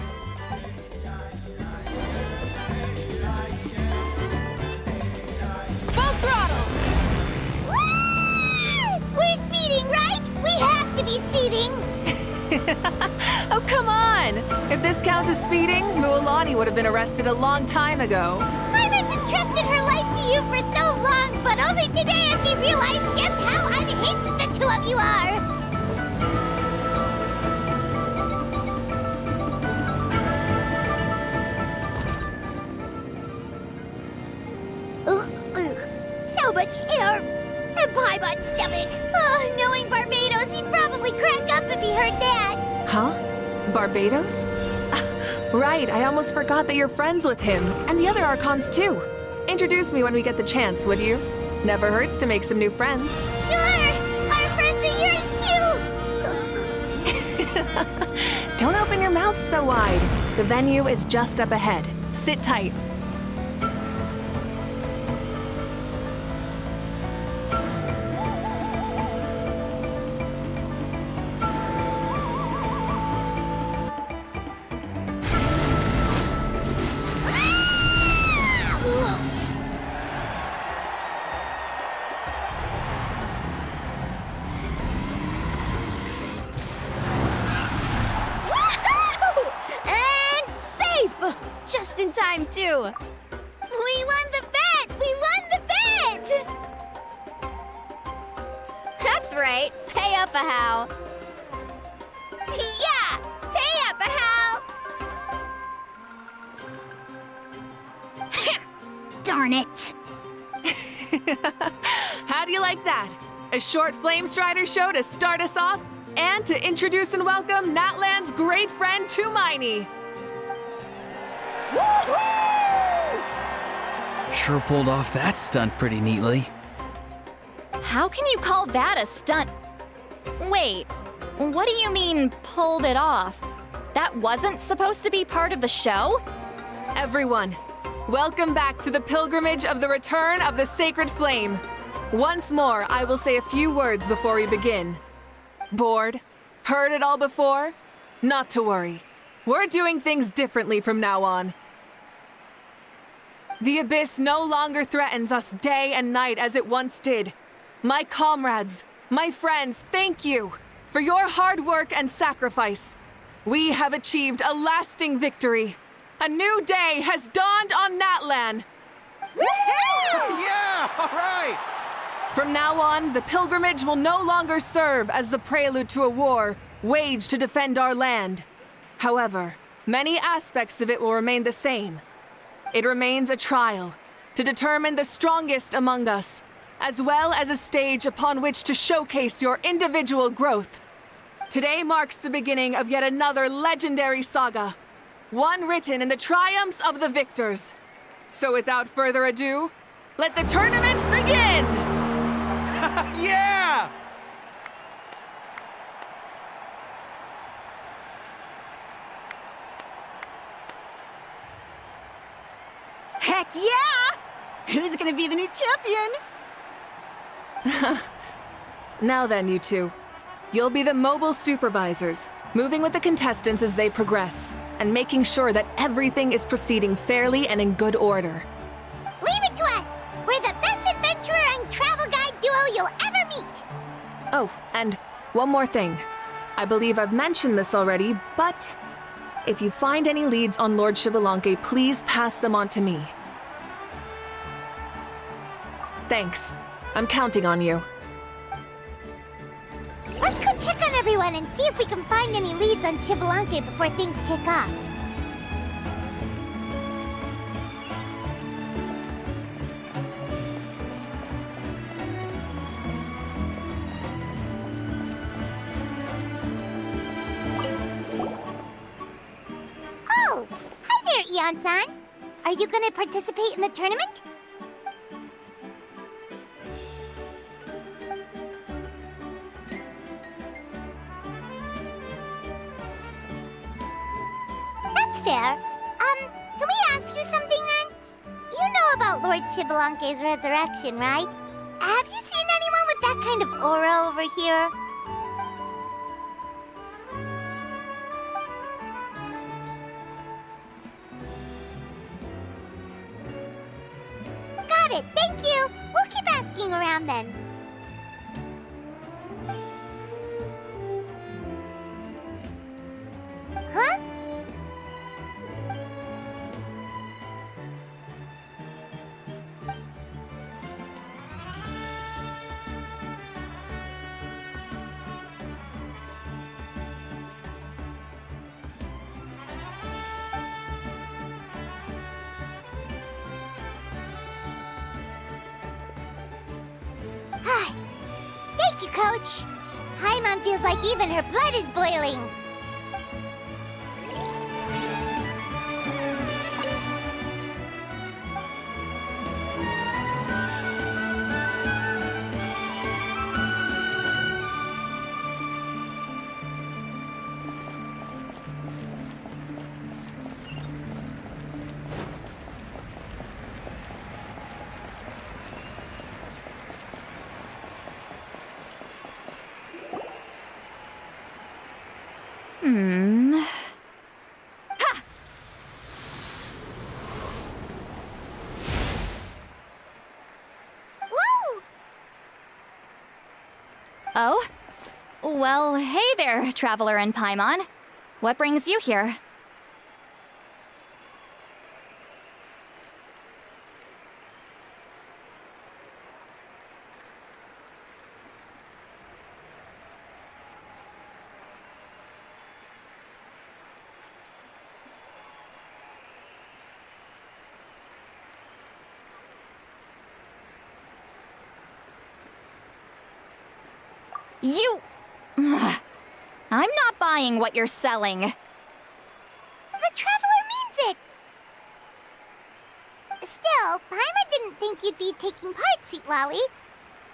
Full throttle! Woo! We're speeding, right? We have to be speeding! Oh, come on! If this counts as speeding, Mualani would have been arrested a long time ago. Iris entrusted her life to you for so long, but only today has she realized just how unhinged the two of you are! So much air! And Paimon's stomach! Oh, knowing Barbados, he'd probably crack up if he heard that! Huh? Barbados? Right, I almost forgot that you're friends with him, and the other Archons too. Introduce me when we get the chance, would you? Never hurts to make some new friends. Sure! Our friends are yours too! Don't open your mouth so wide. The venue is just up ahead. Sit tight. We won the bet! We won the bet! That's right. Pay up a how. Yeah! Pay up a how! Darn it! How do you like that? A short Flame Strider show to start us off, and to introduce and welcome Natlan's great friend Tumaini. Sure pulled off that stunt pretty neatly. How can you call that a stunt? Wait, what do you mean, pulled it off? That wasn't supposed to be part of the show? Everyone, welcome back to the pilgrimage of the return of the sacred flame. Once more, I will say a few words before we begin. Bored? Heard it all before? Not to worry. We're doing things differently from now on. The abyss no longer threatens us day and night as it once did. My comrades, my friends, thank you for your hard work and sacrifice. We have achieved a lasting victory. A new day has dawned on Natlan. Yeah! All right! From now on, the pilgrimage will no longer serve as the prelude to a war waged to defend our land. However, many aspects of it will remain the same. It remains a trial to determine the strongest among us, as well as a stage upon which to showcase your individual growth. Today marks the beginning of yet another legendary saga, one written in the triumphs of the victors. So without further ado, let the tournament begin! Yeah! Heck yeah! Who's gonna be the new champion? Now then, you two. You'll be the mobile supervisors, moving with the contestants as they progress, and making sure that everything is proceeding fairly and in good order. Leave it to us! We're the best adventurer and travel guide duo you'll ever meet! Oh, and one more thing. I believe I've mentioned this already, but if you find any leads on Lord Xbalanque, please pass them on to me. Thanks. I'm counting on you. Let's go check on everyone and see if we can find any leads on Xbalanque before things kick off. Oh! Hi there, Eon-san! Are you gonna participate in the tournament? That's fair. Can we ask you something then? You know about Lord Xbalanque's resurrection, right? Have you seen anyone with that kind of aura over here? Got it, thank you! We'll keep asking around then. Huh? Thank you, Coach. Paimon feels like even her blood is boiling. Ha! Woo! Oh? Well, hey there, Traveler and Paimon. What brings you here? You... Ugh. I'm not buying what you're selling. The Traveler means it! Still, Paimon didn't think you'd be taking part, Sweet Lolly.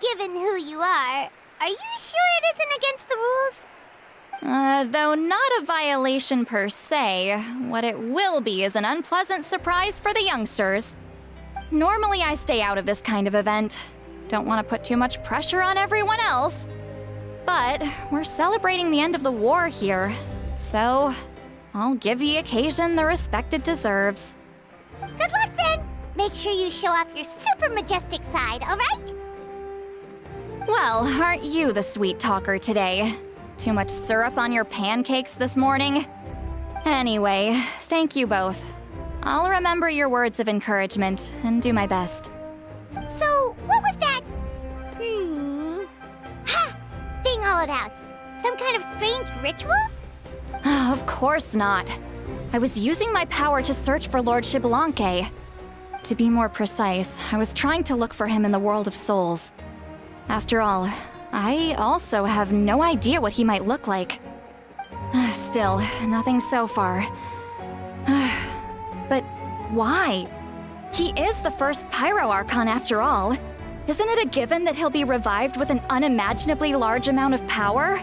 Given who you are you sure it isn't against the rules? Though not a violation per se, what it will be is an unpleasant surprise for the youngsters. Normally I stay out of this kind of event. Don't want to put too much pressure on everyone else. But we're celebrating the end of the war here, so I'll give the occasion the respect it deserves. Good luck then! Make sure you show off your super majestic side, alright? Well, aren't you the sweet talker today? Too much syrup on your pancakes this morning? Anyway, thank you both. I'll remember your words of encouragement and do my best. So, what was that? Ha! Thing all about? Some kind of strange ritual? Of course not. I was using my power to search for Lord Xbalanque. To be more precise, I was trying to look for him in the world of souls. After all, I also have no idea what he might look like. Still, nothing so far. But why? He is the first Pyro Archon after all. Isn't it a given that he'll be revived with an unimaginably large amount of power?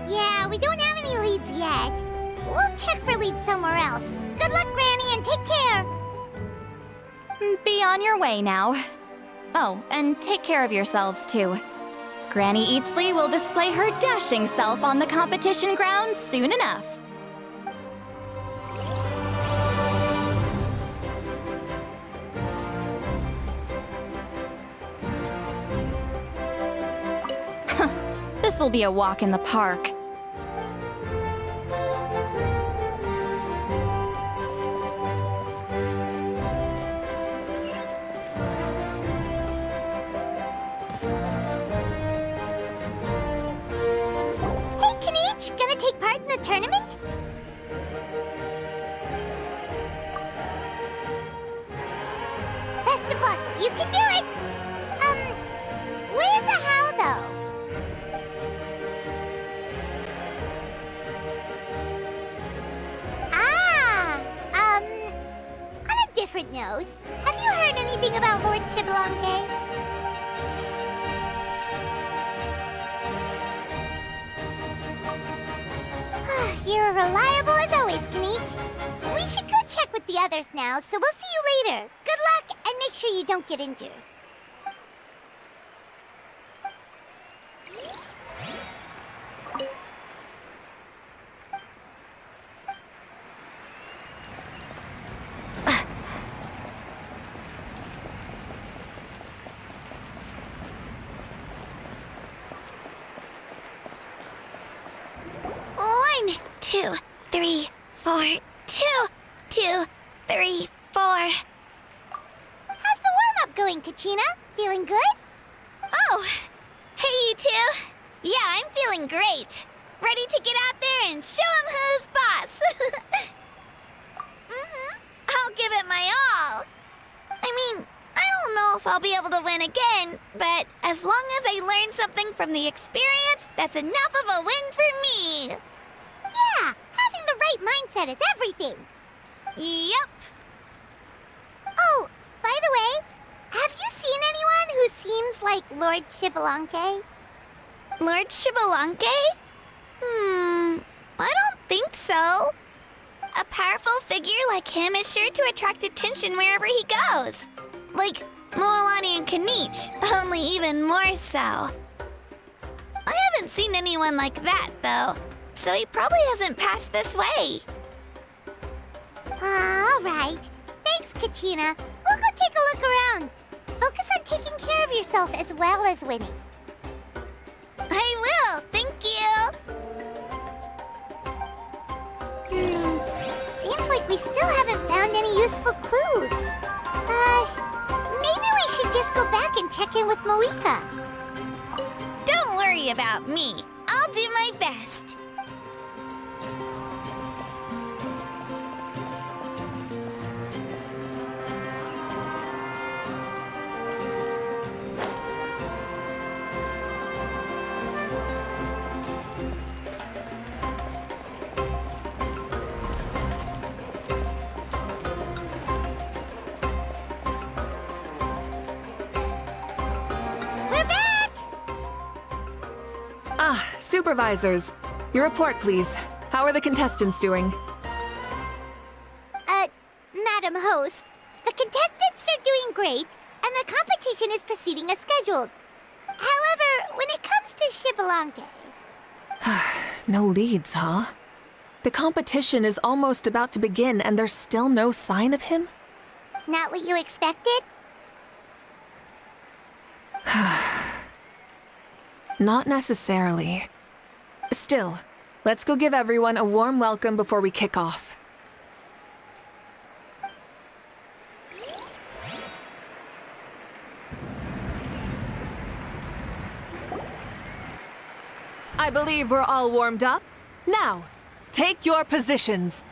Yeah, we don't have any leads yet. We'll check for leads somewhere else. Good luck, Granny, and take care! Be on your way now. Oh, and take care of yourselves too. Granny Eatsley will display her dashing self on the competition grounds soon enough. This'll be a walk in the park. Gonna take part in the tournament? Best of luck, you can do it! Where's the how though? On a different note, have you heard anything about Lord Xbalanque? You're reliable as always, Kanichi. We should go check with the others now, so we'll see you later. Good luck, and make sure you don't get injured. One, 2, 3, 4, 2, 2, 3, 4. How's the warm-up going, Kachina? Feeling good? Oh, hey you two. Yeah, I'm feeling great. Ready to get out there and show 'em who's boss. I'll give it my all. I mean, I don't know if I'll be able to win again, but as long as I learn something from the experience, that's enough of a win for me. Yeah, having the right mindset is everything. Yep. Oh, by the way, have you seen anyone who seems like Lord Xbalanque? Lord Xbalanque? I don't think so. A powerful figure like him is sure to attract attention wherever he goes. Like Moalani and Kanichi, only even more so. I haven't seen anyone like that, though, so he probably hasn't passed this way. All right. Thanks, Kachina. We'll go take a look around. Focus on taking care of yourself as well as winning. I will, thank you. Seems like we still haven't found any useful clues. Maybe we should just go back and check in with Moika. Don't worry about me. I'll do my best. Supervisors, your report, please. How are the contestants doing? Madam Host, the contestants are doing great, and the competition is proceeding as scheduled. However, when it comes to Shibalanke... No leads, huh? The competition is almost about to begin, and there's still no sign of him? Not what you expected? Not necessarily. Still, let's go give everyone a warm welcome before we kick off. I believe we're all warmed up. Now, take your positions.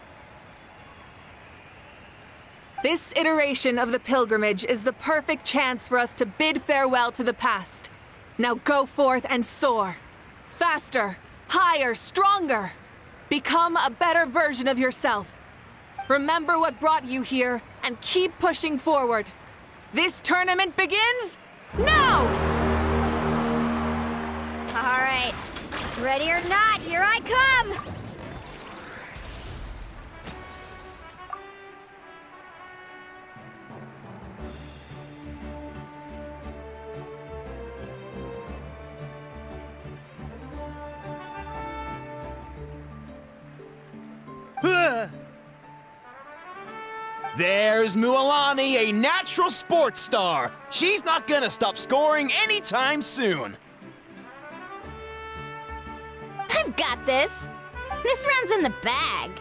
This iteration of the pilgrimage is the perfect chance for us to bid farewell to the past. Now go forth and soar. Faster, higher, stronger. Become a better version of yourself. Remember what brought you here and keep pushing forward. This tournament begins now! All right. Ready or not, here I come! There's Mualani, a natural sports star. She's not gonna stop scoring anytime soon. I've got this. This round's in the bag.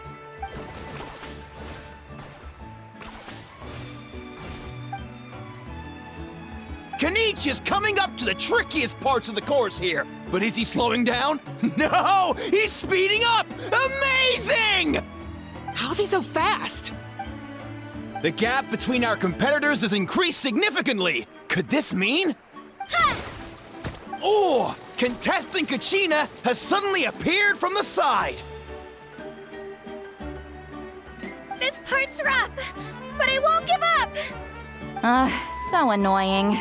Kanich is coming up to the trickiest parts of the course here. But is he slowing down? No! He's speeding up! Amazing! How's he so fast? The gap between our competitors has increased significantly. Could this mean? Oh! Contestant Kachina has suddenly appeared from the side. This part's rough, but I won't give up. So annoying.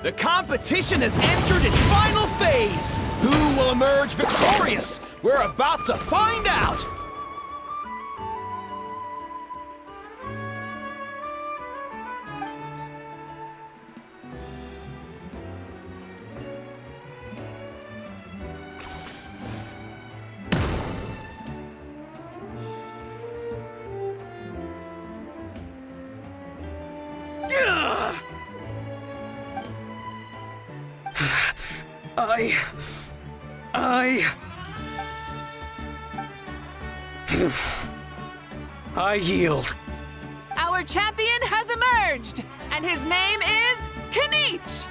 The competition has entered its final phase. Who will emerge victorious? We're about to find out. I yield. Our champion has emerged, and his name is Kanich!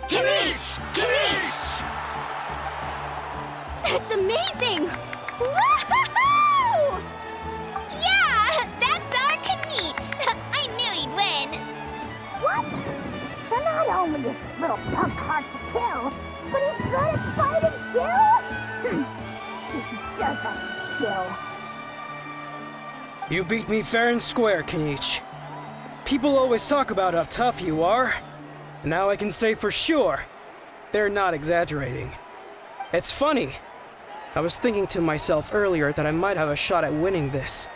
Kanich! Kanich! That's amazing! Woohoo! Yeah, that's our Kanich. I knew he'd win. What? So not only is little punk hard to kill, but he's good at fighting too? He's just a skill. You beat me fair and square, Kanich. People always talk about how tough you are. And now I can say for sure, they're not exaggerating. It's funny. I was thinking to myself earlier that I might have a shot at winning this.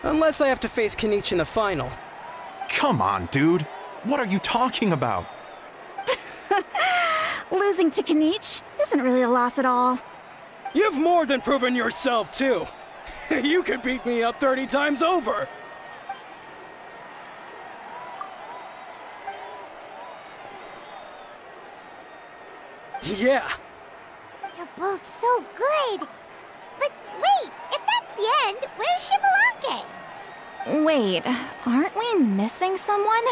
Unless I have to face Kanich in the final. Come on, dude. What are you talking about? Losing to Kanich isn't really a loss at all. You've more than proven yourself, too. You could beat me up 30 times over. Yeah. You're both so good. But wait, if that's the end, where's Shibalanke? Wait, aren't we missing someone?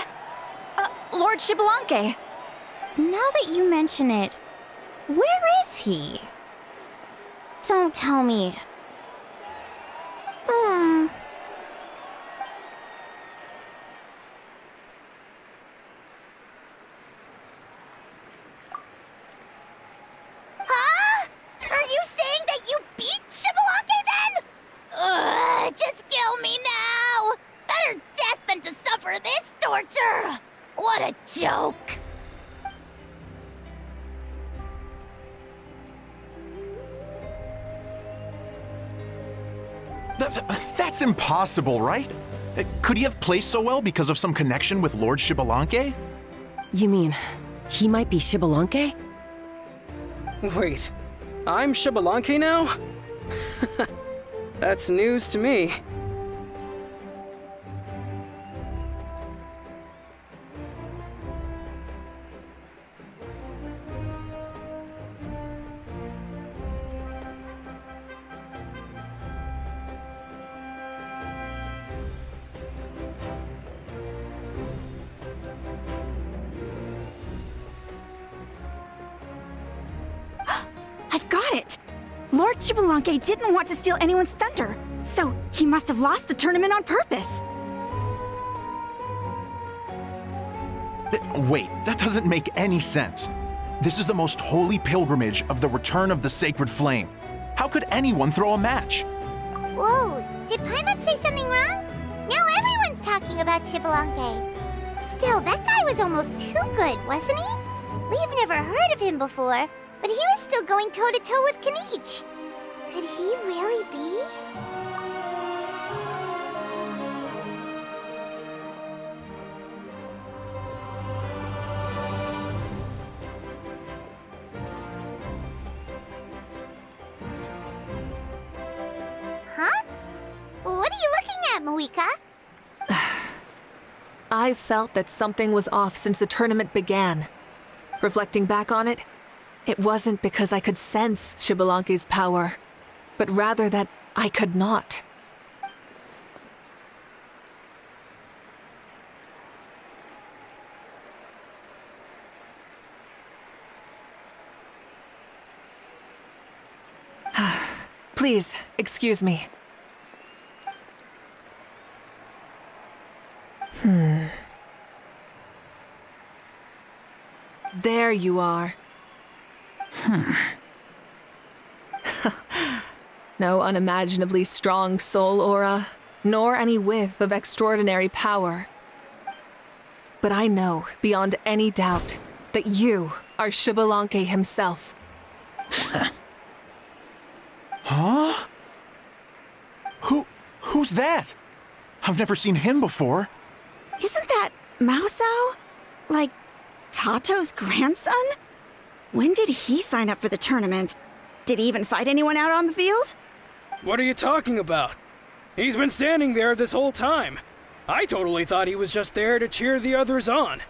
Lord Shibalanke. Now that you mention it, where is he? Don't tell me. Huh? Are you saying that you beat Shibalanke then? Just kill me now! Better death than to suffer this torture! What a joke! That's impossible, right? Could he have placed so well because of some connection with Lord Xbalanque? You mean, he might be Xbalanque? Wait, I'm Xbalanque now? That's news to me. I've got it! Lord Xbalanque didn't want to steal anyone's thunder, so he must have lost the tournament on purpose. Wait, that doesn't make any sense. This is the most holy pilgrimage of the return of the sacred flame. How could anyone throw a match? Whoa, did Paimon say something wrong? Now everyone's talking about Xbalanque. Still, that guy was almost too good, wasn't he? We've never heard of him before, but he was still going toe-to-toe with Kenichi. Could he really be? Huh? What are you looking at, Moika? I felt that something was off since the tournament began. Reflecting back on it, it wasn't because I could sense Xbalanque's power, but rather that I could not. Please, excuse me. There you are. No unimaginably strong soul aura, nor any whiff of extraordinary power. But I know, beyond any doubt, that you are Xbalanque himself. Huh? Who's that? I've never seen him before. Isn't that Mauso? Like, Tato's grandson? When did he sign up for the tournament? Did he even fight anyone out on the field? What are you talking about? He's been standing there this whole time. I totally thought he was just there to cheer the others on.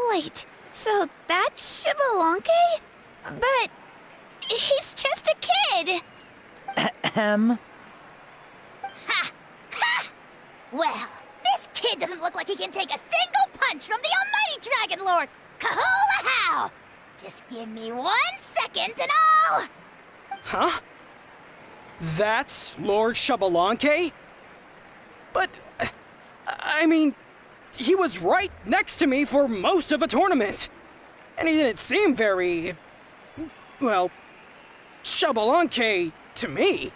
Wait, so that's Xbalanque? But he's just a kid. Ahem. Ha! Ha! Well, this kid doesn't look like he can take a single punch from the almighty Dragon Lord! Kahola how! Just give me 1 second and I'll... Huh? That's Lord Xbalanque? But, I mean, he was right next to me for most of the tournament. And he didn't seem very... well, Xbalanque to me.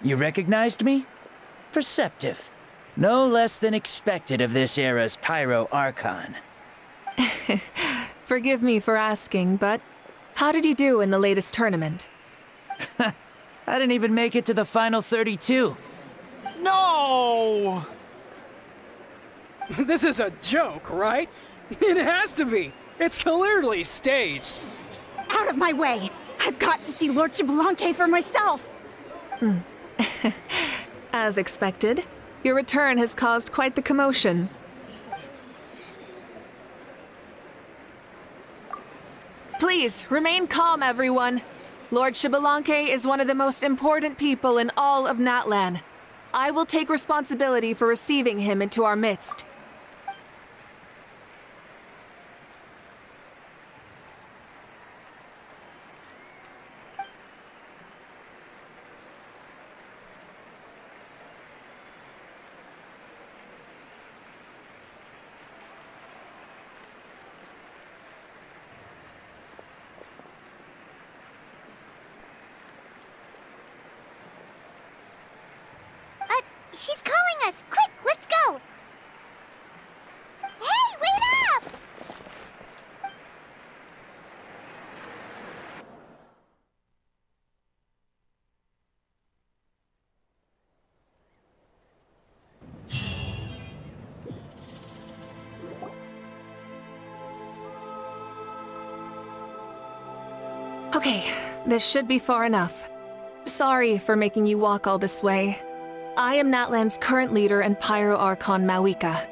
You recognized me? Perceptive. No less than expected of this era's Pyro Archon. Forgive me for asking, but how did you do in the latest tournament? I didn't even make it to the final 32. No! This is a joke, right? It has to be. It's clearly staged. Out of my way! I've got to see Lord Xbalanque for myself! As expected, your return has caused quite the commotion. Please, remain calm, everyone. Lord Xbalanque is one of the most important people in all of Natlan. I will take responsibility for receiving him into our midst. She's calling us! Quick, let's go! Hey, wait up! Okay, this should be far enough. Sorry for making you walk all this way. I am Natlan's current leader and Pyro Archon Mawika.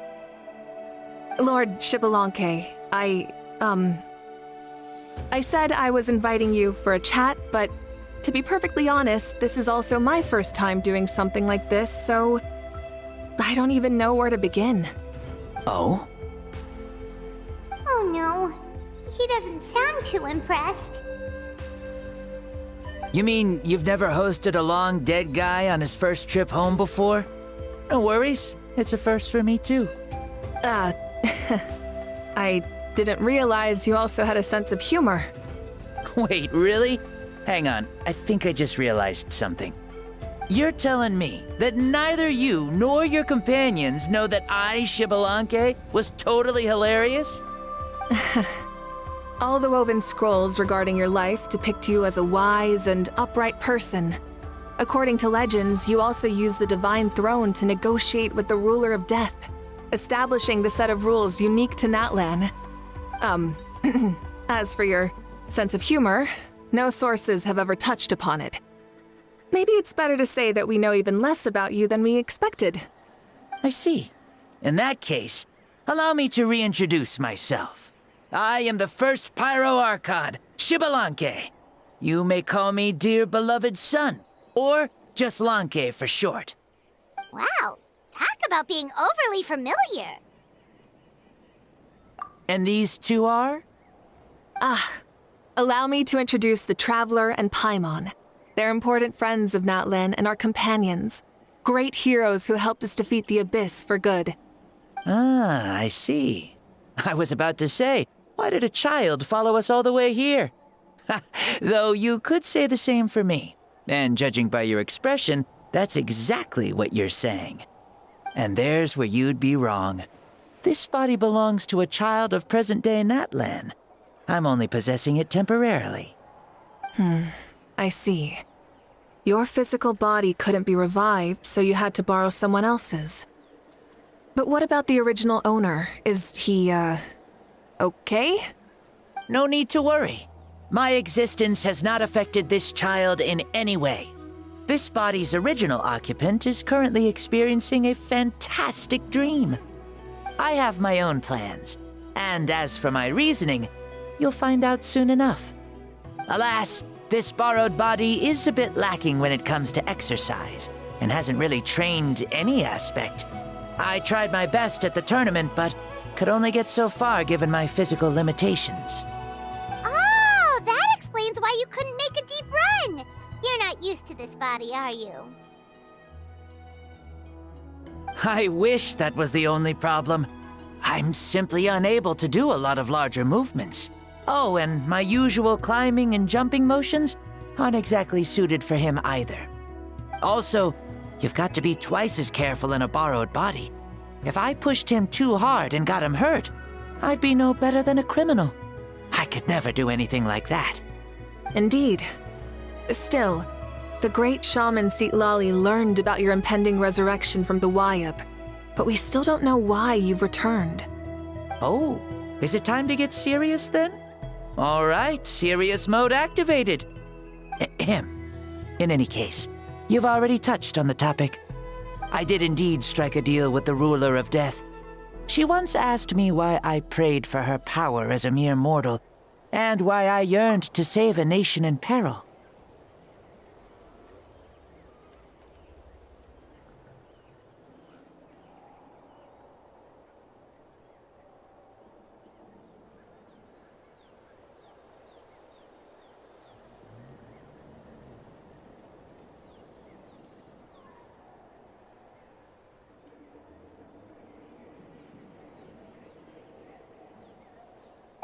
Lord Shibalanke, I said I was inviting you for a chat, but to be perfectly honest, this is also my first time doing something like this, so I don't even know where to begin. Oh? Oh no, he doesn't sound too impressed. You mean you've never hosted a long dead guy on his first trip home before? No worries, it's a first for me too. I didn't realize you also had a sense of humor. Wait, really? Hang on, I think I just realized something. You're telling me that neither you nor your companions know that I, Shibalanke, was totally hilarious? All the woven scrolls regarding your life depict you as a wise and upright person. According to legends, you also use the Divine Throne to negotiate with the Ruler of Death, establishing the set of rules unique to Natlan. As for your sense of humor, no sources have ever touched upon it. Maybe it's better to say that we know even less about you than we expected. I see. In that case, allow me to reintroduce myself. I am the first Pyro Archon, Shibalanke. You may call me dear beloved son, or just Lanke for short. Wow, talk about being overly familiar. And these two are? Allow me to introduce the Traveler and Paimon. They're important friends of Natlan and our companions. Great heroes who helped us defeat the Abyss for good. Ah, I see. I was about to say, why did a child follow us all the way here? Though you could say the same for me. And judging by your expression, that's exactly what you're saying. And there's where you'd be wrong. This body belongs to a child of present-day Natlan. I'm only possessing it temporarily. I see. Your physical body couldn't be revived, so you had to borrow someone else's. But what about the original owner? Is he, okay? No need to worry. My existence has not affected this child in any way. This body's original occupant is currently experiencing a fantastic dream. I have my own plans, and as for my reasoning, you'll find out soon enough. Alas, this borrowed body is a bit lacking when it comes to exercise, and hasn't really trained any aspect. I tried my best at the tournament, but could only get so far given my physical limitations. Oh, that explains why you couldn't make a deep run. You're not used to this body, are you? I wish that was the only problem. I'm simply unable to do a lot of larger movements. Oh, and my usual climbing and jumping motions aren't exactly suited for him either. Also, you've got to be twice as careful in a borrowed body. If I pushed him too hard and got him hurt, I'd be no better than a criminal. I could never do anything like that. Indeed. Still, the great shaman Lali learned about your impending resurrection from the Wayup, but we still don't know why you've returned. Oh, is it time to get serious then? All right, serious mode activated. Ahem. In any case, you've already touched on the topic. I did indeed strike a deal with the Ruler of Death. She once asked me why I prayed for her power as a mere mortal, and why I yearned to save a nation in peril.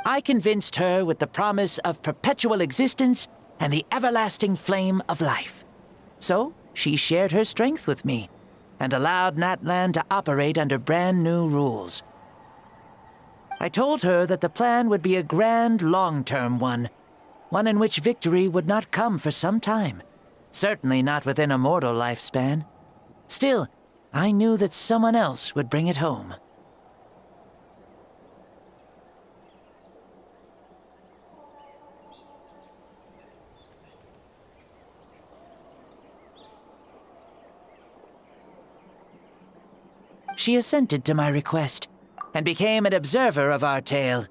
I convinced her with the promise of perpetual existence and the everlasting flame of life. So, she shared her strength with me, and allowed Natlan to operate under brand new rules. I told her that the plan would be a grand, long-term one in which victory would not come for some time, certainly not within a mortal lifespan. Still, I knew that someone else would bring it home. she assented to my request and became an observer of our tale.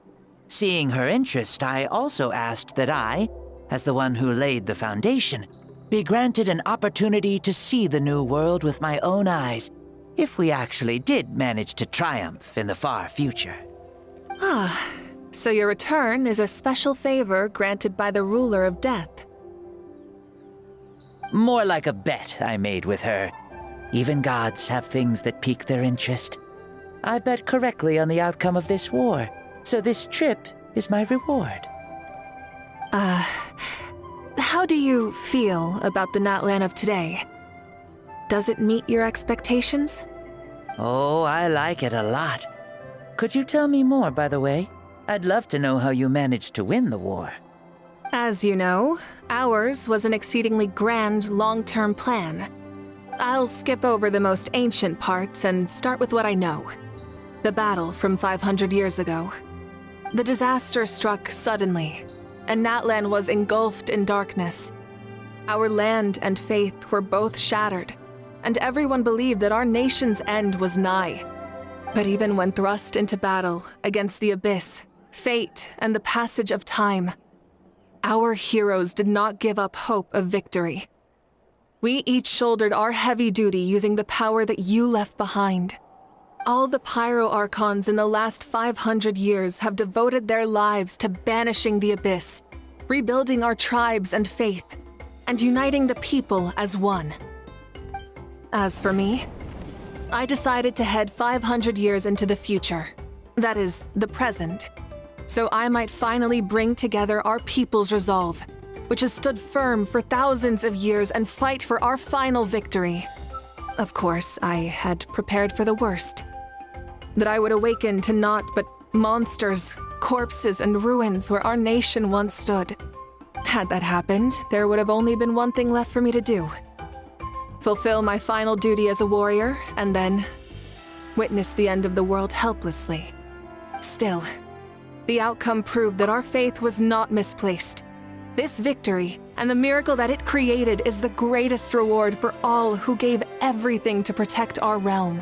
Seeing her interest, I also asked that I, as the one who laid the foundation, be granted an opportunity to see the new world with my own eyes, if we actually did manage to triumph in the far future. Ah, so your return is a special favor granted by the ruler of death. More like a bet I made with her. Even gods have things that pique their interest. I bet correctly on the outcome of this war, so this trip is my reward. How do you feel about the Natlan of today? Does it meet your expectations? Oh, I like it a lot. Could you tell me more, by the way? I'd love to know how you managed to win the war. As you know, ours was an exceedingly grand, long-term plan. I'll skip over the most ancient parts and start with what I know. The battle from 500 years ago. The disaster struck suddenly, and Natlan was engulfed in darkness. Our land and faith were both shattered, and everyone believed that our nation's end was nigh. But even when thrust into battle against the abyss, fate, and the passage of time, our heroes did not give up hope of victory. We each shouldered our heavy duty using the power that you left behind. All the Pyro Archons in the last 500 years have devoted their lives to banishing the abyss, rebuilding our tribes and faith, and uniting the people as one. As for me, I decided to head 500 years into the future, that is, the present, so I might finally bring together our people's resolve, which has stood firm for thousands of years, and fight for our final victory. Of course, I had prepared for the worst. That I would awaken to naught but monsters, corpses, and ruins where our nation once stood. Had that happened, there would have only been one thing left for me to do. Fulfill my final duty as a warrior, and then witness the end of the world helplessly. Still, the outcome proved that our faith was not misplaced. This victory, and the miracle that it created, is the greatest reward for all who gave everything to protect our realm.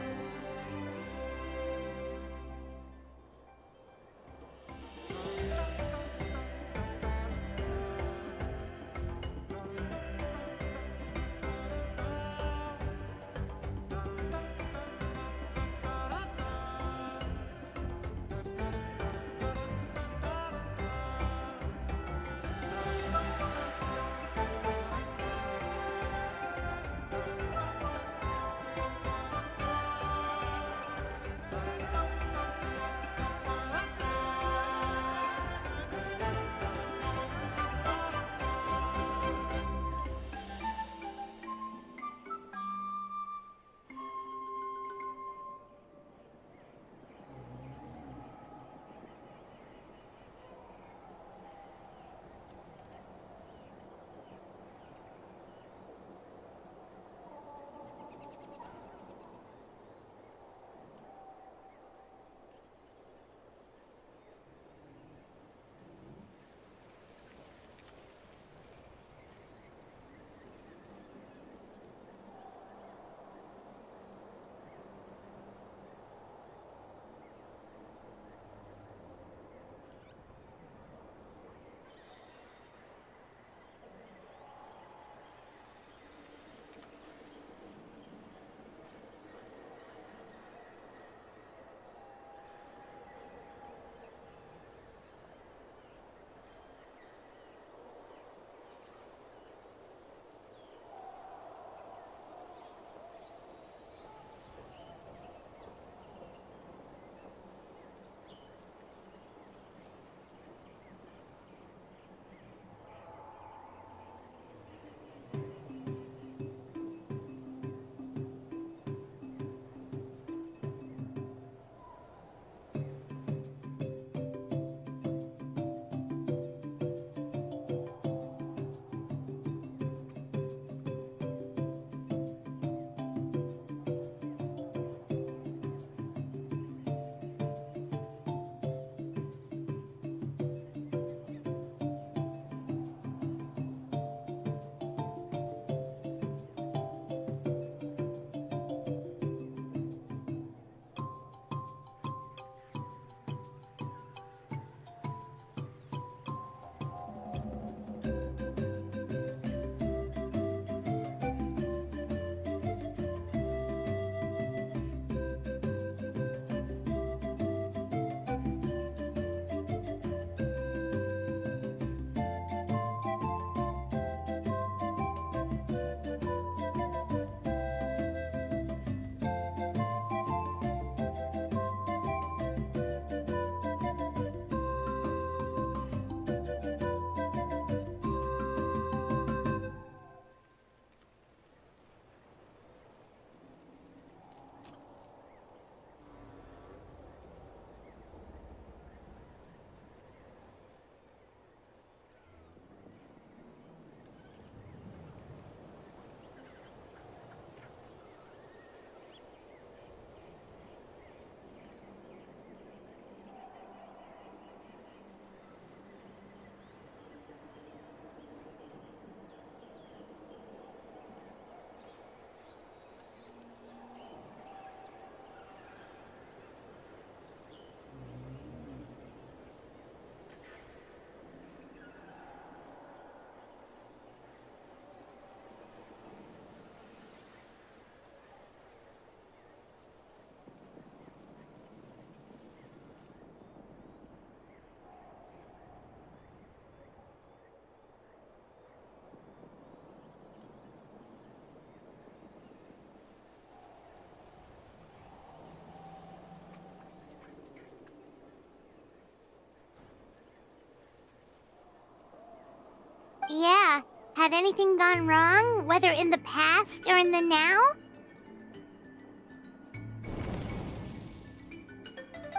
Had anything gone wrong, whether in the past or in the now?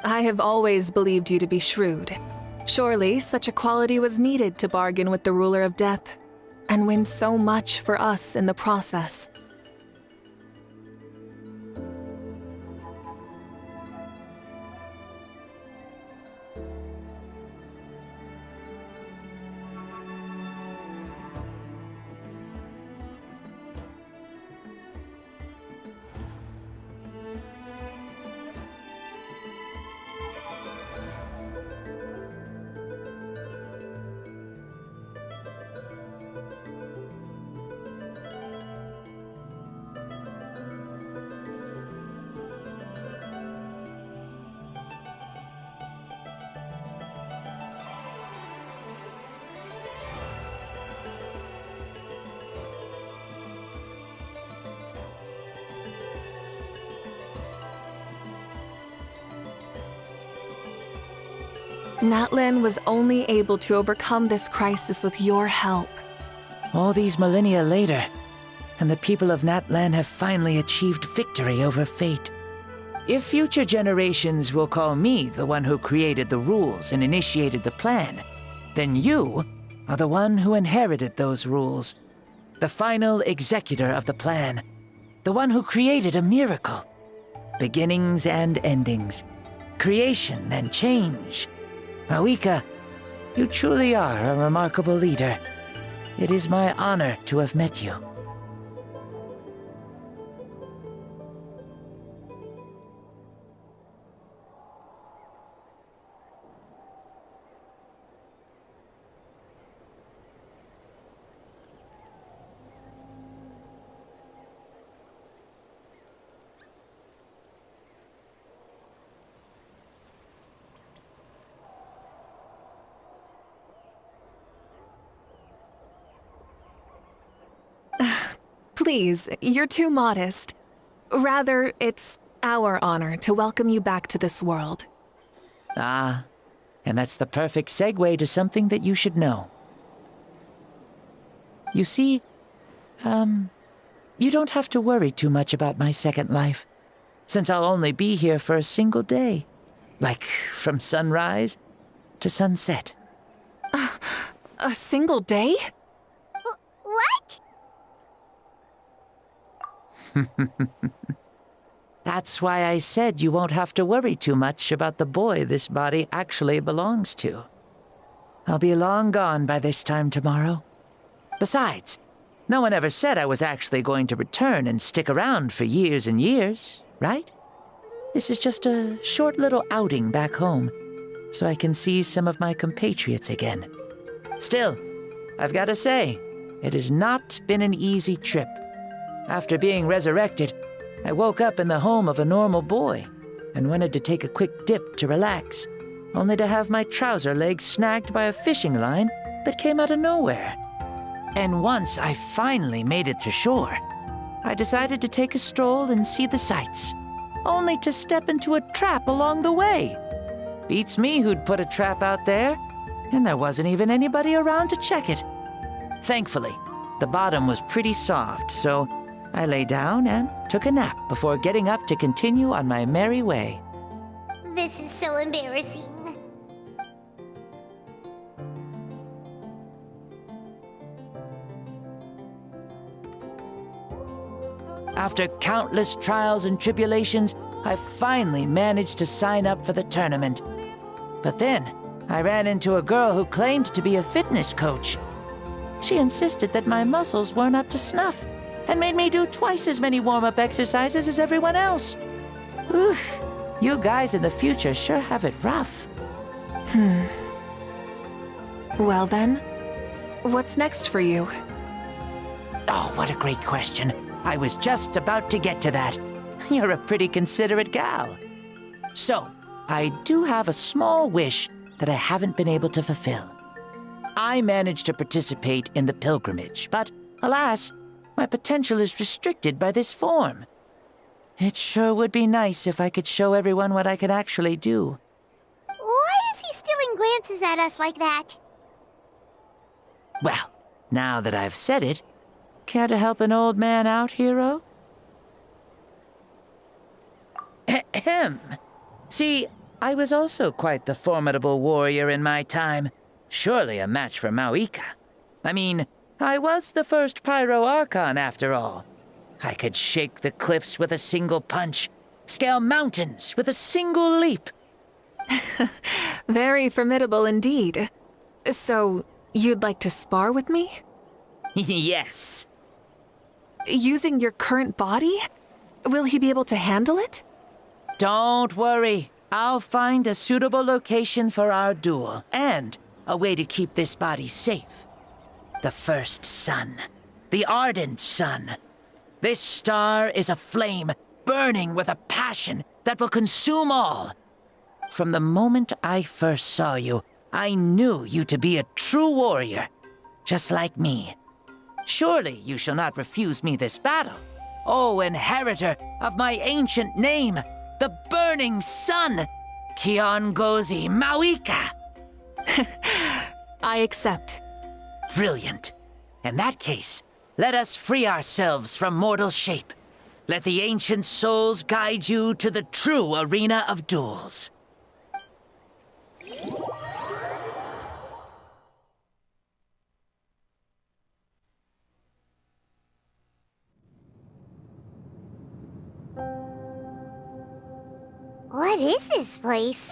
I have always believed you to be shrewd. Surely, such a quality was needed to bargain with the ruler of death, and win so much for us in the process. Natlan was only able to overcome this crisis with your help. All these millennia later, and the people of Natlan have finally achieved victory over fate. If future generations will call me the one who created the rules and initiated the plan, then you are the one who inherited those rules. The final executor of the plan. The one who created a miracle. Beginnings and endings. Creation and change. Awika, you truly are a remarkable leader. It is my honor to have met you. Please, you're too modest. Rather, it's our honor to welcome you back to this world. Ah, and that's the perfect segue to something that you should know. You see, you don't have to worry too much about my second life, since I'll only be here for a single day. Like, from sunrise to sunset. A single day? What? That's why I said you won't have to worry too much about the boy this body actually belongs to. I'll be long gone by this time tomorrow. Besides, no one ever said I was actually going to return and stick around for years and years, right? This is just a short little outing back home, so I can see some of my compatriots again. Still, I've got to say, it has not been an easy trip. After being resurrected, I woke up in the home of a normal boy and wanted to take a quick dip to relax, only to have my trouser legs snagged by a fishing line that came out of nowhere. And once I finally made it to shore, I decided to take a stroll and see the sights, only to step into a trap along the way. Beats me who'd put a trap out there, and there wasn't even anybody around to check it. Thankfully, the bottom was pretty soft, so I lay down and took a nap before getting up to continue on my merry way. This is so embarrassing. After countless trials and tribulations, I finally managed to sign up for the tournament. But then, I ran into a girl who claimed to be a fitness coach. She insisted that my muscles weren't up to snuff, and made me do twice as many warm-up exercises as everyone else. Oof, you guys in the future sure have it rough. Well then, what's next for you? Oh, what a great question. I was just about to get to that. You're a pretty considerate gal. So, I do have a small wish that I haven't been able to fulfill. I managed to participate in the pilgrimage, but alas, my potential is restricted by this form. It sure would be nice if I could show everyone what I can actually do. Why is he stealing glances at us like that? Well, Now that I've said it, care to help an old man out, hero? Ahem. See, I was also quite the formidable warrior in my time. Surely a match for Mauika. I mean, I was the first Pyro Archon after all. I could shake the cliffs with a single punch, scale mountains with a single leap. Very formidable indeed. So, you'd like to spar with me? Yes. Using your current body? Will he be able to handle it? Don't worry. I'll find a suitable location for our duel, and a way to keep this body safe. The first sun. The ardent sun. This star is a flame, burning with a passion that will consume all. From the moment I first saw you, I knew you to be a true warrior, just like me. Surely you shall not refuse me this battle, O inheritor of my ancient name, the burning sun, Kiongozi Mauika. I accept. Brilliant. In that case, let us free ourselves from mortal shape. Let the ancient souls guide you to the true arena of duels. What is this place?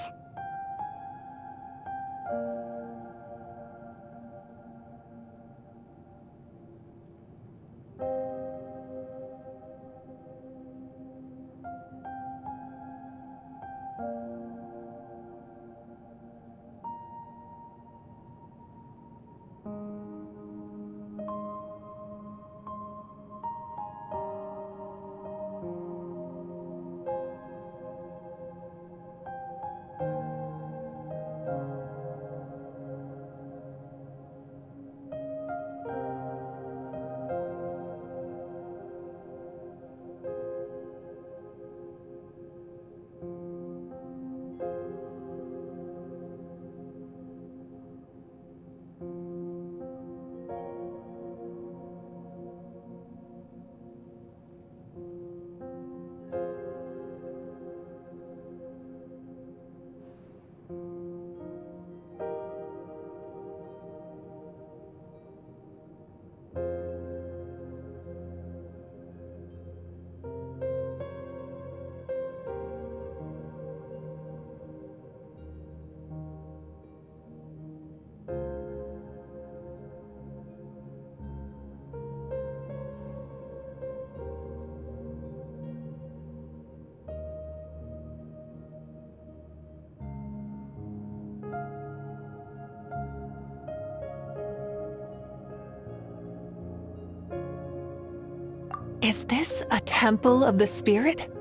Is this a temple of the spirit?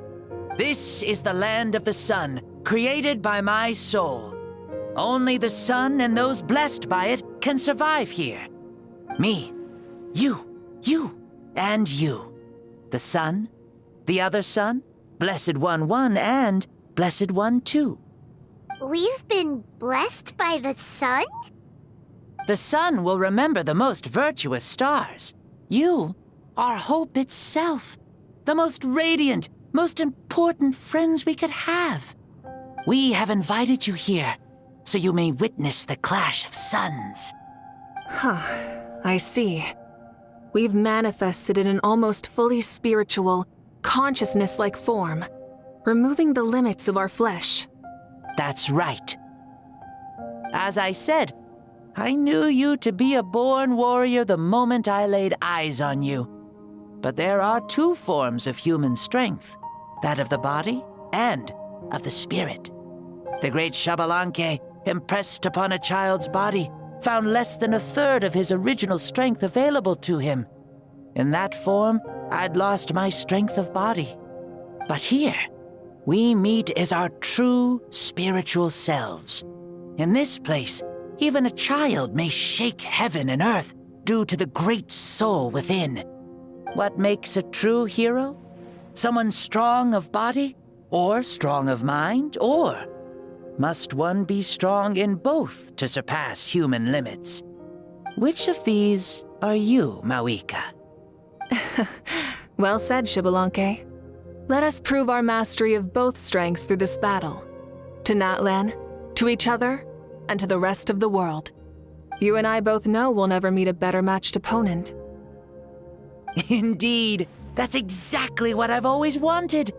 This is the land of the sun, created by my soul. Only the sun and those blessed by it can survive here. Me, you, and you. The sun, the other sun, Blessed One 1, and Blessed One 2. We've been blessed by the sun? The sun will remember the most virtuous stars. You are hope itself. The most radiant, most important friends we could have. We have invited you here, so you may witness the clash of suns. Huh, I see. We've manifested in an almost fully spiritual, consciousness-like form, removing the limits of our flesh. That's right. As I said, I knew you to be a born warrior the moment I laid eyes on you. But there are two forms of human strength, that of the body and of the spirit. The great Xbalanque, impressed upon a child's body, found less than a third of his original strength available to him. In that form, I'd lost my strength of body. But here, we meet as our true spiritual selves. In this place, even a child may shake heaven and earth due to the great soul within. What makes a true hero? Someone strong of body, or strong of mind, or must one be strong in both to surpass human limits? Which of these are you, Mawika? Well said, Xbalanque. Let us prove our mastery of both strengths through this battle. To Natlan, to each other, and to the rest of the world. You and I both know we'll never meet a better matched opponent. Indeed, that's exactly what I've always wanted.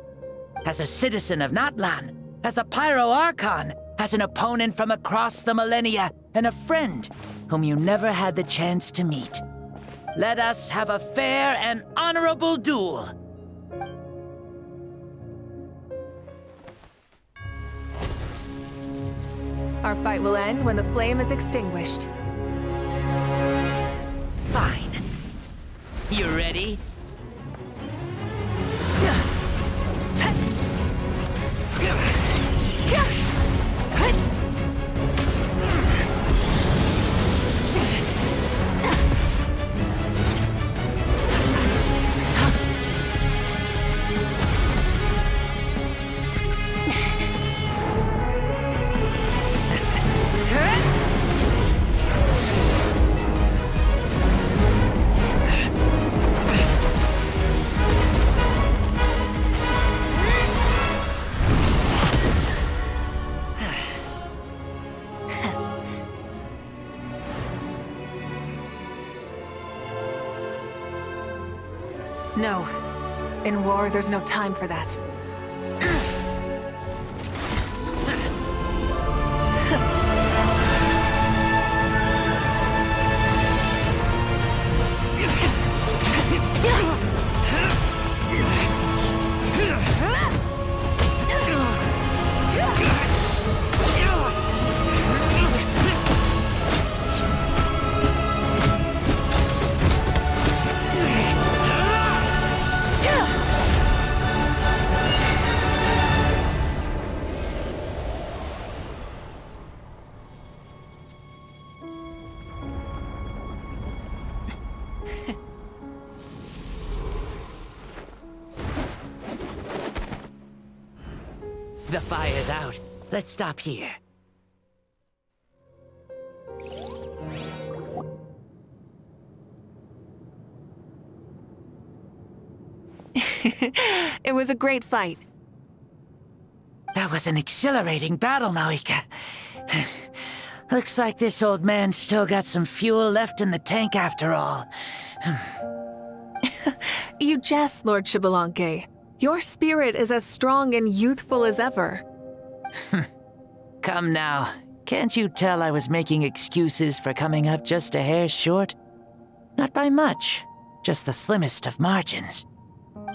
As a citizen of Natlan, as the Pyro Archon, as an opponent from across the millennia, and a friend whom you never had the chance to meet. Let us have a fair and honorable duel. Our fight will end when the flame is extinguished. Fine. You ready? No. In war, there's no time for that. The fire's out. Let's stop here. It was a great fight. That was an exhilarating battle, Mawika. Looks like this old man's still got some fuel left in the tank after all. You jest, Lord Xbalanque. Your spirit is as strong and youthful as ever. Come now. Can't you tell I was making excuses for coming up just a hair short? Not by much, just the slimmest of margins.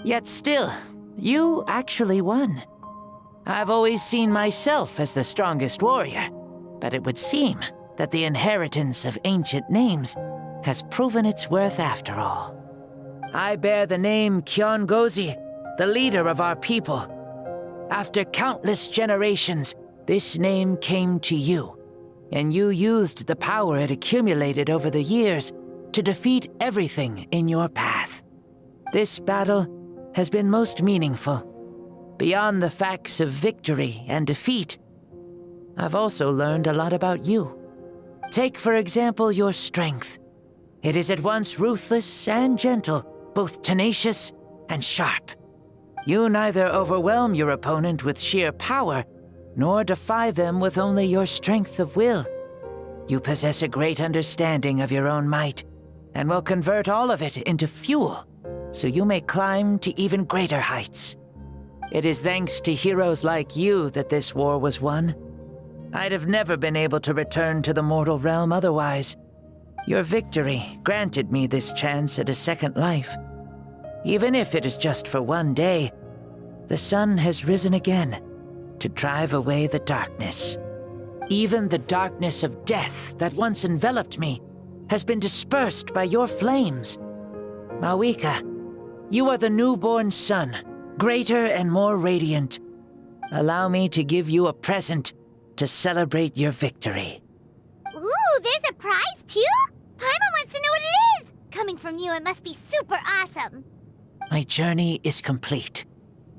Yet still, you actually won. I've always seen myself as the strongest warrior, but it would seem that the inheritance of ancient names has proven its worth after all. I bear the name Kiongozi, the leader of our people. After countless generations, this name came to you, and you used the power it accumulated over the years to defeat everything in your path. This battle has been most meaningful. Beyond the facts of victory and defeat, I've also learned a lot about you. Take, for example, your strength. It is at once ruthless and gentle, both tenacious and sharp. You neither overwhelm your opponent with sheer power, nor defy them with only your strength of will. You possess a great understanding of your own might, and will convert all of it into fuel, so you may climb to even greater heights. It is thanks to heroes like you that this war was won. I'd have never been able to return to the mortal realm otherwise. Your victory granted me this chance at a second life. Even if it is just for one day, the sun has risen again to drive away the darkness. Even the darkness of death that once enveloped me has been dispersed by your flames. Mawika, you are the newborn sun, greater and more radiant. Allow me to give you a present to celebrate your victory. Ooh, there's a prize too? Paimon wants to know what it is! Coming from you, it must be super awesome. My journey is complete,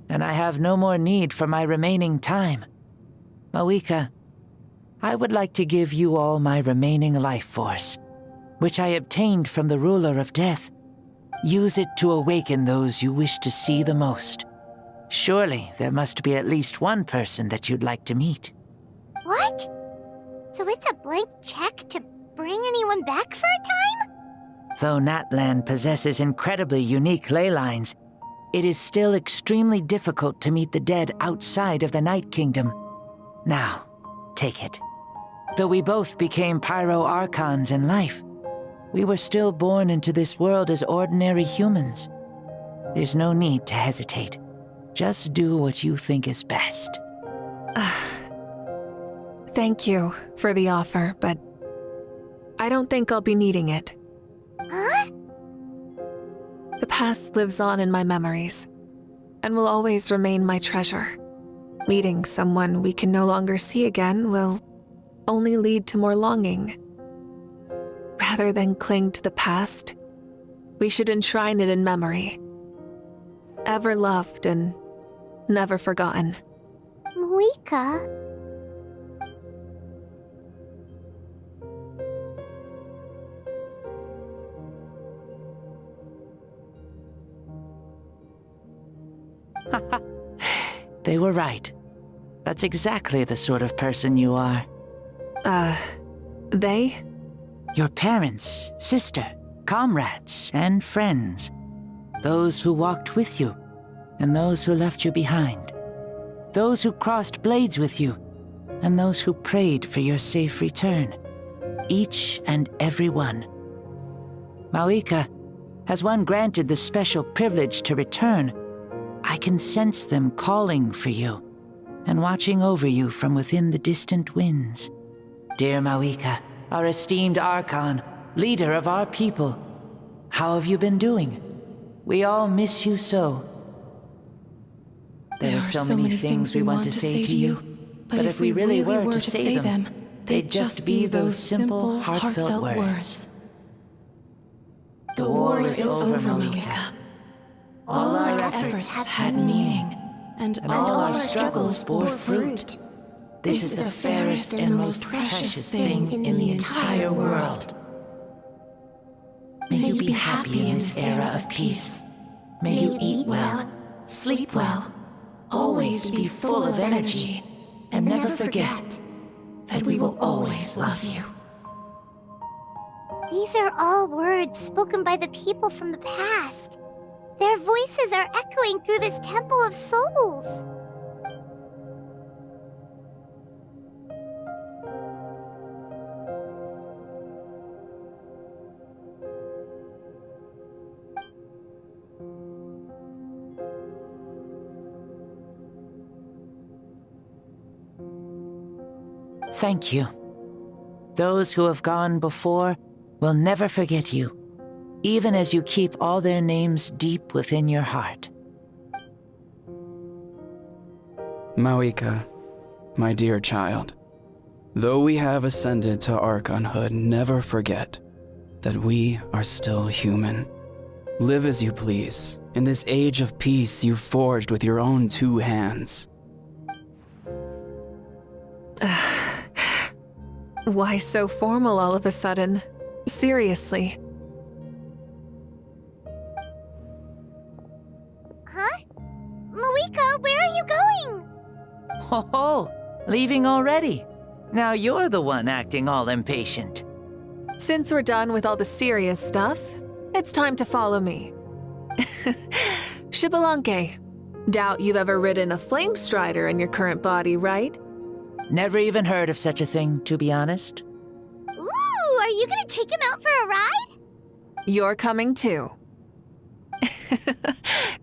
and I have no more need for my remaining time. Mawika, I would like to give you all my remaining life force. which I obtained from the ruler of death. Use it to awaken those you wish to see the most. Surely there must be at least one person that you'd like to meet. What? So it's a blank check to bring anyone back for a time? Though Natlan possesses incredibly unique ley lines, it is still extremely difficult to meet the dead outside of the Night Kingdom. Now, take it. Though we both became Pyro Archons in life, we were still born into this world as ordinary humans. There's no need to hesitate. Just do what you think is best. Thank you for the offer, but I don't think I'll be needing it. Huh? The past lives on in my memories, and will always remain my treasure. Meeting someone we can no longer see again will only lead to more longing. Rather than cling to the past, we should enshrine it in memory. Ever loved and never forgotten. Moika? They were right. That's exactly the sort of person you are. They? Your parents, sister, comrades, and friends. Those who walked with you, and those who left you behind. Those who crossed blades with you, and those who prayed for your safe return. Each and every one. Mawika, has one granted the special privilege to return, I can sense them calling for you, and watching over you from within the distant winds. Dear Mawika, our esteemed Archon, leader of our people, how have you been doing? We all miss you so. There are so many things we want to say to you, but if we really were to say them, they'd just be those simple, heartfelt words. The war is over, Mawika. All our efforts had meaning, and all our struggles bore fruit. This is the fairest and most precious thing in the entire world. May you be happy in this era of peace. May you eat well, sleep well, always be full of energy, and never forget that we will always love you. These are all words spoken by the people from the past. Their voices are echoing through this Temple of Souls. Thank you. Those who have gone before will never forget you, even as you keep all their names deep within your heart. Mawika, my dear child, though we have ascended to Archonhood, never forget that we are still human. Live as you please, in this age of peace you forged with your own 2 hands. Why so formal all of a sudden? Seriously. Huh? Moika, where are you going? Oh, leaving already? Now you're the one acting all impatient. Since we're done with all the serious stuff, it's time to follow me. Xbalanque, doubt you've ever ridden a flame strider in your current body, right? Never even heard of such a thing, to be honest. Ooh, are you gonna take him out for a ride? You're coming too.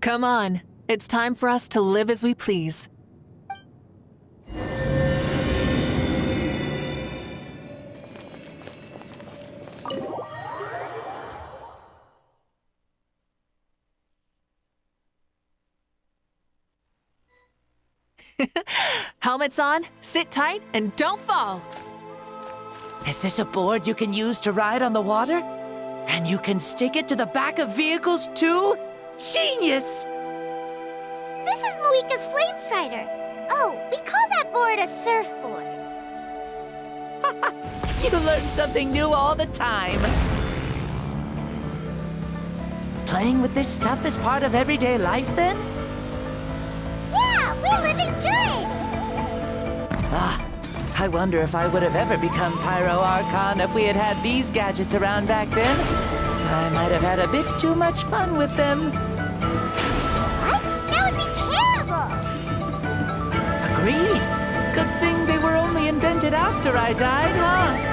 Come on, it's time for us to live as we please. Helmets on, sit tight, and don't fall! Is this a board you can use to ride on the water? And you can stick it to the back of vehicles too? Genius! This is Moika's flame strider. Oh, we call that board a surfboard. You learn something new all the time. Playing with this stuff is part of everyday life then? Yeah, we're living good! Ah, I wonder if I would have ever become Pyro Archon if we had had these gadgets around back then. I might have had a bit too much fun with them. What? That would be terrible! Agreed. Good thing they were only invented after I died, huh?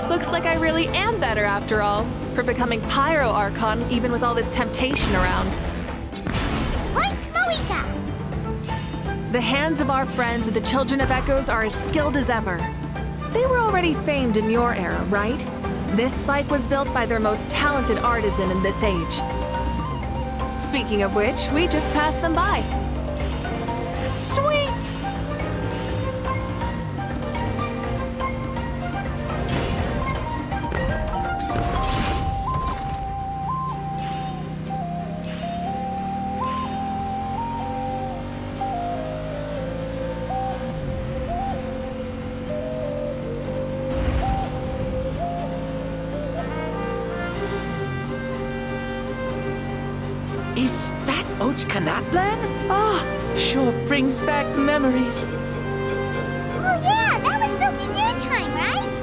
Looks like I really am better after all, for becoming Pyro Archon even with all this temptation around. Point Moika! The hands of our friends the Children of Echoes are as skilled as ever. They were already famed in your era, right? This spike was built by their most talented artisan in this age. Speaking of which, we just passed them by. Sweet! Is that Ochkanatlan? Ah, sure brings back memories. Oh yeah, that was built in your time, right?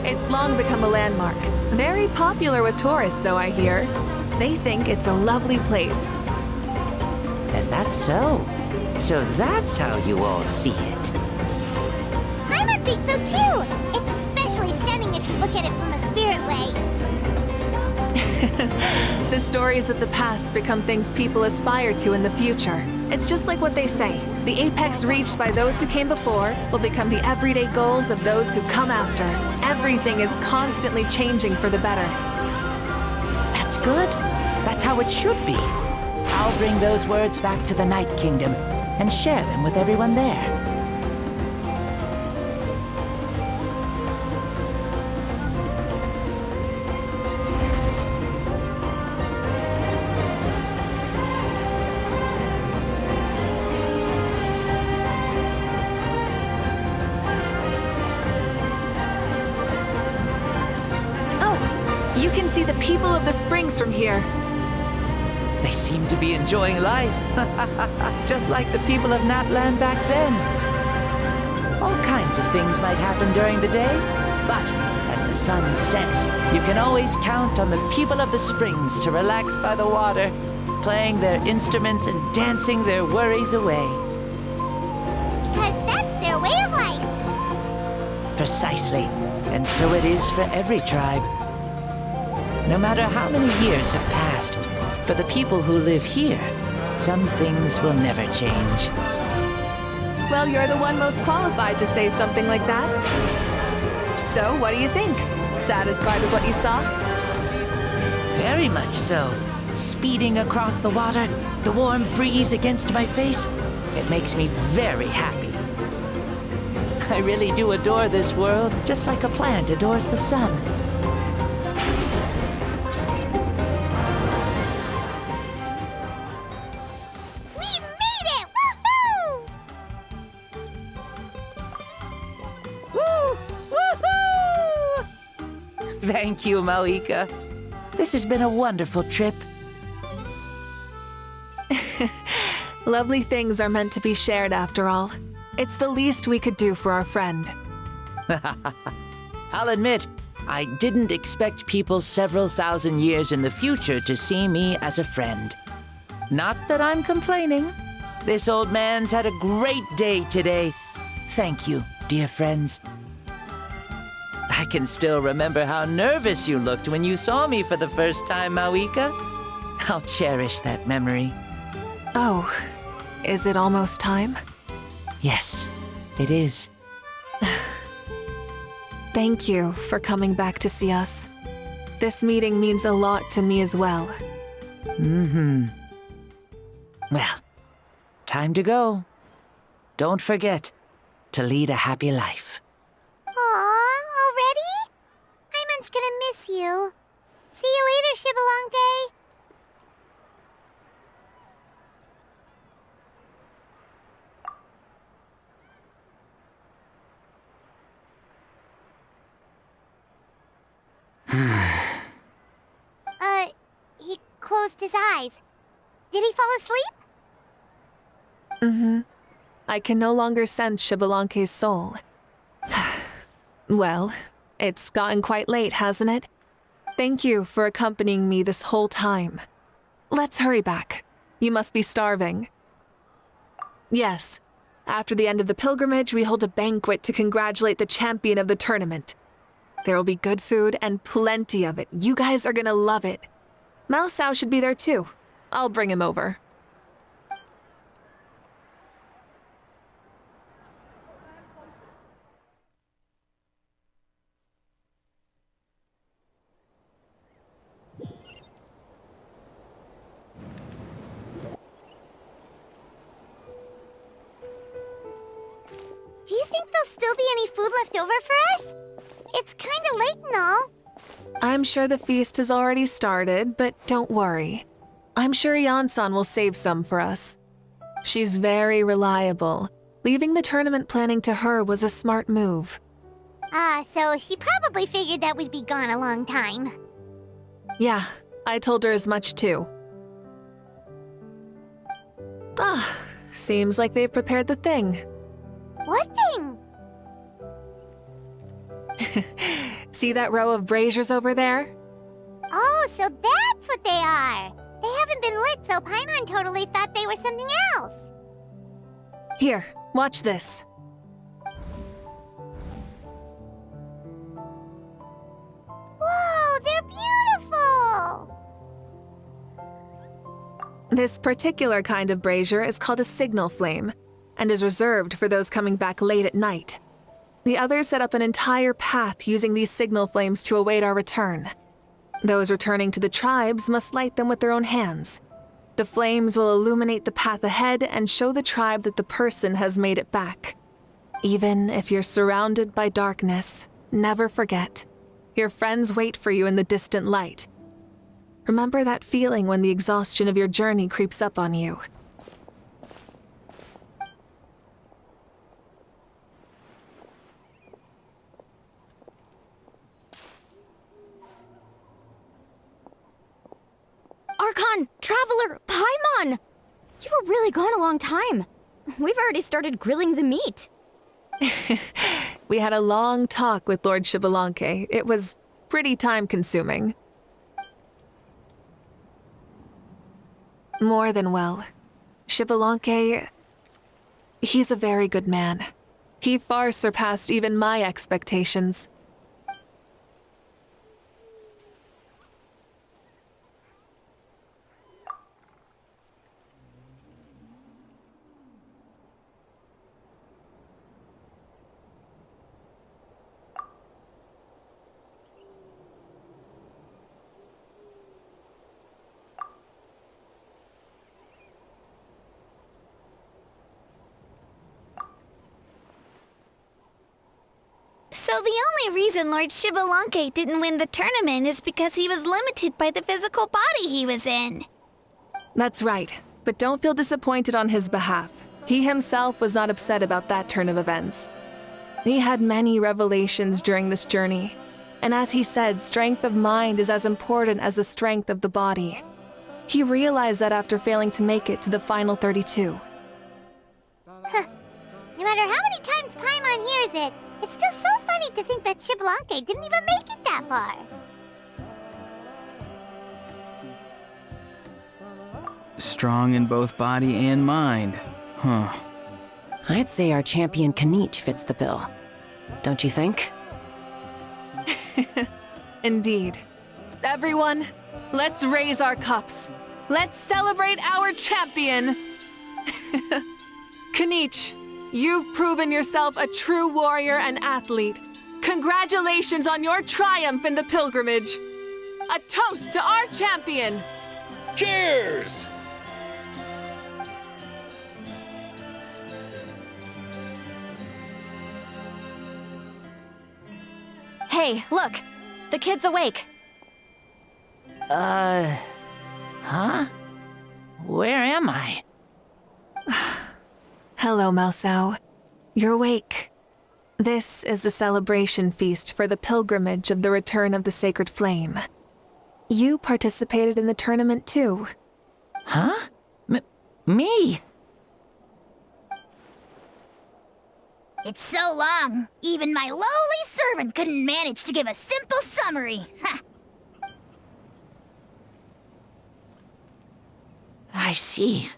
It's long become a landmark. Very popular with tourists, so I hear. They think it's a lovely place. Is that so? So that's how you all see it. Paimon thinks so too! It's especially stunning if you look at it from a spirit way. The stories of the past become things people aspire to in the future. It's just like what they say. The apex reached by those who came before will become the everyday goals of those who come after. Everything is constantly changing for the better. That's good. That's how it should be. I'll bring those words back to the Night Kingdom and share them with everyone there. You can see the people of the springs from here. They seem to be enjoying life, just like the people of Natland back then. All kinds of things might happen during the day, but as the sun sets, you can always count on the people of the springs to relax by the water, playing their instruments and dancing their worries away. Because that's their way of life. Precisely, and so it is for every tribe. No matter how many years have passed, for the people who live here, some things will never change. Well, you're the one most qualified to say something like that. So, what do you think? Satisfied with what you saw? Very much so. Speeding across the water, the warm breeze against my face, it makes me very happy. I really do adore this world, just like a plant adores the sun. Thank you, Maoika. This has been a wonderful trip. Lovely things are meant to be shared after all. It's the least we could do for our friend. I'll admit, I didn't expect people several thousand years in the future to see me as a friend. Not that I'm complaining. This old man's had a great day today. Thank you, dear friends. I can still remember how nervous you looked when you saw me for the first time, Maoika. I'll cherish that memory. Oh, is it almost time? Yes, it is. Thank you for coming back to see us. This meeting means a lot to me as well. Mm-hmm. Well, time to go. Don't forget to lead a happy life. Aw, already? Paimon's gonna miss you. See you later, Shibalonke. He closed his eyes. Did he fall asleep? Mm-hmm. I can no longer sense Xbalanque's soul. Well, it's gotten quite late, hasn't it? Thank you for accompanying me this whole time. Let's hurry back. You must be starving. Yes. After the end of the pilgrimage, we hold a banquet to congratulate the champion of the tournament. There will be good food and plenty of it. You guys are gonna love it. Mao Sao should be there too. I'll bring him over. Do you think there'll still be any food left over for us? It's kinda late and all. I'm sure the feast has already started, but don't worry. I'm sure Yan-san will save some for us. She's very reliable. Leaving the tournament planning to her was a smart move. So she probably figured that we'd be gone a long time. Yeah, I told her as much too. Seems like they've prepared the thing. What thing? See that row of braziers over there? Oh, so that's what they are. They haven't been lit, so Paimon totally thought they were something else. Here, watch this. Whoa, they're beautiful! This particular kind of brazier is called a signal flame, and is reserved for those coming back late at night. The others set up an entire path using these signal flames to await our return. Those returning to the tribes must light them with their own hands. The flames will illuminate the path ahead and show the tribe that the person has made it back. Even if you're surrounded by darkness, never forget. Your friends wait for you in the distant light. Remember that feeling when the exhaustion of your journey creeps up on you. Archon! Traveler! Paimon! You were really gone a long time. We've already started grilling the meat. We had a long talk with Lord Xbalanque. It was pretty time-consuming. More than well. Xbalanque, he's a very good man. He far surpassed even my expectations. So the only reason Lord Xbalanque didn't win the tournament is because he was limited by the physical body he was in. That's right, but don't feel disappointed on his behalf. He himself was not upset about that turn of events. He had many revelations during this journey, and as he said, strength of mind is as important as the strength of the body. He realized that after failing to make it to the final 32. Huh. No matter how many times Paimon hears it, it's still so funny to think that Xbalanque didn't even make it that far. Strong in both body and mind. Huh. I'd say our champion Kanich fits the bill. Don't you think? Indeed. Everyone, let's raise our cups. Let's celebrate our champion! Kanich, you've proven yourself a true warrior and athlete. Congratulations on your triumph in the pilgrimage. A toast to our champion! Cheers! Hey, look! The kid's awake! Huh? Where am I? Hello, Mao Sao. You're awake. This is the celebration feast for the pilgrimage of the return of the sacred flame. You participated in the tournament too. Huh? Me? It's so long, even my lowly servant couldn't manage to give a simple summary. Ha! I see.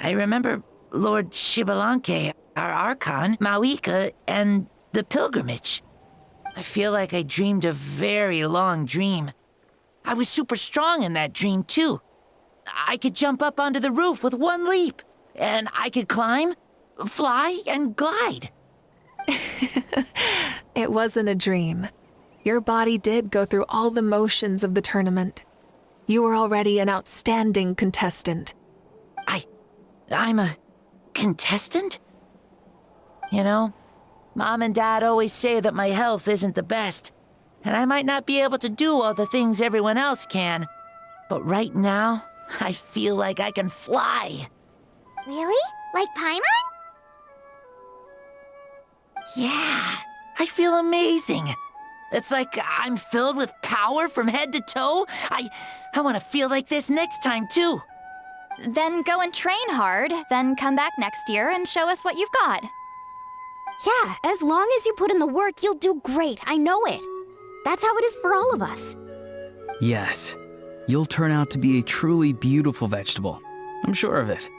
I remember Lord Shibalanke, our Archon, Mawika, and the pilgrimage. I feel like I dreamed a very long dream. I was super strong in that dream, too. I could jump up onto the roof with one leap, and I could climb, fly, and glide. It wasn't a dream. Your body did go through all the motions of the tournament. You were already an outstanding contestant. I'm a contestant? You know, Mom and Dad always say that my health isn't the best, and I might not be able to do all the things everyone else can. But right now, I feel like I can fly. Really? Like Paimon? Yeah, I feel amazing. It's like I'm filled with power from head to toe. I want to feel like this next time, too. Then go and train hard, then come back next year and show us what you've got. Yeah, as long as you put in the work, you'll do great. I know it. That's how it is for all of us. Yes, you'll turn out to be a truly beautiful vegetable. I'm sure of it.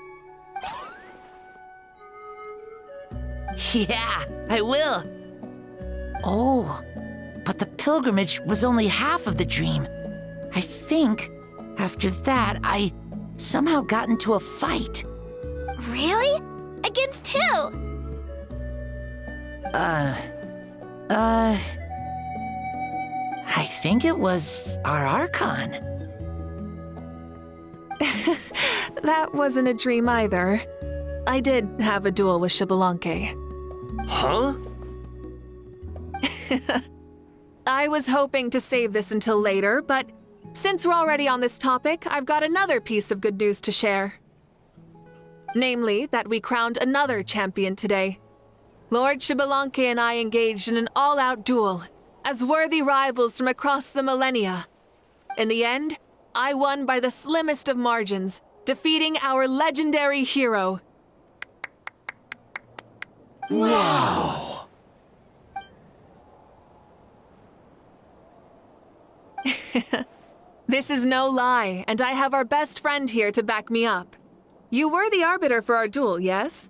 Yeah, I will. Oh, but the pilgrimage was only half of the dream. I think after that, I somehow got into a fight. Really? Against who? I think it was our Archon. That wasn't a dream either. I did have a duel with Shibalanke. Huh? I was hoping to save this until later, but since we're already on this topic, I've got another piece of good news to share. Namely, that we crowned another champion today. Lord Shibalanke and I engaged in an all-out duel, as worthy rivals from across the millennia. In the end, I won by the slimmest of margins, defeating our legendary hero. Wow! This is no lie, and I have our best friend here to back me up. You were the arbiter for our duel, yes?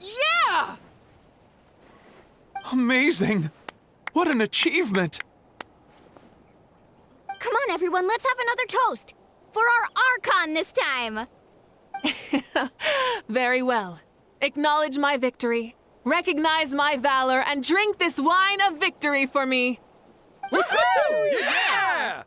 Yeah! Amazing! What an achievement! Come on, everyone, let's have another toast. For our Archon this time. Very well. Acknowledge my victory, recognize my valor, and drink this wine of victory for me. Woohoo! Yeah!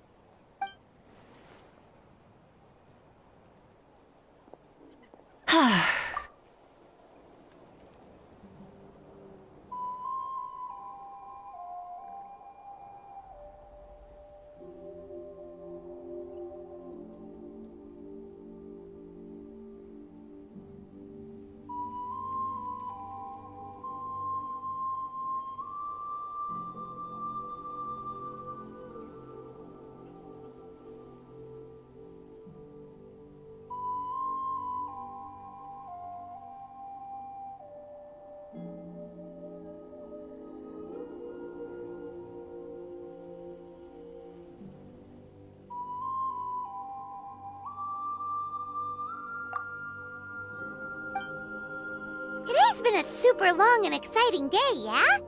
Today's been a super long and exciting day, yeah?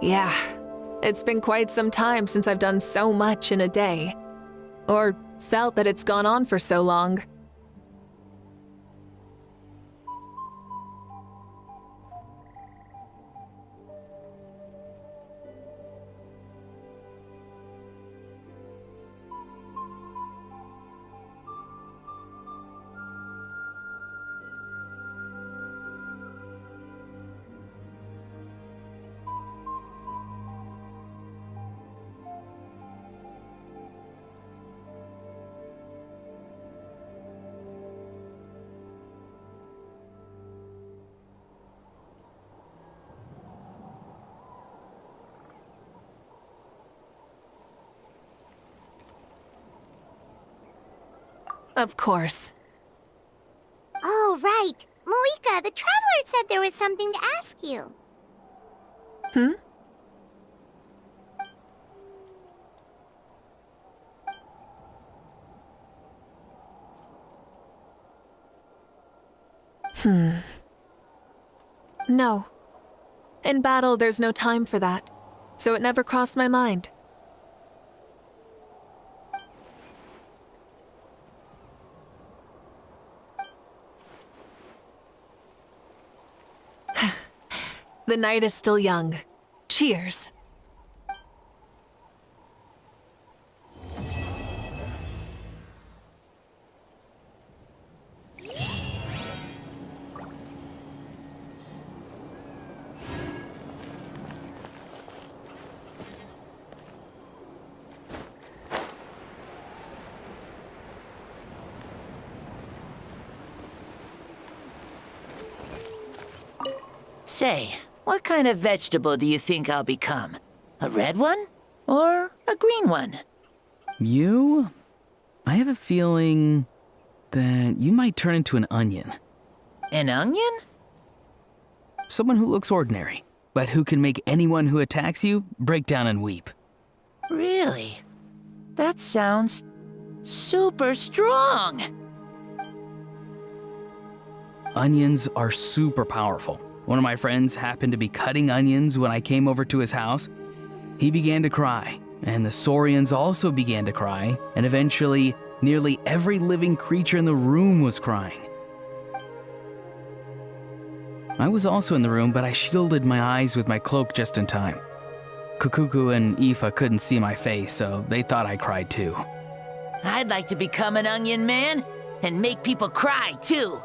Yeah, it's been quite some time since I've done so much in a day. Or felt that it's gone on for so long. Of course. Oh, right. Moika, the Traveler said there was something to ask you. Hmm? No. In battle, there's no time for that, so it never crossed my mind. The night is still young. Cheers. Say, what kind of vegetable do you think I'll become? A red one? Or a green one? You? I have a feeling that you might turn into an onion. An onion? Someone who looks ordinary, but who can make anyone who attacks you break down and weep. Really? That sounds super strong. Onions are super powerful. One of my friends happened to be cutting onions when I came over to his house. He began to cry, and the Saurians also began to cry, and eventually, nearly every living creature in the room was crying. I was also in the room, but I shielded my eyes with my cloak just in time. Kukuku and Aoife couldn't see my face, so they thought I cried too. I'd like to become an onion man and make people cry too.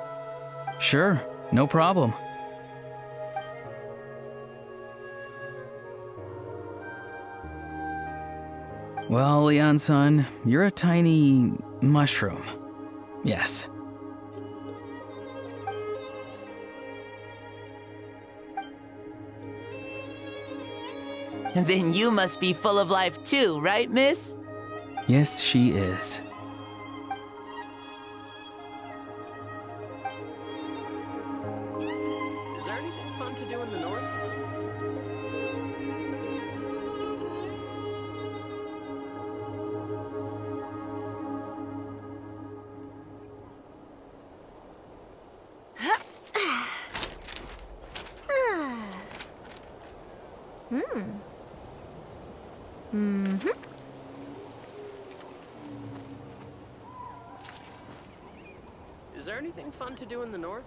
Sure, no problem. Well, Leon-san, you're a tiny mushroom. Yes. Then you must be full of life too, right, miss? Yes, she is. Is there anything fun to do in the north? Is there anything fun to do in the north?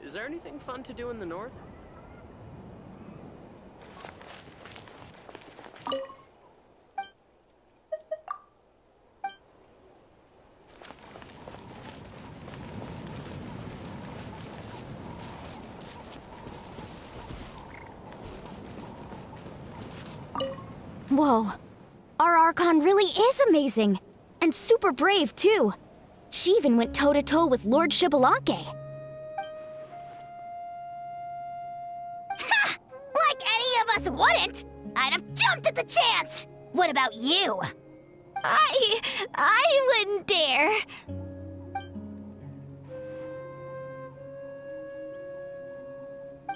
Is there anything fun to do in the north? Whoa. Our Archon really is amazing. And super brave, too. She even went toe-to-toe with Lord Xbalanque. Ha! Like any of us wouldn't! I'd have jumped at the chance! What about you? I wouldn't dare.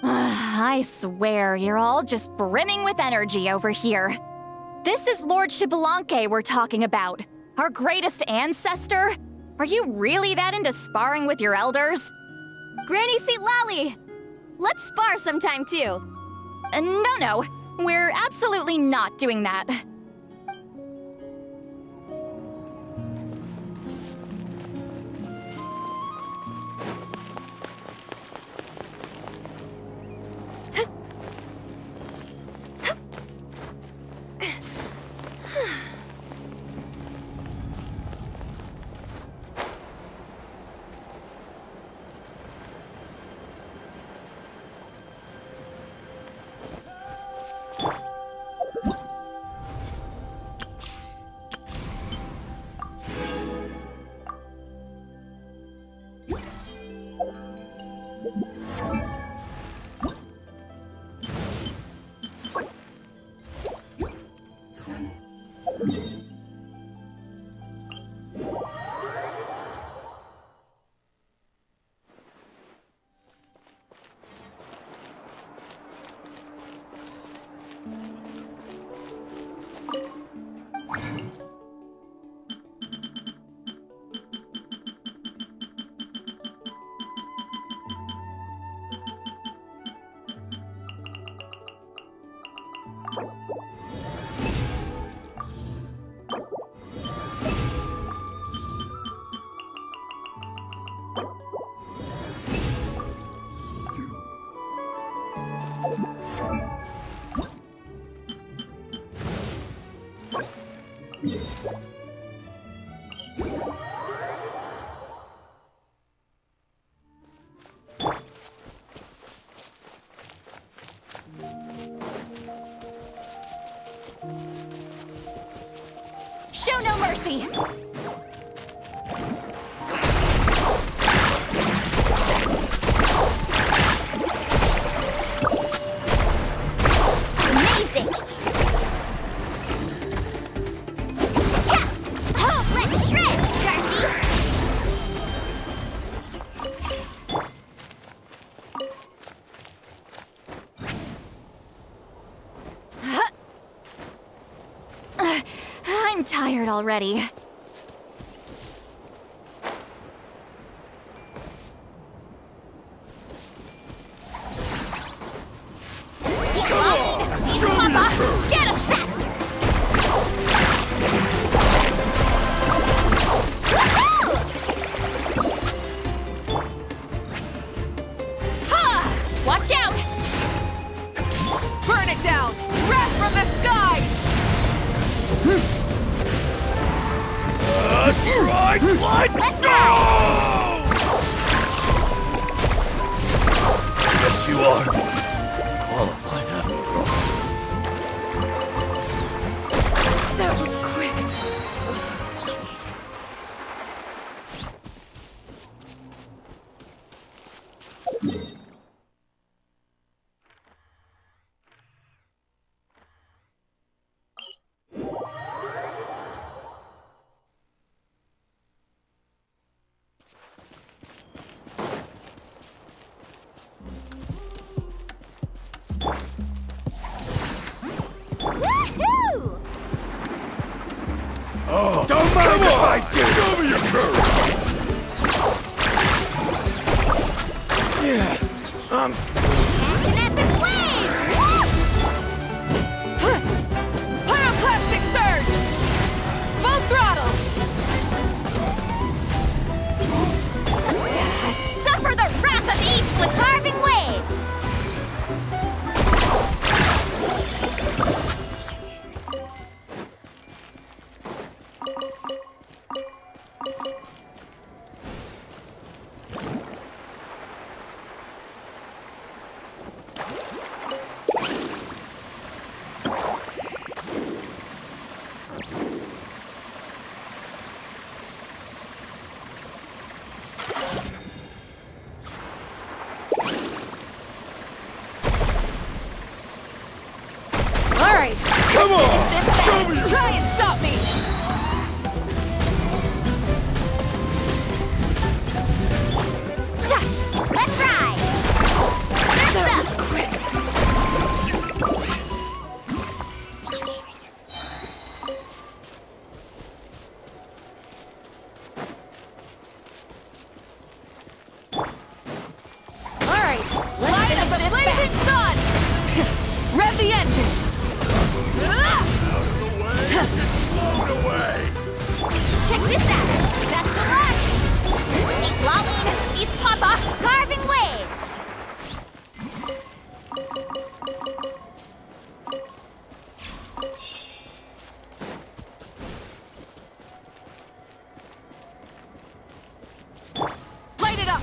I swear, you're all just brimming with energy over here. This is Lord Xbalanque we're talking about. Our greatest ancestor? Are you really that into sparring with your elders? Granny Seat Lally! Let's spar sometime too. No. We're absolutely not doing that. Show no mercy! Amazing! Yeah! Oh, let's shred, Sharky! I'm tired already. Papa, get him faster! Ha! Watch out! Burn it down! Wrath from the sky! Right, let's go! Yes, you are qualified after all. That was quick. Woohoo! Oh, don't mind if I do! Show me your courage! Yeah, Catch an epic wave! Pyroclastic surge! Full throttle! Suffer the wrath of Eve with Carving waves! Alright, come on! finish this Show fast. me your... Try and stop me! Let's ride! That was quick. Alright, light up this blazing sun! Rev the engines! Blown away! Check this out! Best of luck! Keep lolling, Eve Papa! Carving waves! Light it up!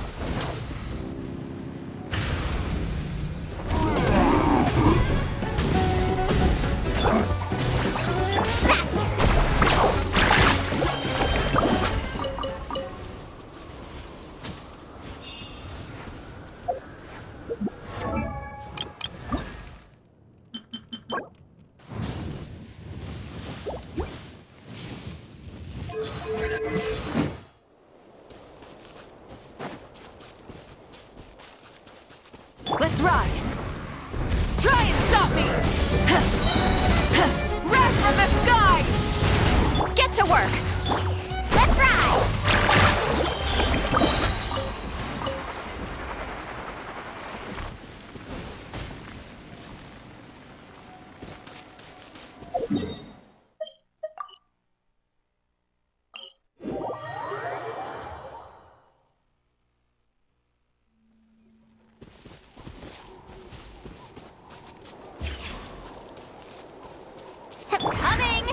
ride! Try and stop me! Wrath from the sky! Get to work! Let's ride! Coming!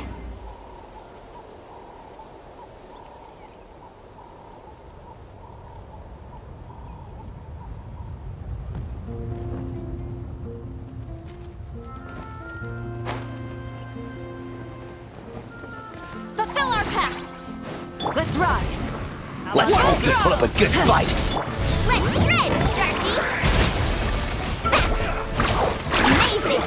Fulfill our pact! Let's ride! Let's hope you put up a good fight. Let's shred, Sharky! Faster! Amazing!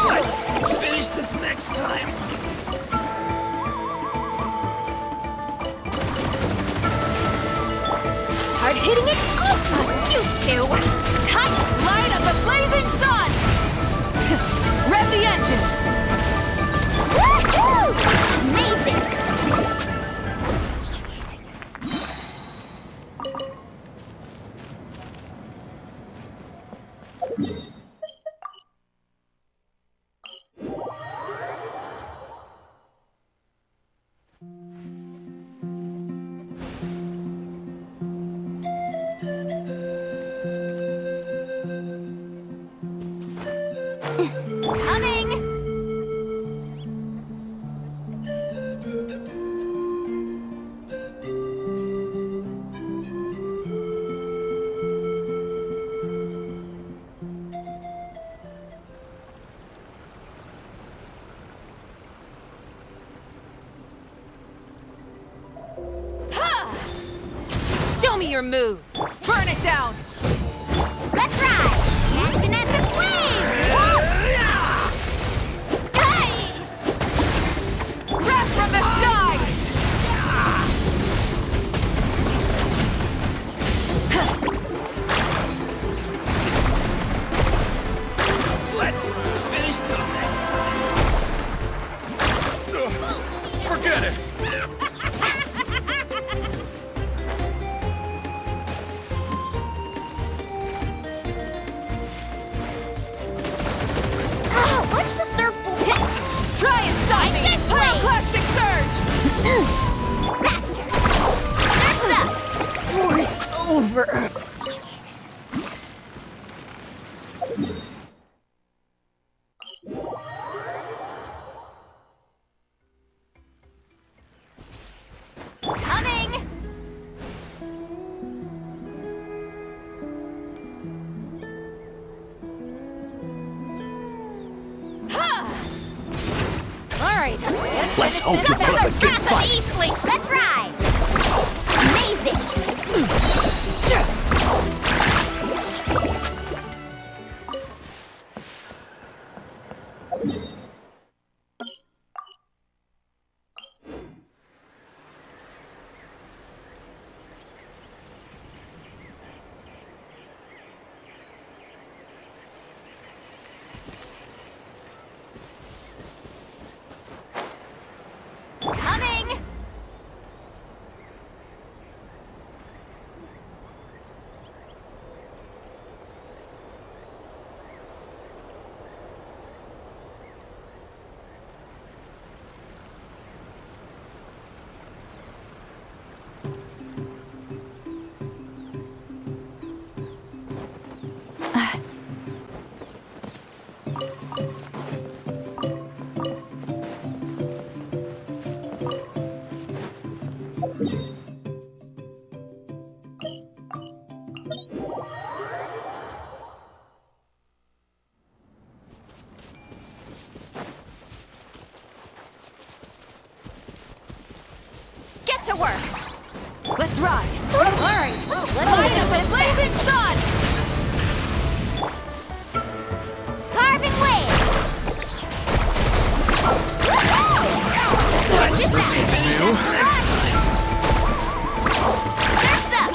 Let's finish this next time. Hard-hitting exclusive! You two! Touch light of the blazing sun! Rev the engines! Woohoo! Amazing! Coming! Show me your moves! Burn it down! Let's ride! Action at the flame! Hey! Wrath from the sky! Let's finish this next time. Forget it! Oh, watch the surfboard! Try and stop me! This way! Plastic surge! Faster! Surf's up! War's over. Coming! Alright, Let's hope you put up a good fight. Let's ride! Amazing! Coming! Get to work! Let's ride! Alright, let's light up the blazing sun! Carving wave! Let's finish this next time. Surf's up!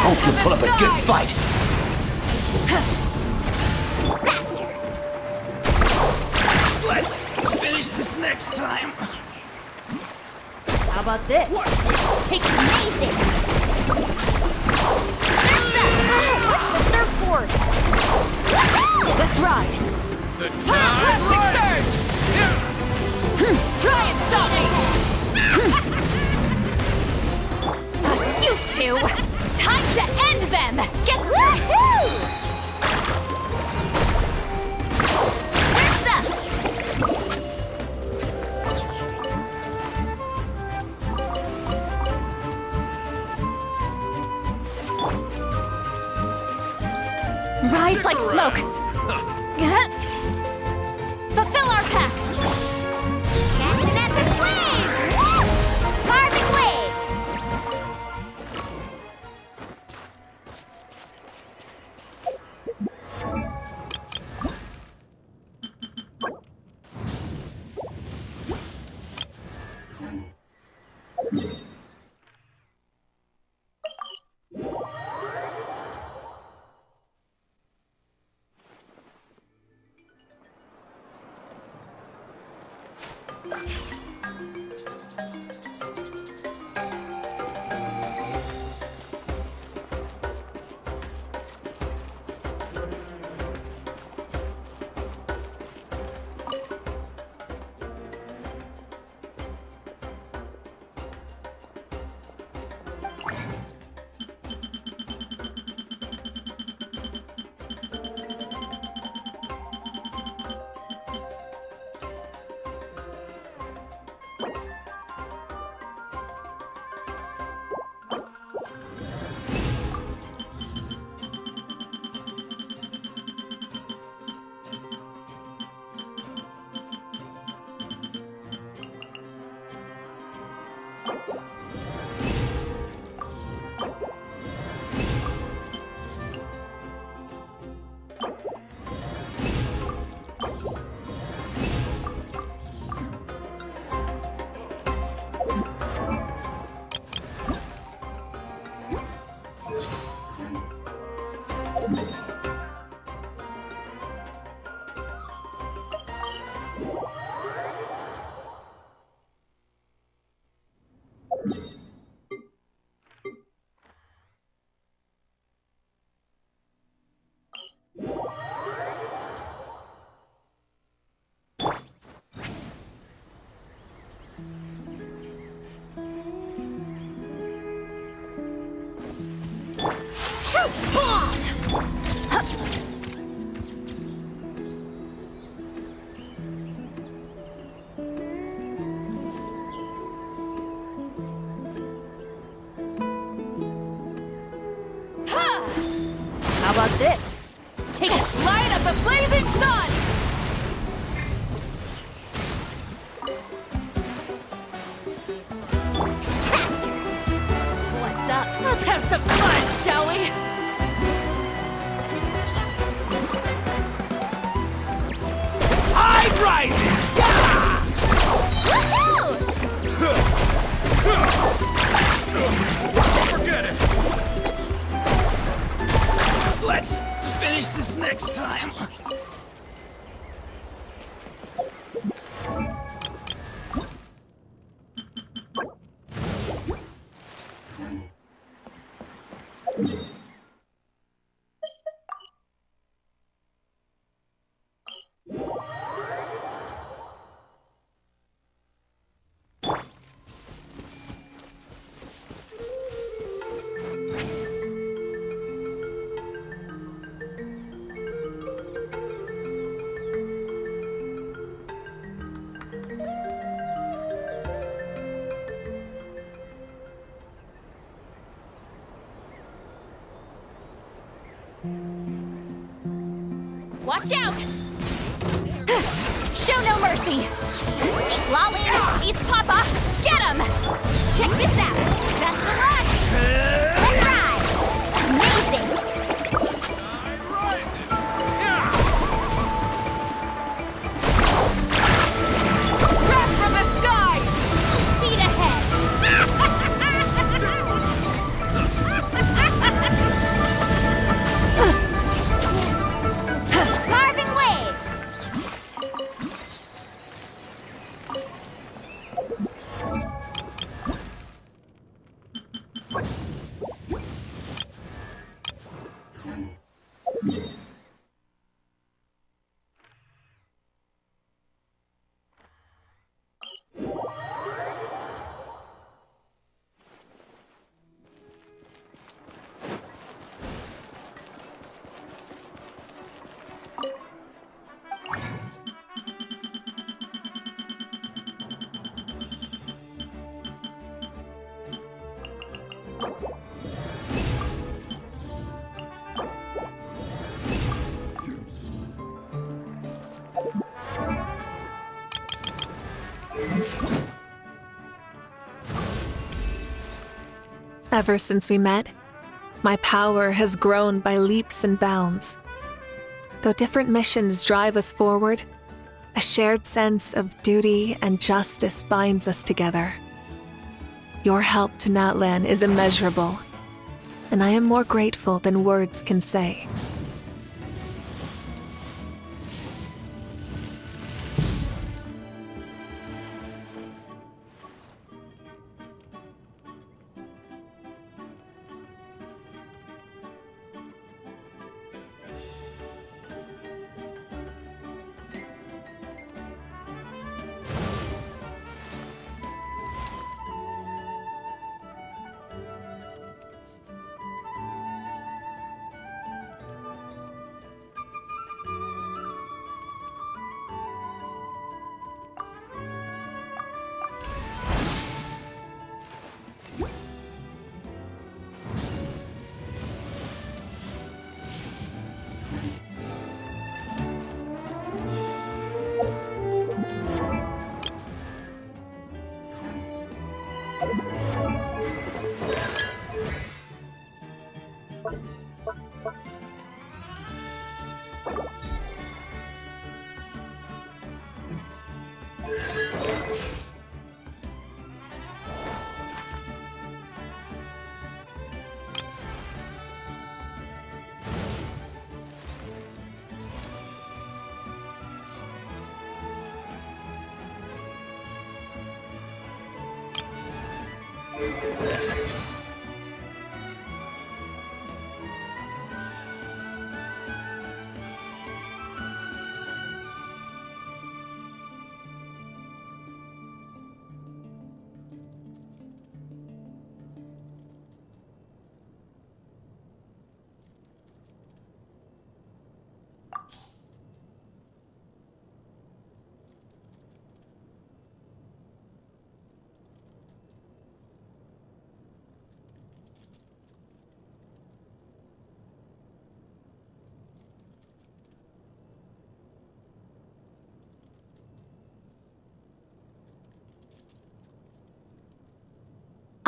hope you'll put up a good fight. Faster! Let's finish this next time. How about this? Take it amazing! Watch the surfboard! Let's ride! The tide Surge! Try and stop me! You two! Time to end them! Get Woohoo! Surf's up! Rise like smoke! Fulfill our pact! Catch an epic wave! Woo! Carving waves! How about this? Take a slide of the blazing sun! Faster! What's up? Let's have some fun, shall we? Tide rises! Yeah! Woohoo! Forget it! Let's finish this next time. Watch out! Show no mercy! See Lolly, he's Papa! Get him! Check this out! Best of luck! Let's ride! Amazing! Grab from the sky! Full speed ahead! Ever since we met, my power has grown by leaps and bounds. Though different missions drive us forward, a shared sense of duty and justice binds us together. Your help to Natlan is immeasurable, and I am more grateful than words can say.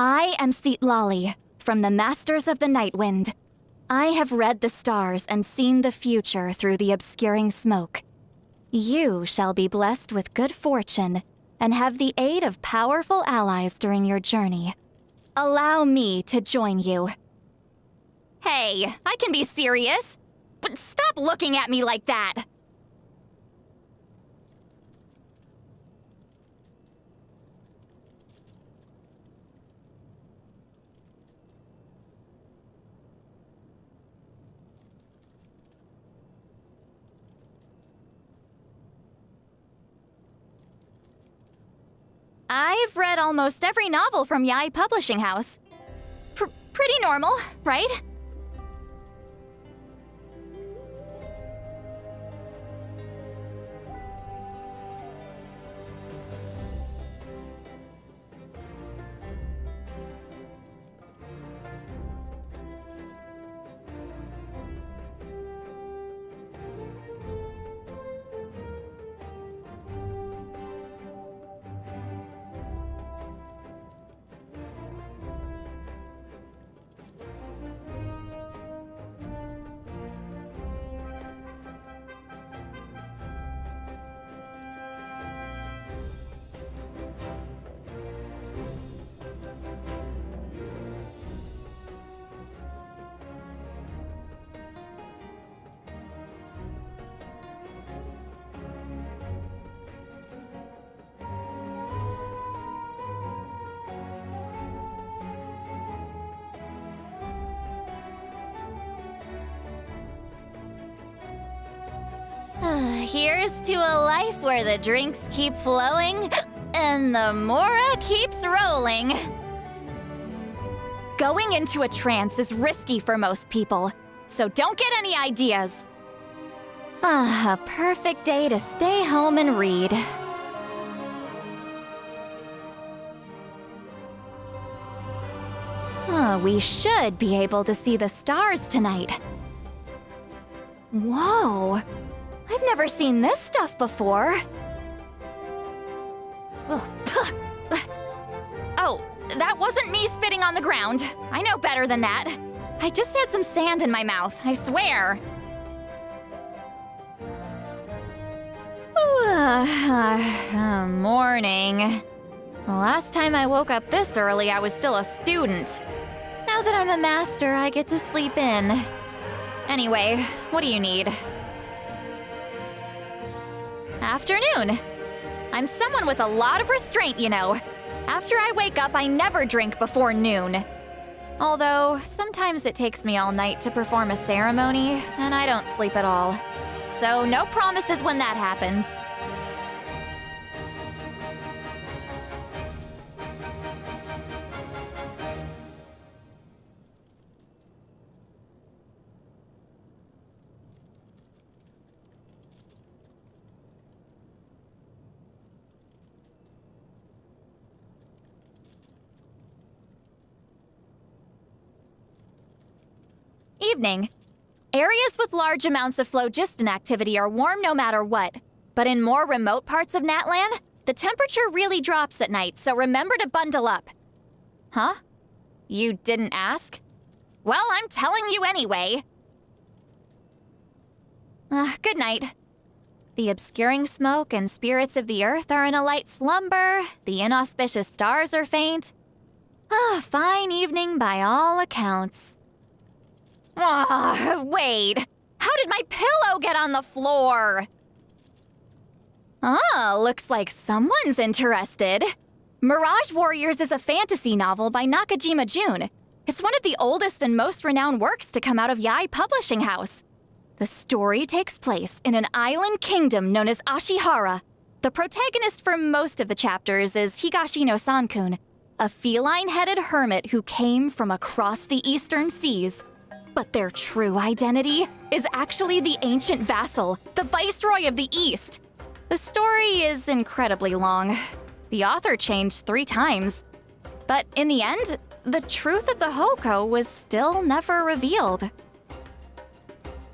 I am Lolly, from the Masters of the Nightwind. I have read the stars and seen the future through the obscuring smoke. You shall be blessed with good fortune and have the aid of powerful allies during your journey. Allow me to join you. Hey, I can be serious, but stop looking at me like that. I've read almost every novel from Yai Publishing House. Pretty normal, right? Here's to a life where the drinks keep flowing and the Mora keeps rolling. Going into a trance is risky for most people, so don't get any ideas. A perfect day to stay home and read. We should be able to see the stars tonight. Whoa! I've never seen this stuff before. Oh, Oh, that wasn't me spitting on the ground. I know better than that. I just had some sand in my mouth, I swear. Morning. The last time I woke up this early, I was still a student. Now that I'm a master, I get to sleep in. Anyway, what do you need? Afternoon. I'm someone with a lot of restraint, you know. After I wake up, I never drink before noon. Although, sometimes it takes me all night to perform a ceremony, and I don't sleep at all. So no promises when that happens. Evening. Areas with large amounts of phlogiston activity are warm no matter what. But in more remote parts of Natlan, the temperature really drops at night, so remember to bundle up. Huh? You didn't ask? Well, I'm telling you anyway. Good night. The obscuring smoke and spirits of the earth are in a light slumber. The inauspicious stars are faint. Fine evening by all accounts. Wait. How did my pillow get on the floor? Looks like someone's interested. Mirage Warriors is a fantasy novel by Nakajima Jun. It's one of the oldest and most renowned works to come out of Yai Publishing House. The story takes place in an island kingdom known as Ashihara. The protagonist for most of the chapters is Higashino Sankun, a feline-headed hermit who came from across the eastern seas. But their true identity is actually the ancient vassal, the Viceroy of the East. The story is incredibly long. The author changed 3 times. But in the end, the truth of the Hoko was still never revealed.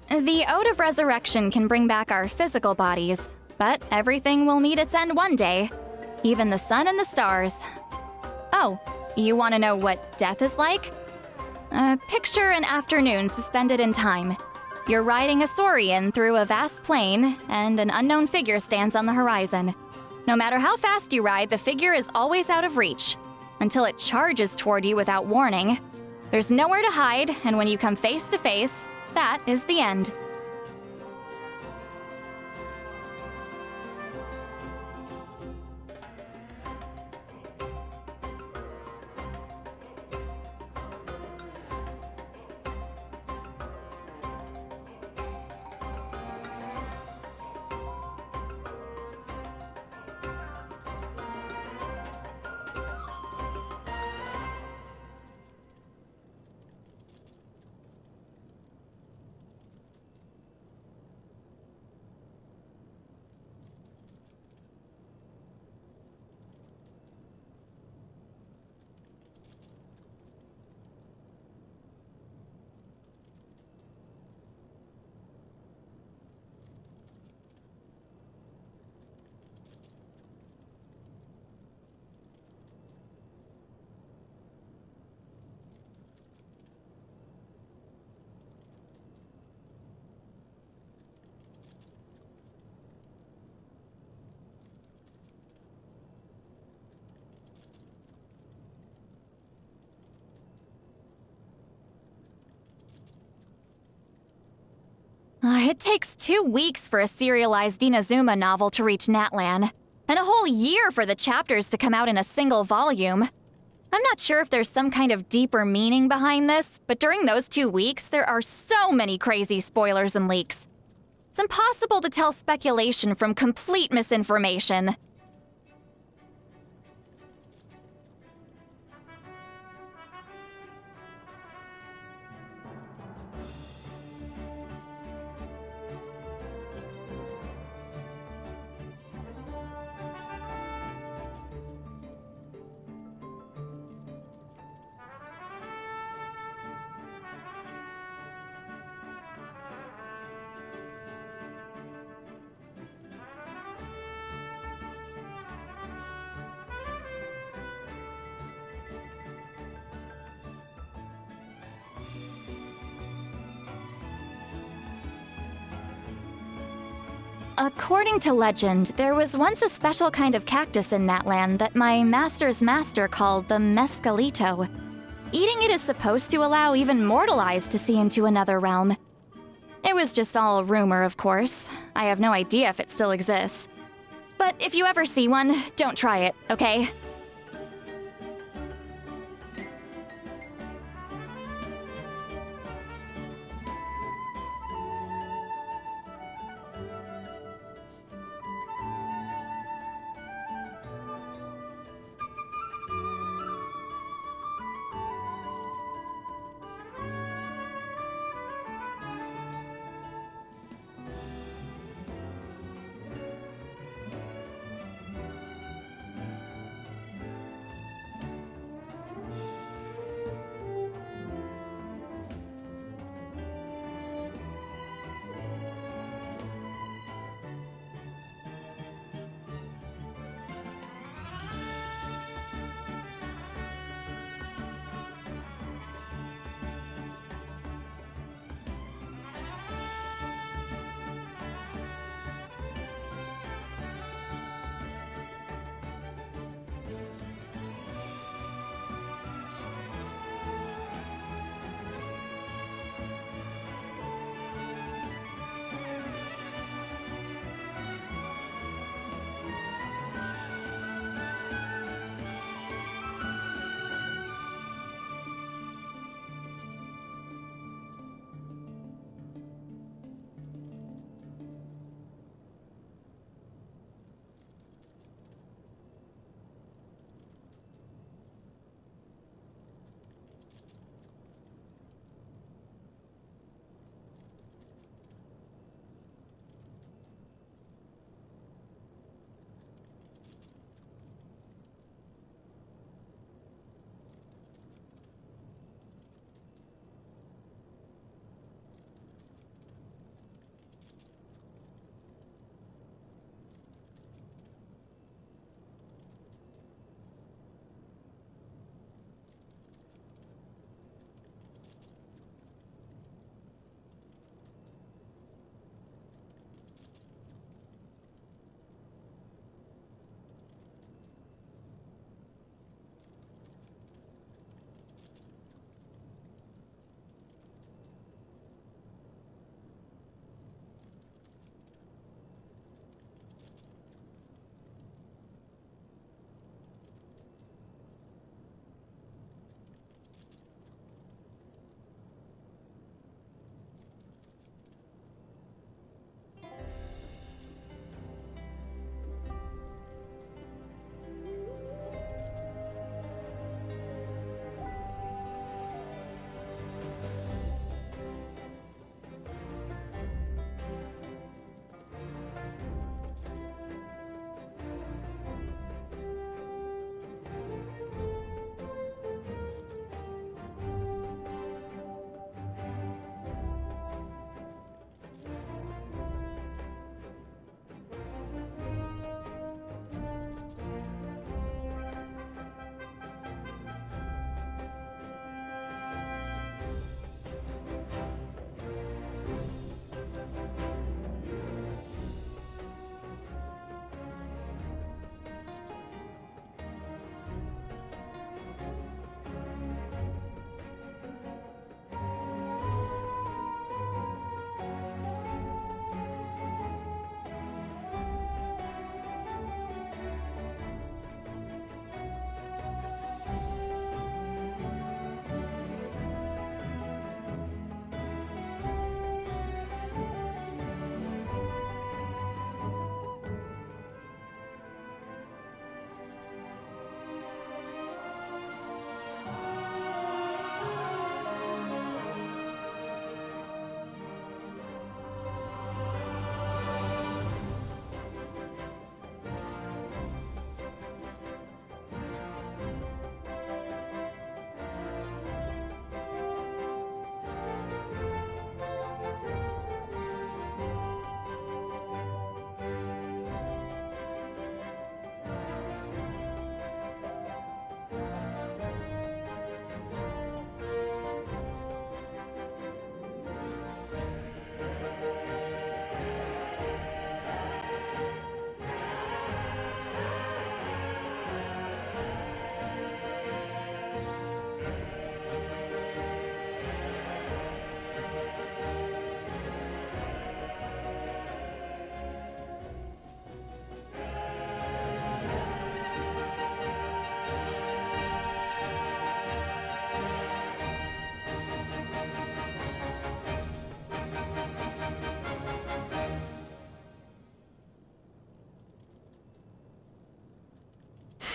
The Ode of Resurrection can bring back our physical bodies, but everything will meet its end one day. Even the sun and the stars. Oh, you want to know what death is like? Picture an afternoon suspended in time. You're riding a saurian through a vast plain, and an unknown figure stands on the horizon. No matter how fast you ride, the figure is always out of reach, until it charges toward you without warning. There's nowhere to hide, and when you come face to face, that is the end. It takes 2 weeks for a serialized Inazuma novel to reach Natlan, and a whole year for the chapters to come out in a single volume. I'm not sure if there's some kind of deeper meaning behind this, but during those 2 weeks, there are so many crazy spoilers and leaks. It's impossible to tell speculation from complete misinformation. According to legend, there was once a special kind of cactus in that land that my master's master called the mescalito. Eating it is supposed to allow even mortal eyes to see into another realm. It was just all a rumor, of course. I have no idea if it still exists. But if you ever see one, don't try it, okay?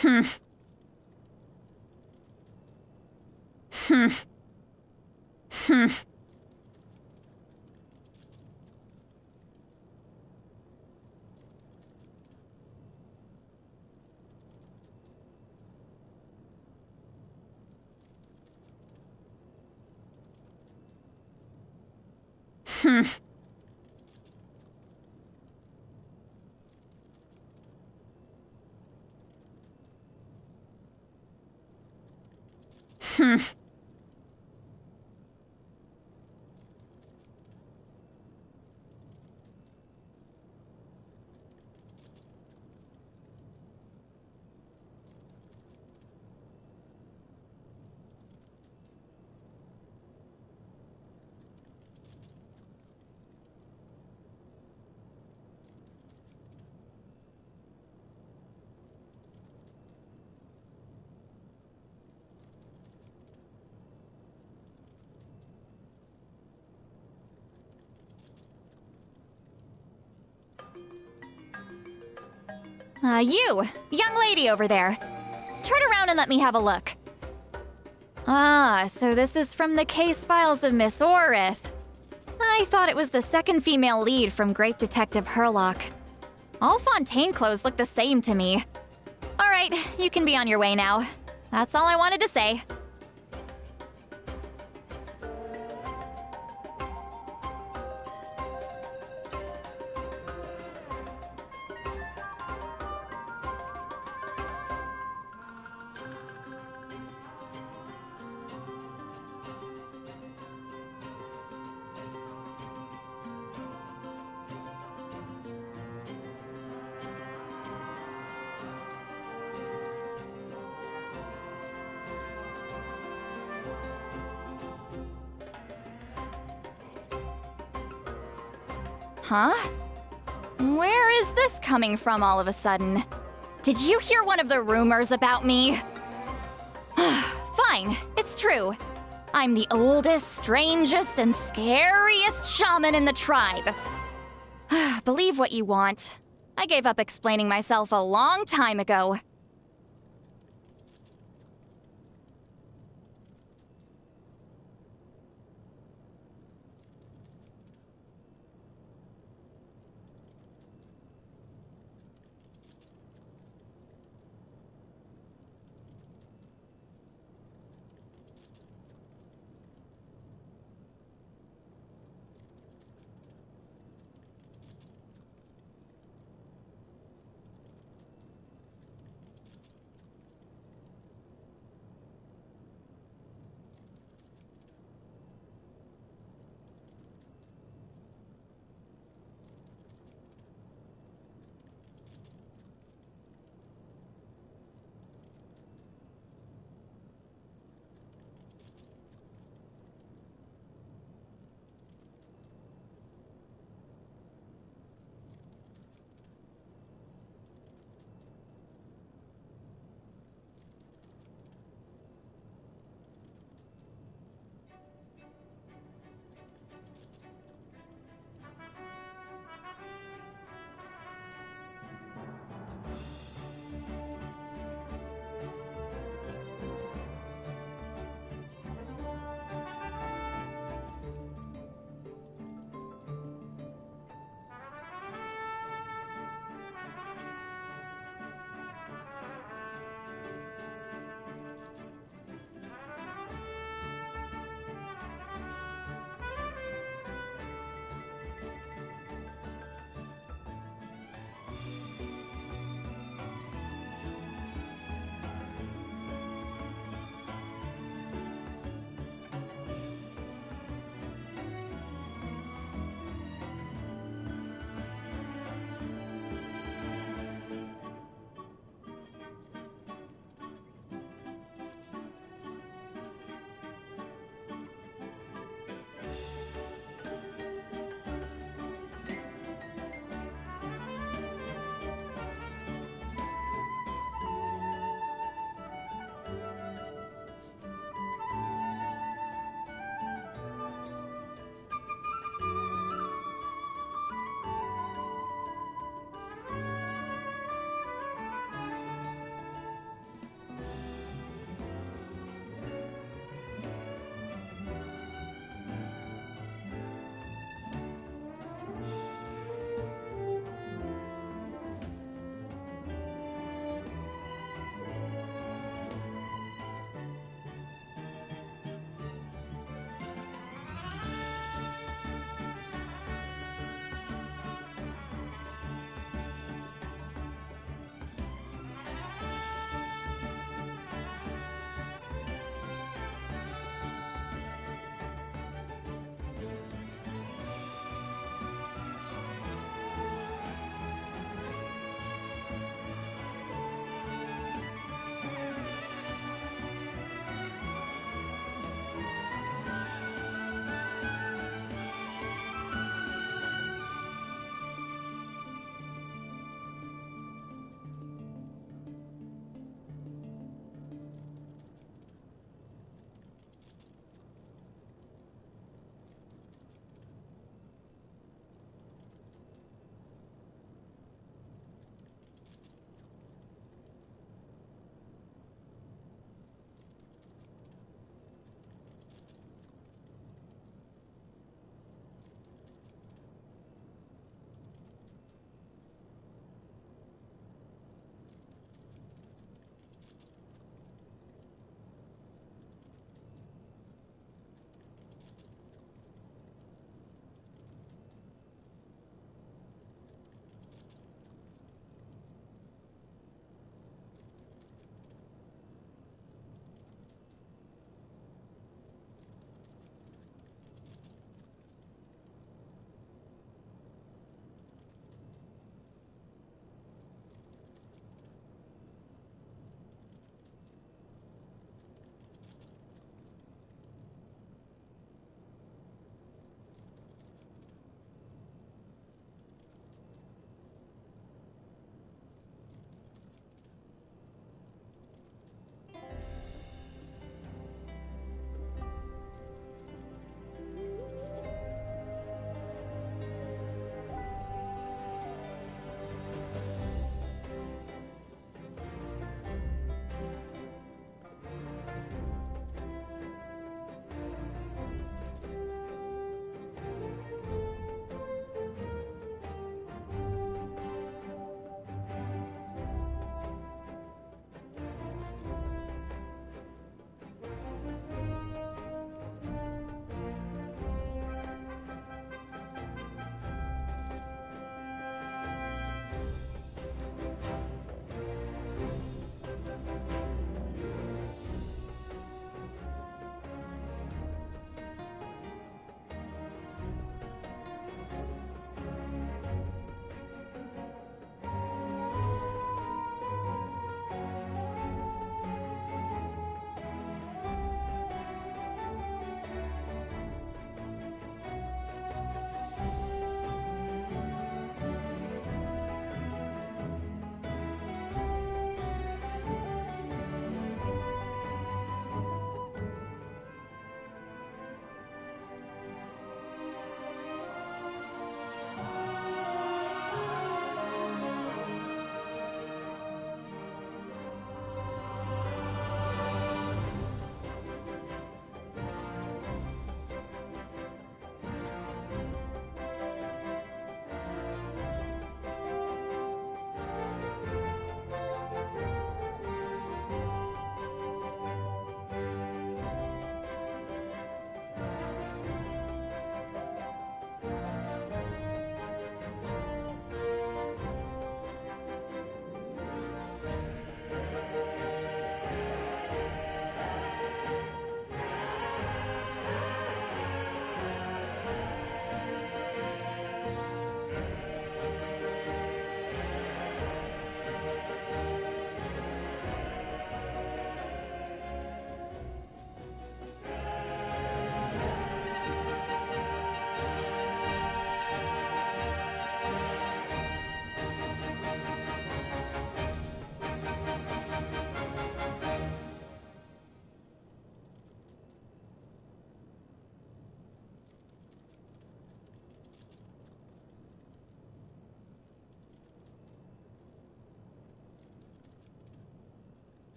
Hmm. Hmm. Hmm. Hmm. Hmm. You, young lady over there. Turn around and let me have a look. Ah, so this is from the case files of Miss Orith. I thought it was the second female lead from Great Detective Herlock. All Fontaine clothes look the same to me. All right, you can be on your way now. That's all I wanted to say. Huh? Where is this coming from all of a sudden? Did you hear one of the rumors about me? Fine, it's true. I'm the oldest, strangest, and scariest shaman in the tribe. Believe what you want. I gave up explaining myself a long time ago.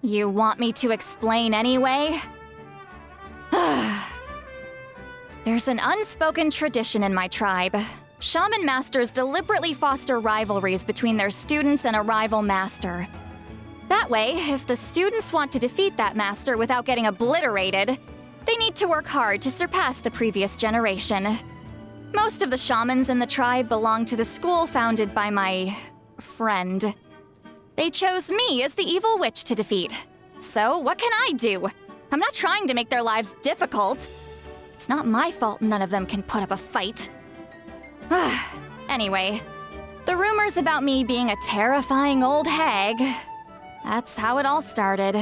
You want me to explain anyway? There's an unspoken tradition in my tribe. Shaman masters deliberately foster rivalries between their students and a rival master. That way, if the students want to defeat that master without getting obliterated, they need to work hard to surpass the previous generation. Most of the shamans in the tribe belong to the school founded by my friend. They chose me as the evil witch to defeat. So what can I do? I'm not trying to make their lives difficult. It's not my fault none of them can put up a fight. Anyway, the rumors about me being a terrifying old hag, that's how it all started.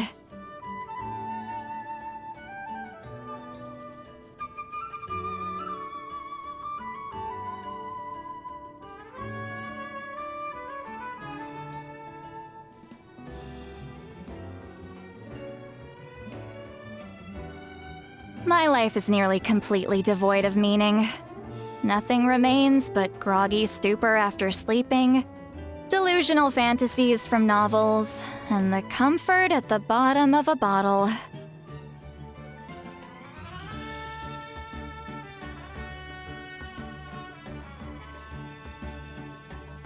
My life is nearly completely devoid of meaning. Nothing remains but groggy stupor after sleeping, delusional fantasies from novels, and the comfort at the bottom of a bottle.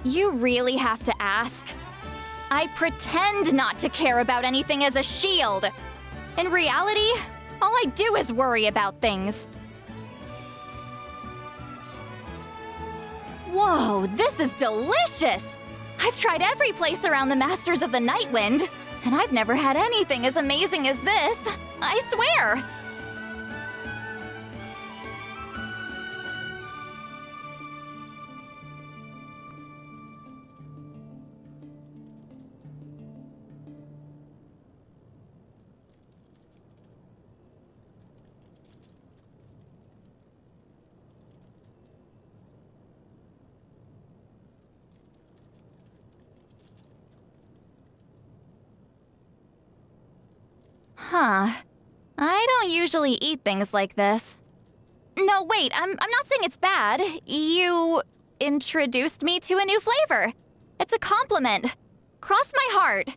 You really have to ask? I pretend not to care about anything as a shield. In reality, all I do is worry about things. Whoa, this is delicious! I've tried every place around the Masters of the Nightwind, and I've never had anything as amazing as this. I swear! Huh. I don't usually eat things like this. No, wait, I'm not saying it's bad. You introduced me to a new flavor. It's a compliment. Cross my heart.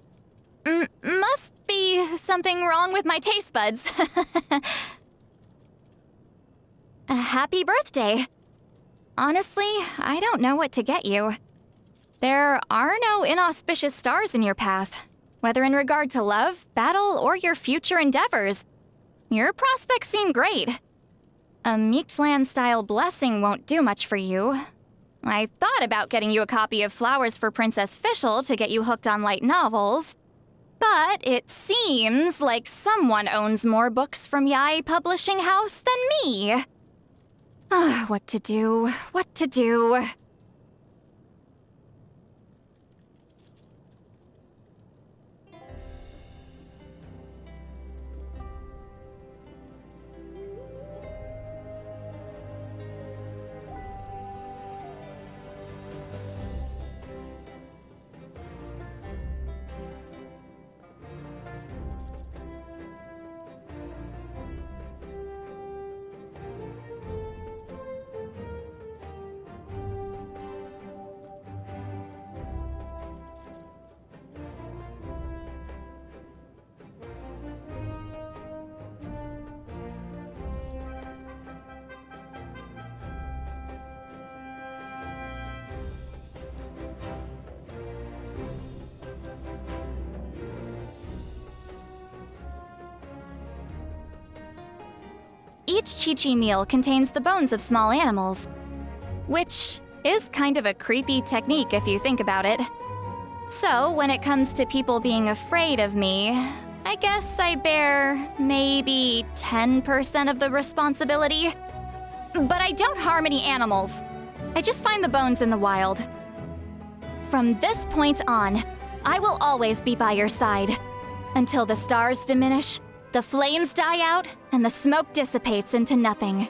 Must be something wrong with my taste buds. A happy birthday. Honestly, I don't know what to get you. There are no inauspicious stars in your path. Whether in regard to love, battle, or your future endeavors. Your prospects seem great. A Mictlan-style blessing won't do much for you. I thought about getting you a copy of Flowers for Princess Fischl to get you hooked on light novels. But it seems like someone owns more books from Yae Publishing House than me. What to do? What to do? Each Chi-Chi meal contains the bones of small animals, which is kind of a creepy technique if you think about it. So, when it comes to people being afraid of me, I guess I bear maybe 10% of the responsibility. But I don't harm any animals. I just find the bones in the wild. From this point on, I will always be by your side. Until the stars diminish, the flames die out, and the smoke dissipates into nothing.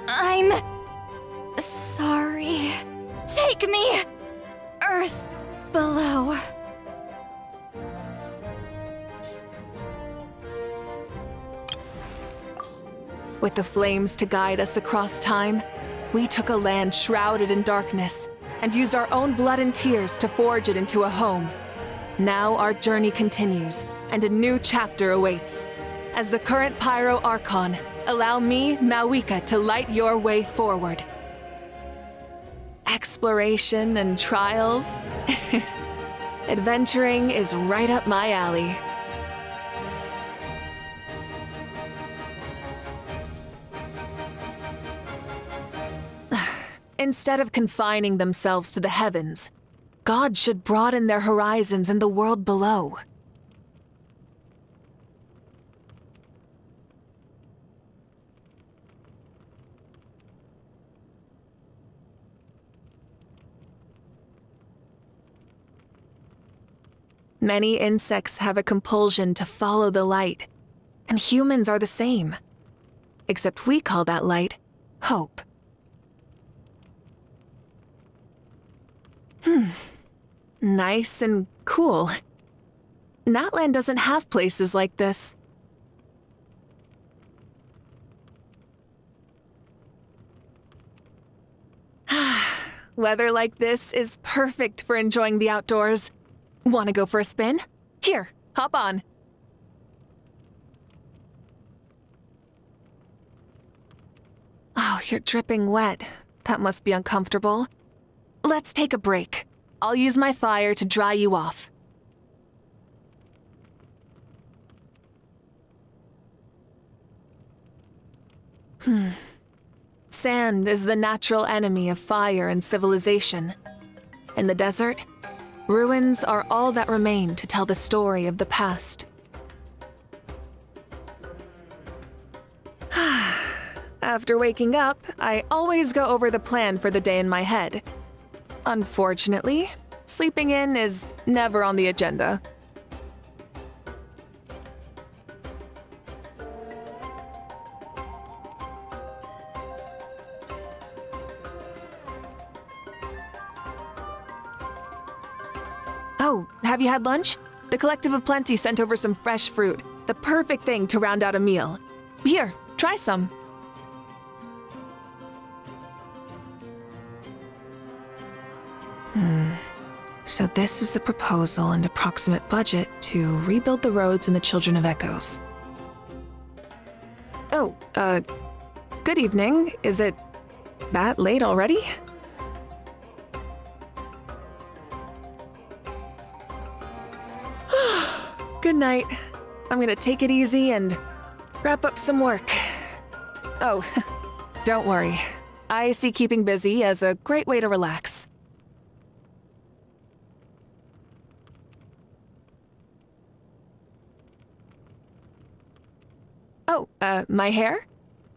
I'm sorry. take me! Earth below. With the flames to guide us across time, we took a land shrouded in darkness and used our own blood and tears to forge it into a home. Now our journey continues, and a new chapter awaits. As the current Pyro Archon, allow me, Mawika, to light your way forward. Exploration and trials? Adventuring is right up my alley. Instead of confining themselves to the heavens, God should broaden their horizons in the world below. Many insects have a compulsion to follow the light, and humans are the same. Except we call that light hope. Nice and cool. Natland doesn't have places like this. Weather like this is perfect for enjoying the outdoors. Want to go for a spin? Here, hop on. Oh, you're dripping wet. That must be uncomfortable. Let's take a break. I'll use my fire to dry you off. Sand is the natural enemy of fire and civilization. In the desert, ruins are all that remain to tell the story of the past. After waking up, I always go over the plan for the day in my head. Unfortunately, sleeping in is never on the agenda. Oh, have you had lunch? The Collective of Plenty sent over some fresh fruit, the perfect thing to round out a meal. Here, try some. So this is the proposal and approximate budget to rebuild the roads in the Children of Echoes. Oh, good evening. Is it that late already? Good night. I'm gonna take it easy and wrap up some work. Oh, don't worry. I see keeping busy as a great way to relax. Oh, my hair?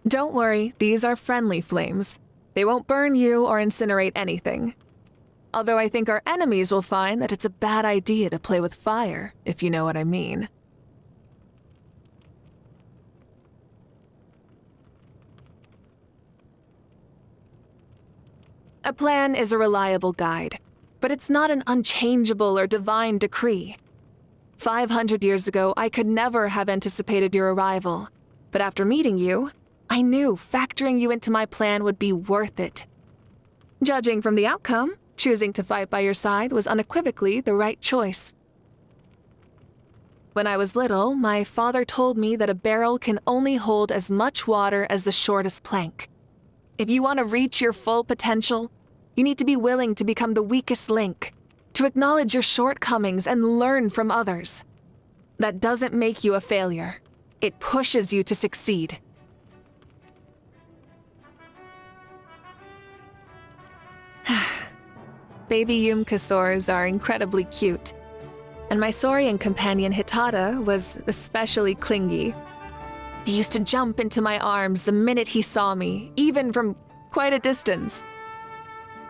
Don't worry, these are friendly flames. They won't burn you or incinerate anything. Although I think our enemies will find that it's a bad idea to play with fire, if you know what I mean. A plan is a reliable guide, but it's not an unchangeable or divine decree. 500 years ago, I could never have anticipated your arrival. But after meeting you, I knew factoring you into my plan would be worth it. Judging from the outcome, choosing to fight by your side was unequivocally the right choice. When I was little, my father told me that a barrel can only hold as much water as the shortest plank. If you want to reach your full potential, you need to be willing to become the weakest link, to acknowledge your shortcomings and learn from others. That doesn't make you a failure. It pushes you to succeed. Baby Yumkasaurs are incredibly cute, and my Saurian companion Hitada was especially clingy. He used to jump into my arms the minute he saw me, even from quite a distance.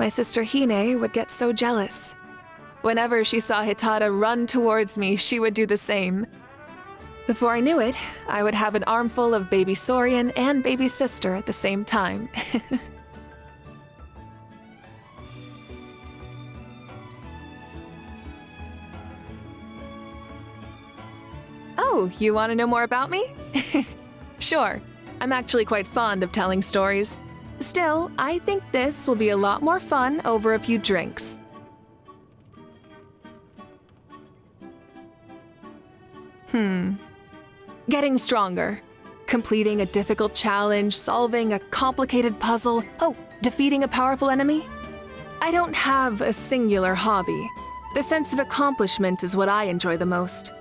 My sister Hine would get so jealous. Whenever she saw Hitada run towards me, she would do the same. Before I knew it, I would have an armful of baby Saurian and baby sister at the same time. Oh, you want to know more about me? Sure, I'm actually quite fond of telling stories. Still, I think this will be a lot more fun over a few drinks. Getting stronger. Completing a difficult challenge, solving a complicated puzzle, defeating a powerful enemy. I don't have a singular hobby. The sense of accomplishment is what I enjoy the most.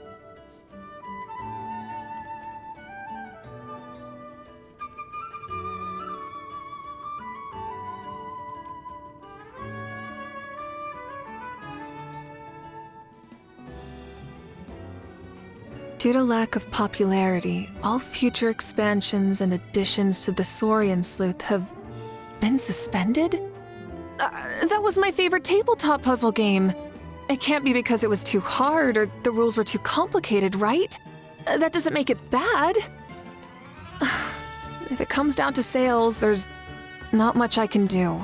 Due to lack of popularity, all future expansions and additions to the Saurian Sleuth have been suspended? That was my favorite tabletop puzzle game. It can't be because it was too hard or the rules were too complicated, right? That doesn't make it bad. If it comes down to sales, there's not much I can do.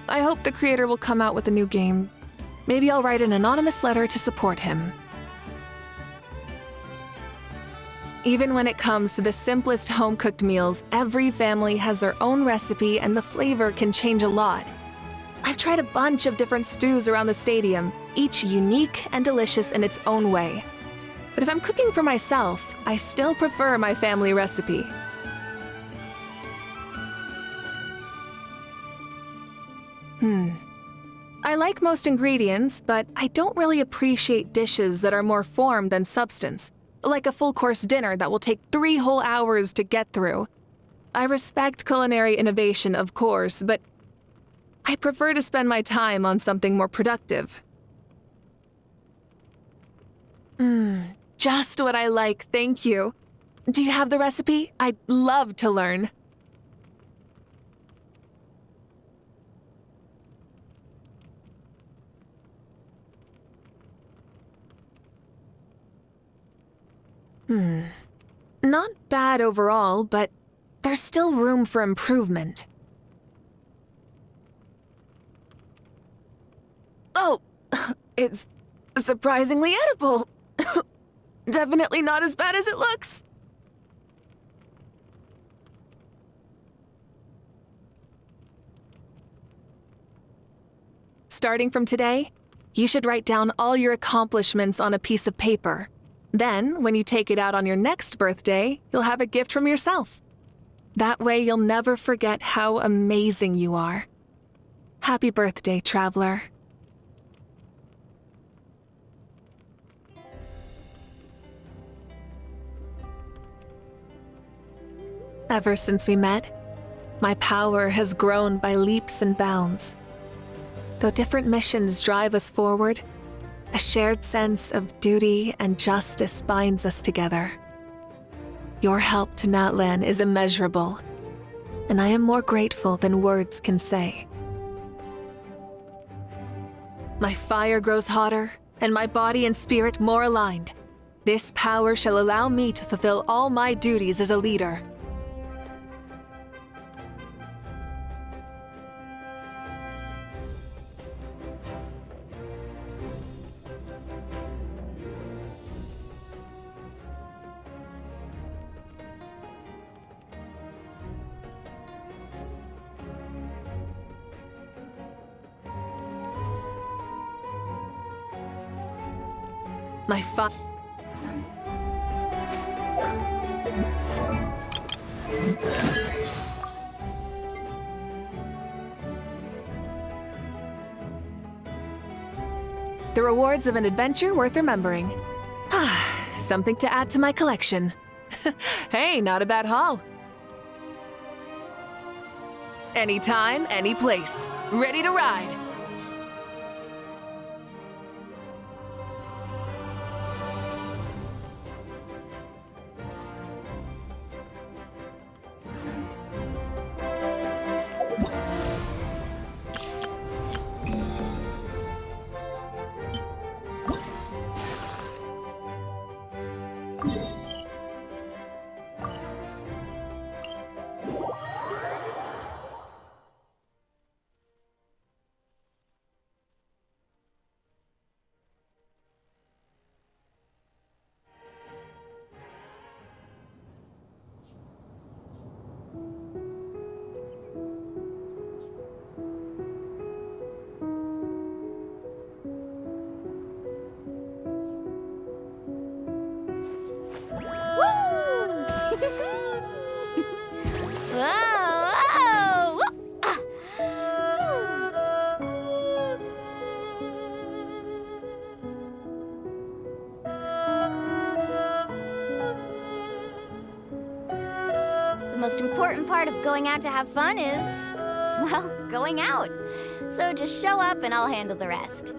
I hope the creator will come out with a new game. Maybe I'll write an anonymous letter to support him. Even when it comes to the simplest home-cooked meals, every family has their own recipe and the flavor can change a lot. I've tried a bunch of different stews around the stadium, each unique and delicious in its own way. But if I'm cooking for myself, I still prefer my family recipe. I like most ingredients, but I don't really appreciate dishes that are more form than substance. Like a full-course dinner that will take 3 whole hours to get through. I respect culinary innovation, of course, but I prefer to spend my time on something more productive. Just what I like, thank you. Do you have the recipe? I'd love to learn. Not bad overall, but there's still room for improvement. Oh, it's surprisingly edible. Definitely not as bad as it looks. Starting from today, you should write down all your accomplishments on a piece of paper. Then, when you take it out on your next birthday, you'll have a gift from yourself. That way, you'll never forget how amazing you are. Happy birthday, traveler. Ever since we met, my power has grown by leaps and bounds. Though different missions drive us forward, a shared sense of duty and justice binds us together. Your help to Natlan is immeasurable, and I am more grateful than words can say. My fire grows hotter, and my body and spirit more aligned. This power shall allow me to fulfill all my duties as a leader. My The rewards of an adventure worth remembering. Something to add to my collection. Hey, not a bad haul. Anytime, any place. Ready to ride. The most important part of going out to have fun is, well, going out. So just show up and I'll handle the rest.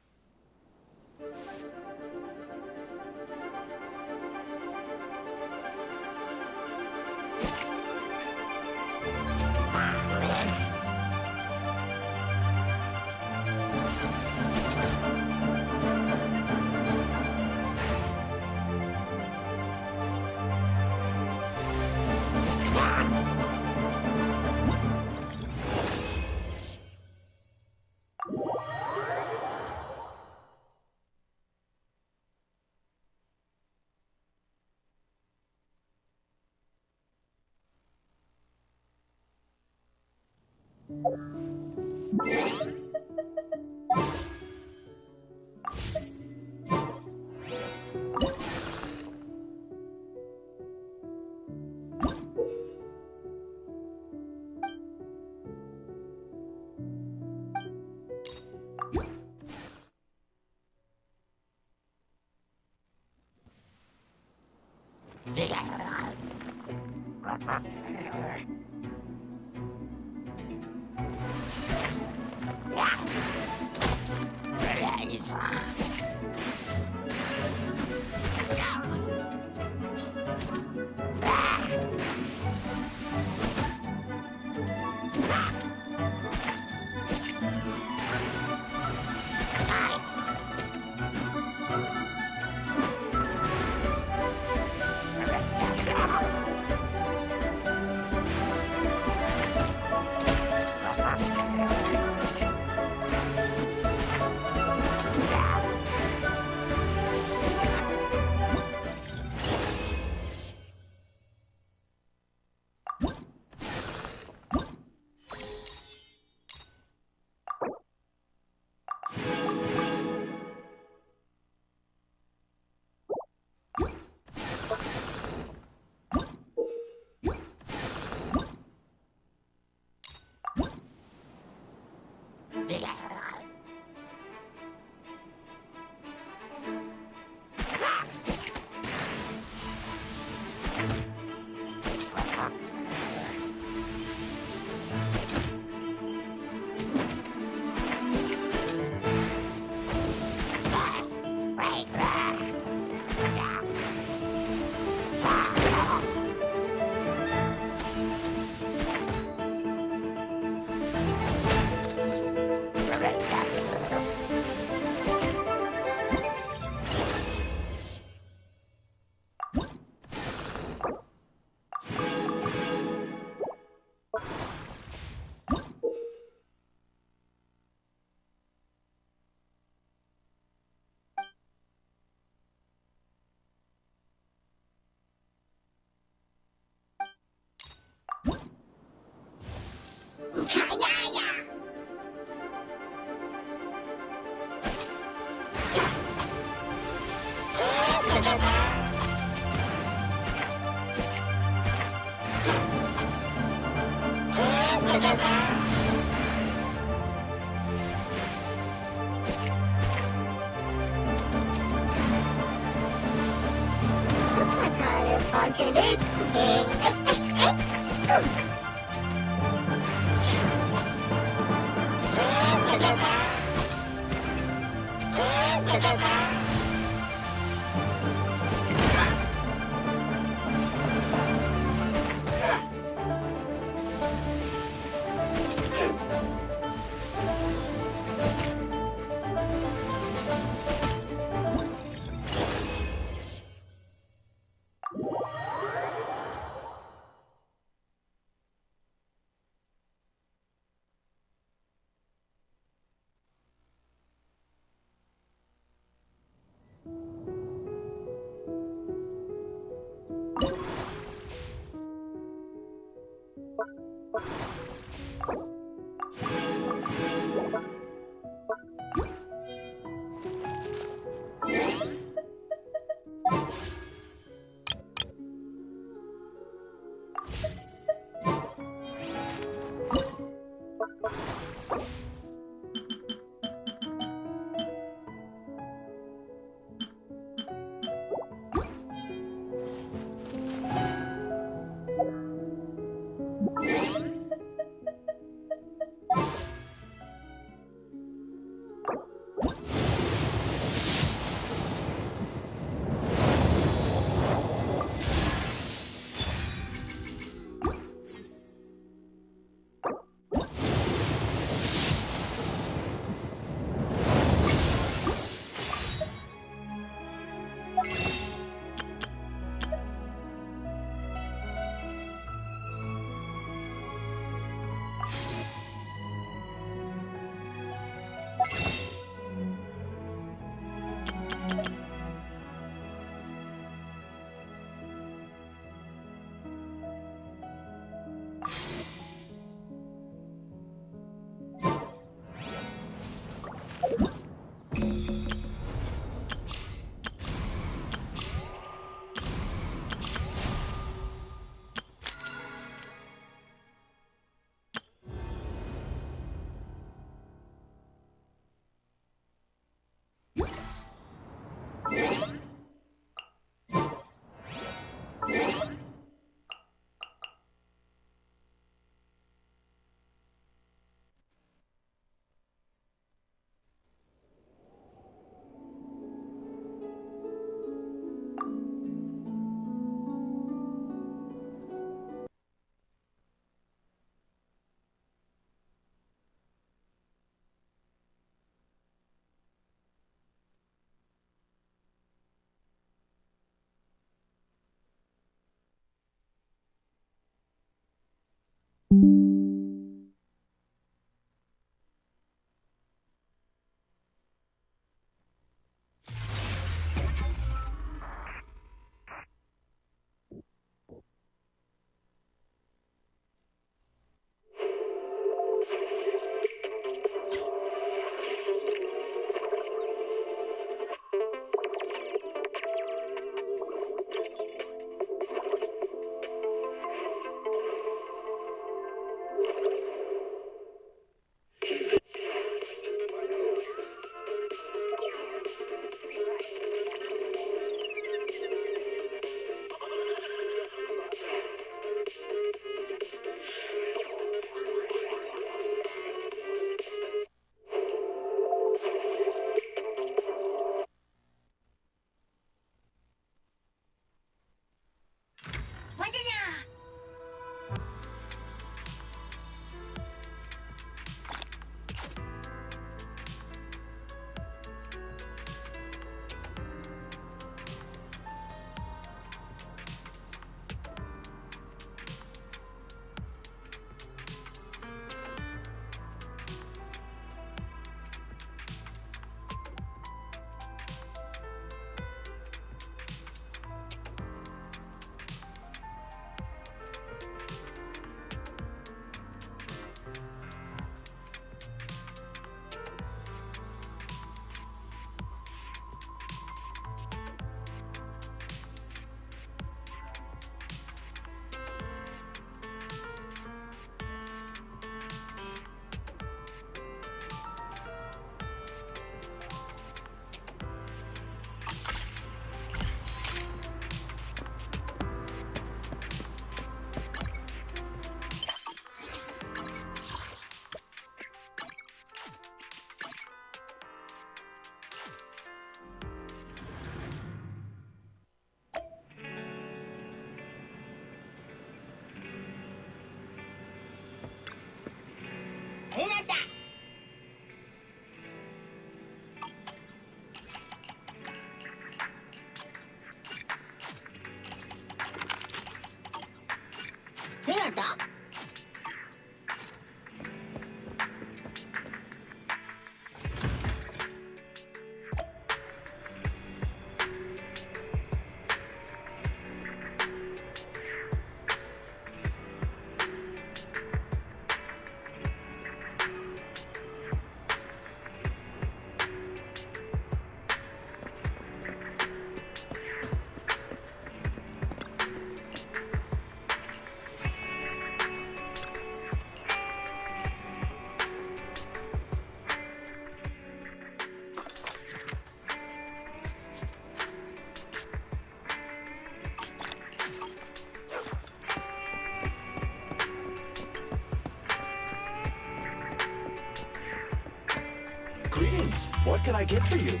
Congratulations! What can I get for you?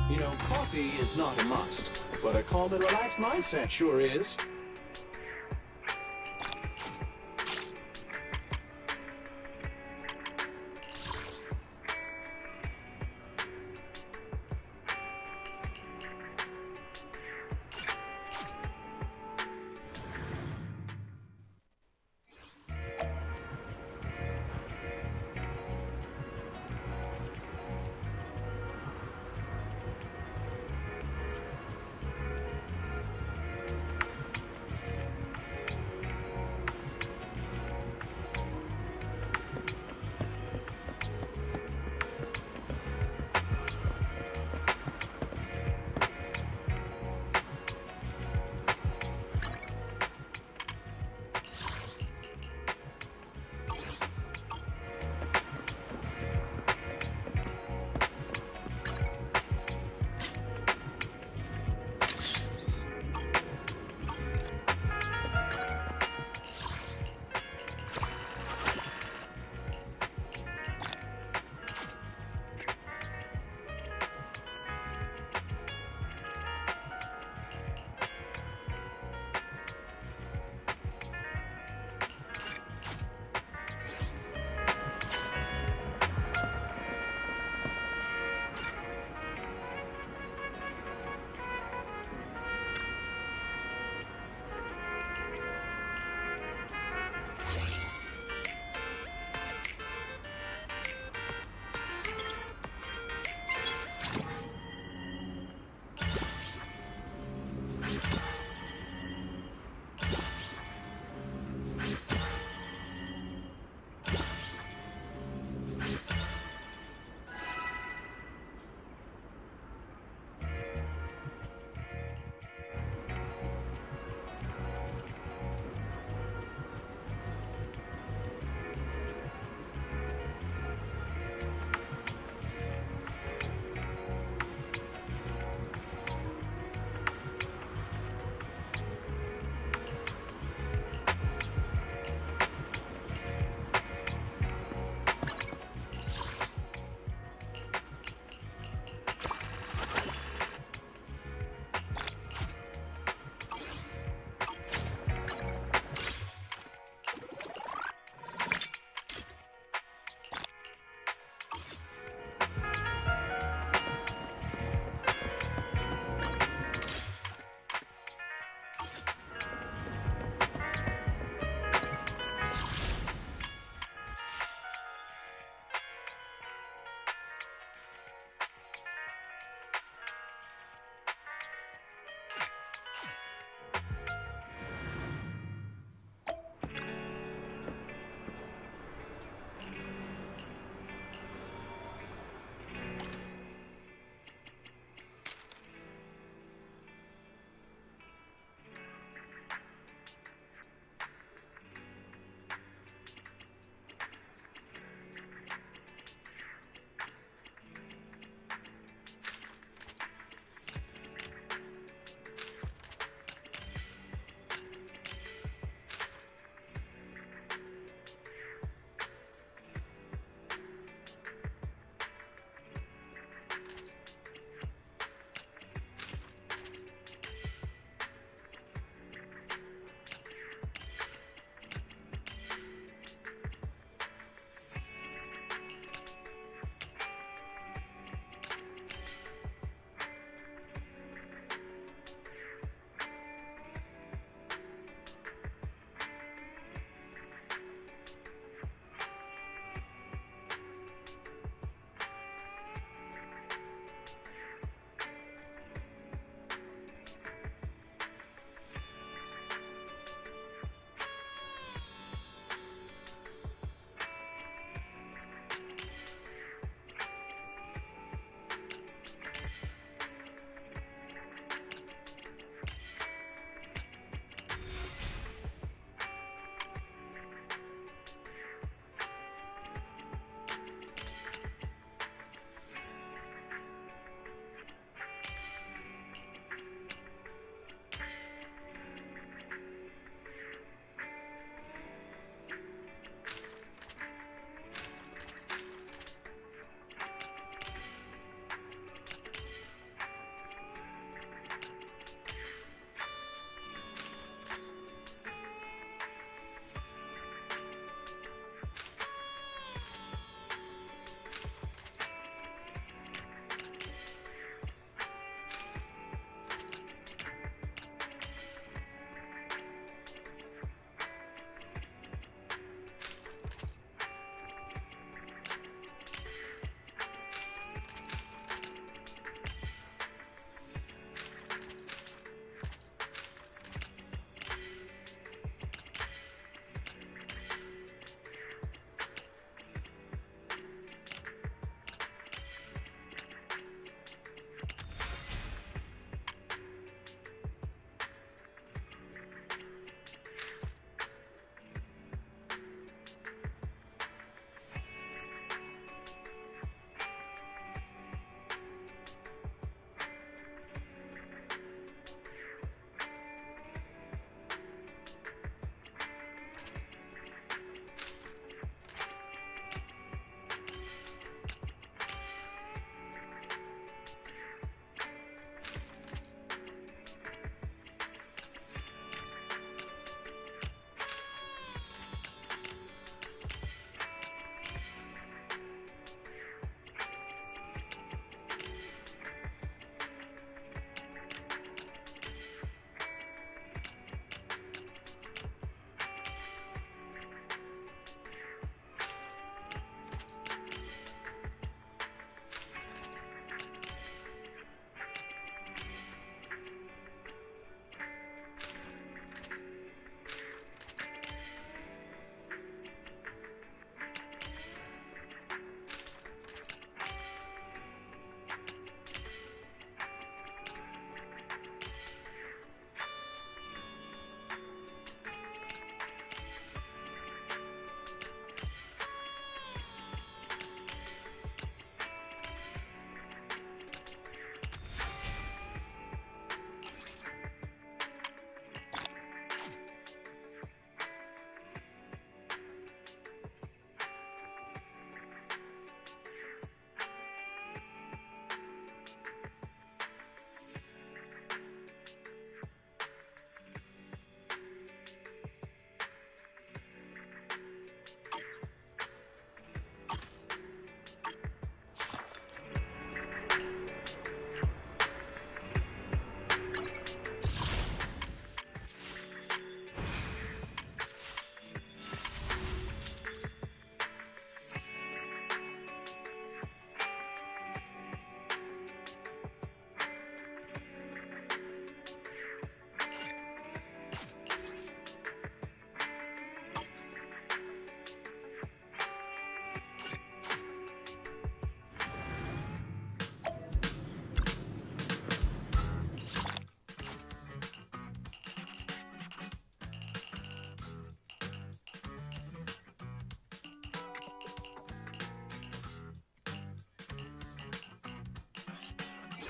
You know, coffee is not a must, but a calm and relaxed mindset sure is.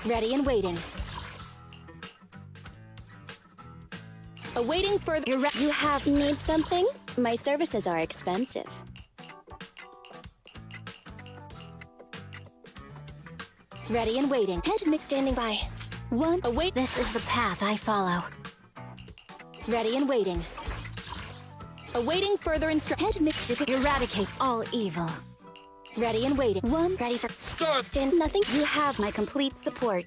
Ready and waiting. Awaiting further. You have need something? My services are expensive. Ready and waiting. Head mix standing by. One. Await. This is the path I follow. Ready and waiting. Awaiting further instruction. Head mix. Eradicate all evil. Ready and waiting. One. Ready for Start. Stand. Nothing. You have my complete support.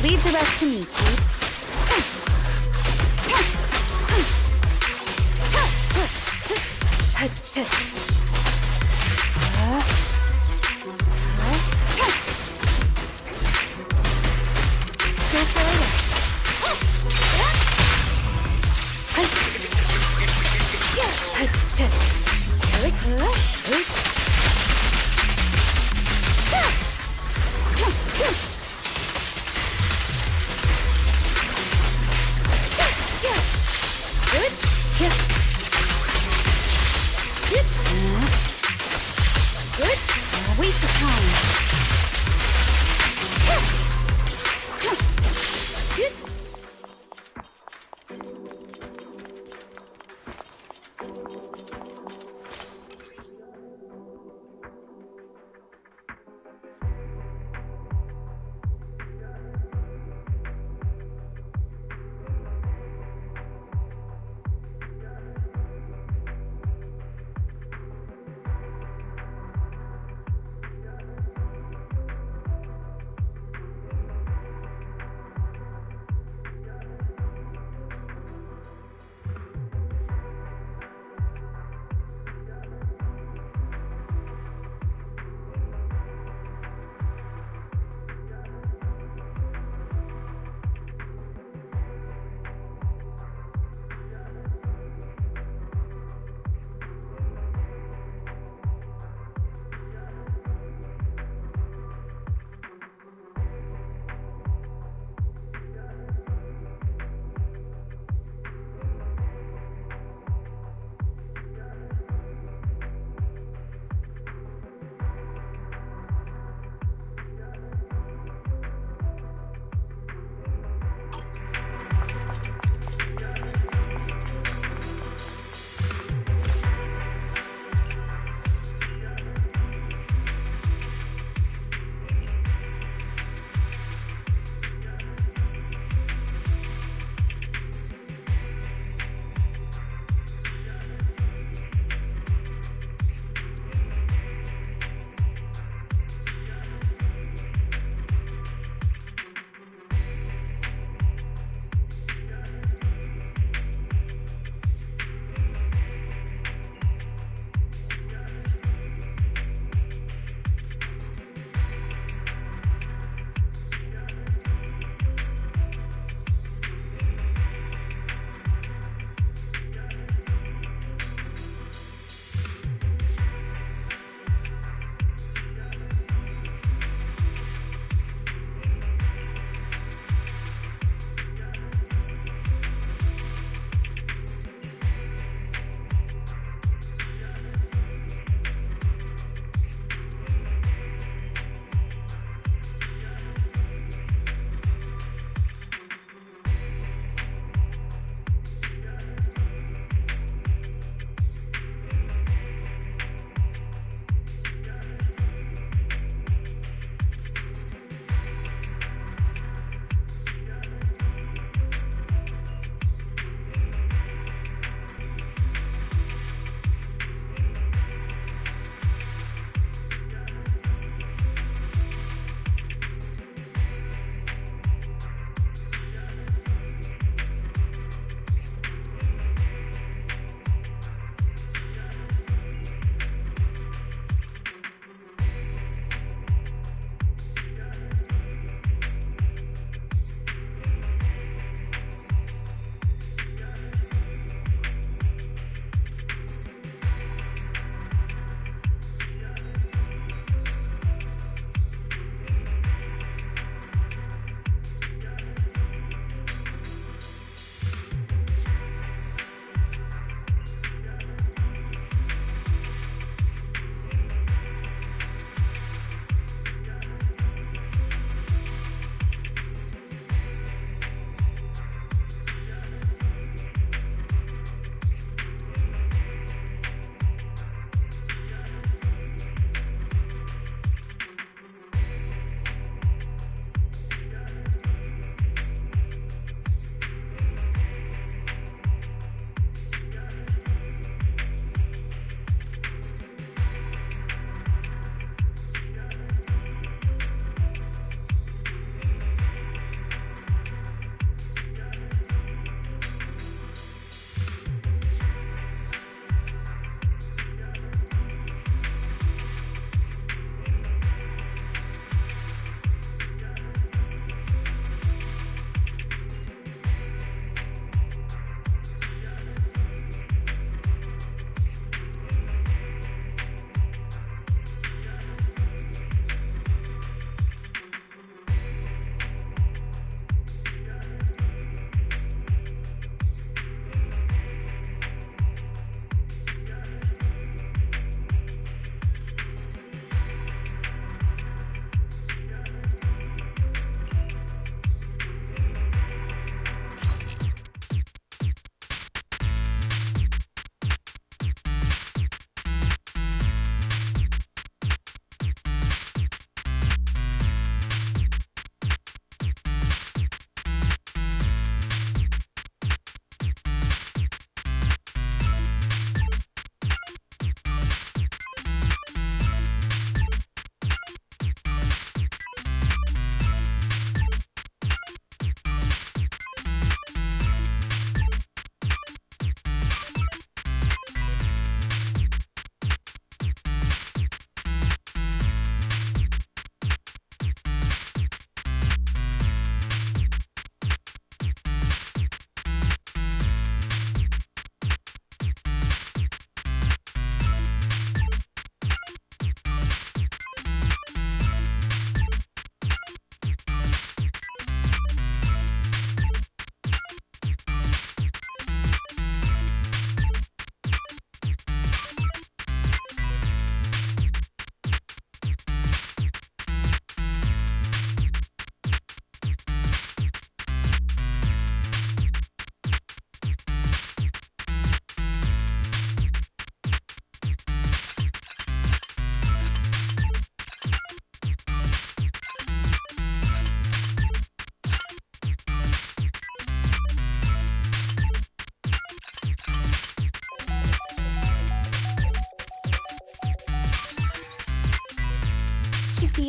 Leave the rest to me, Chief.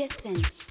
a cinch.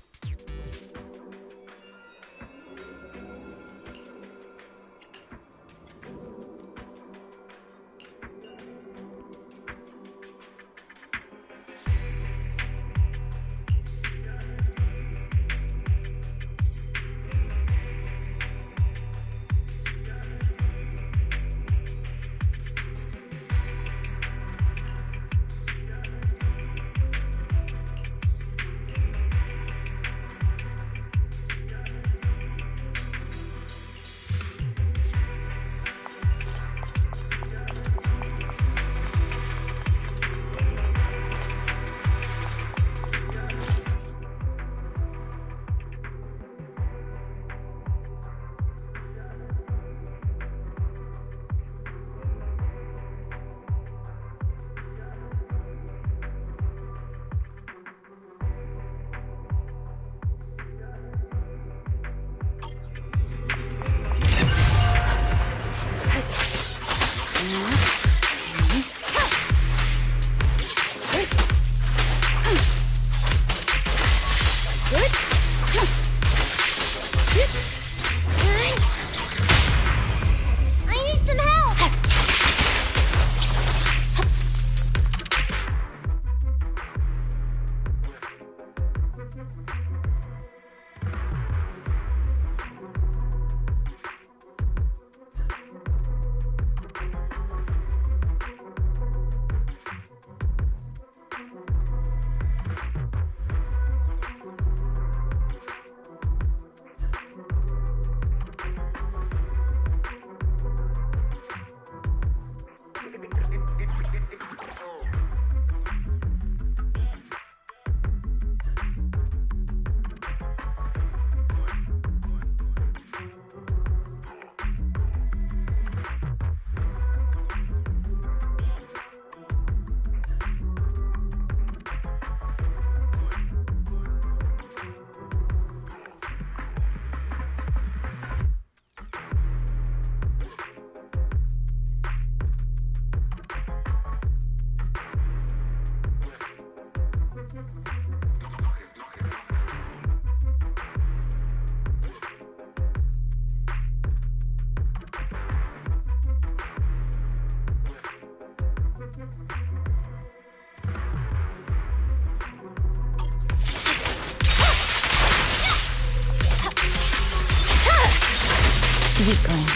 Weakling.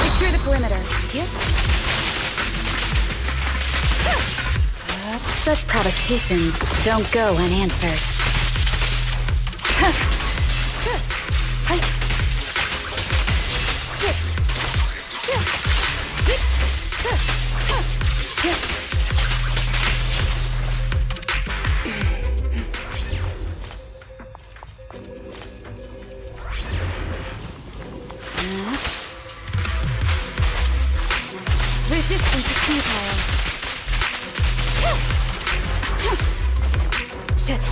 Secure the perimeter. Yep. Such provocations don't go unanswered. Resistance is futile. Shit.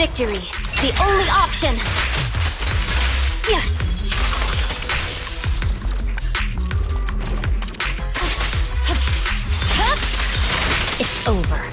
Victory, the only option! Yeah. It's over.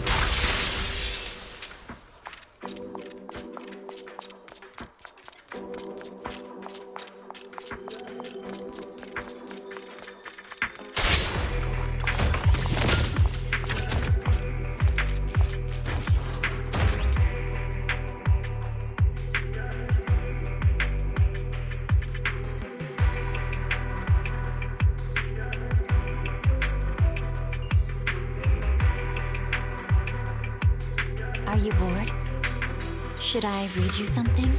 Are you bored? Should I read you something?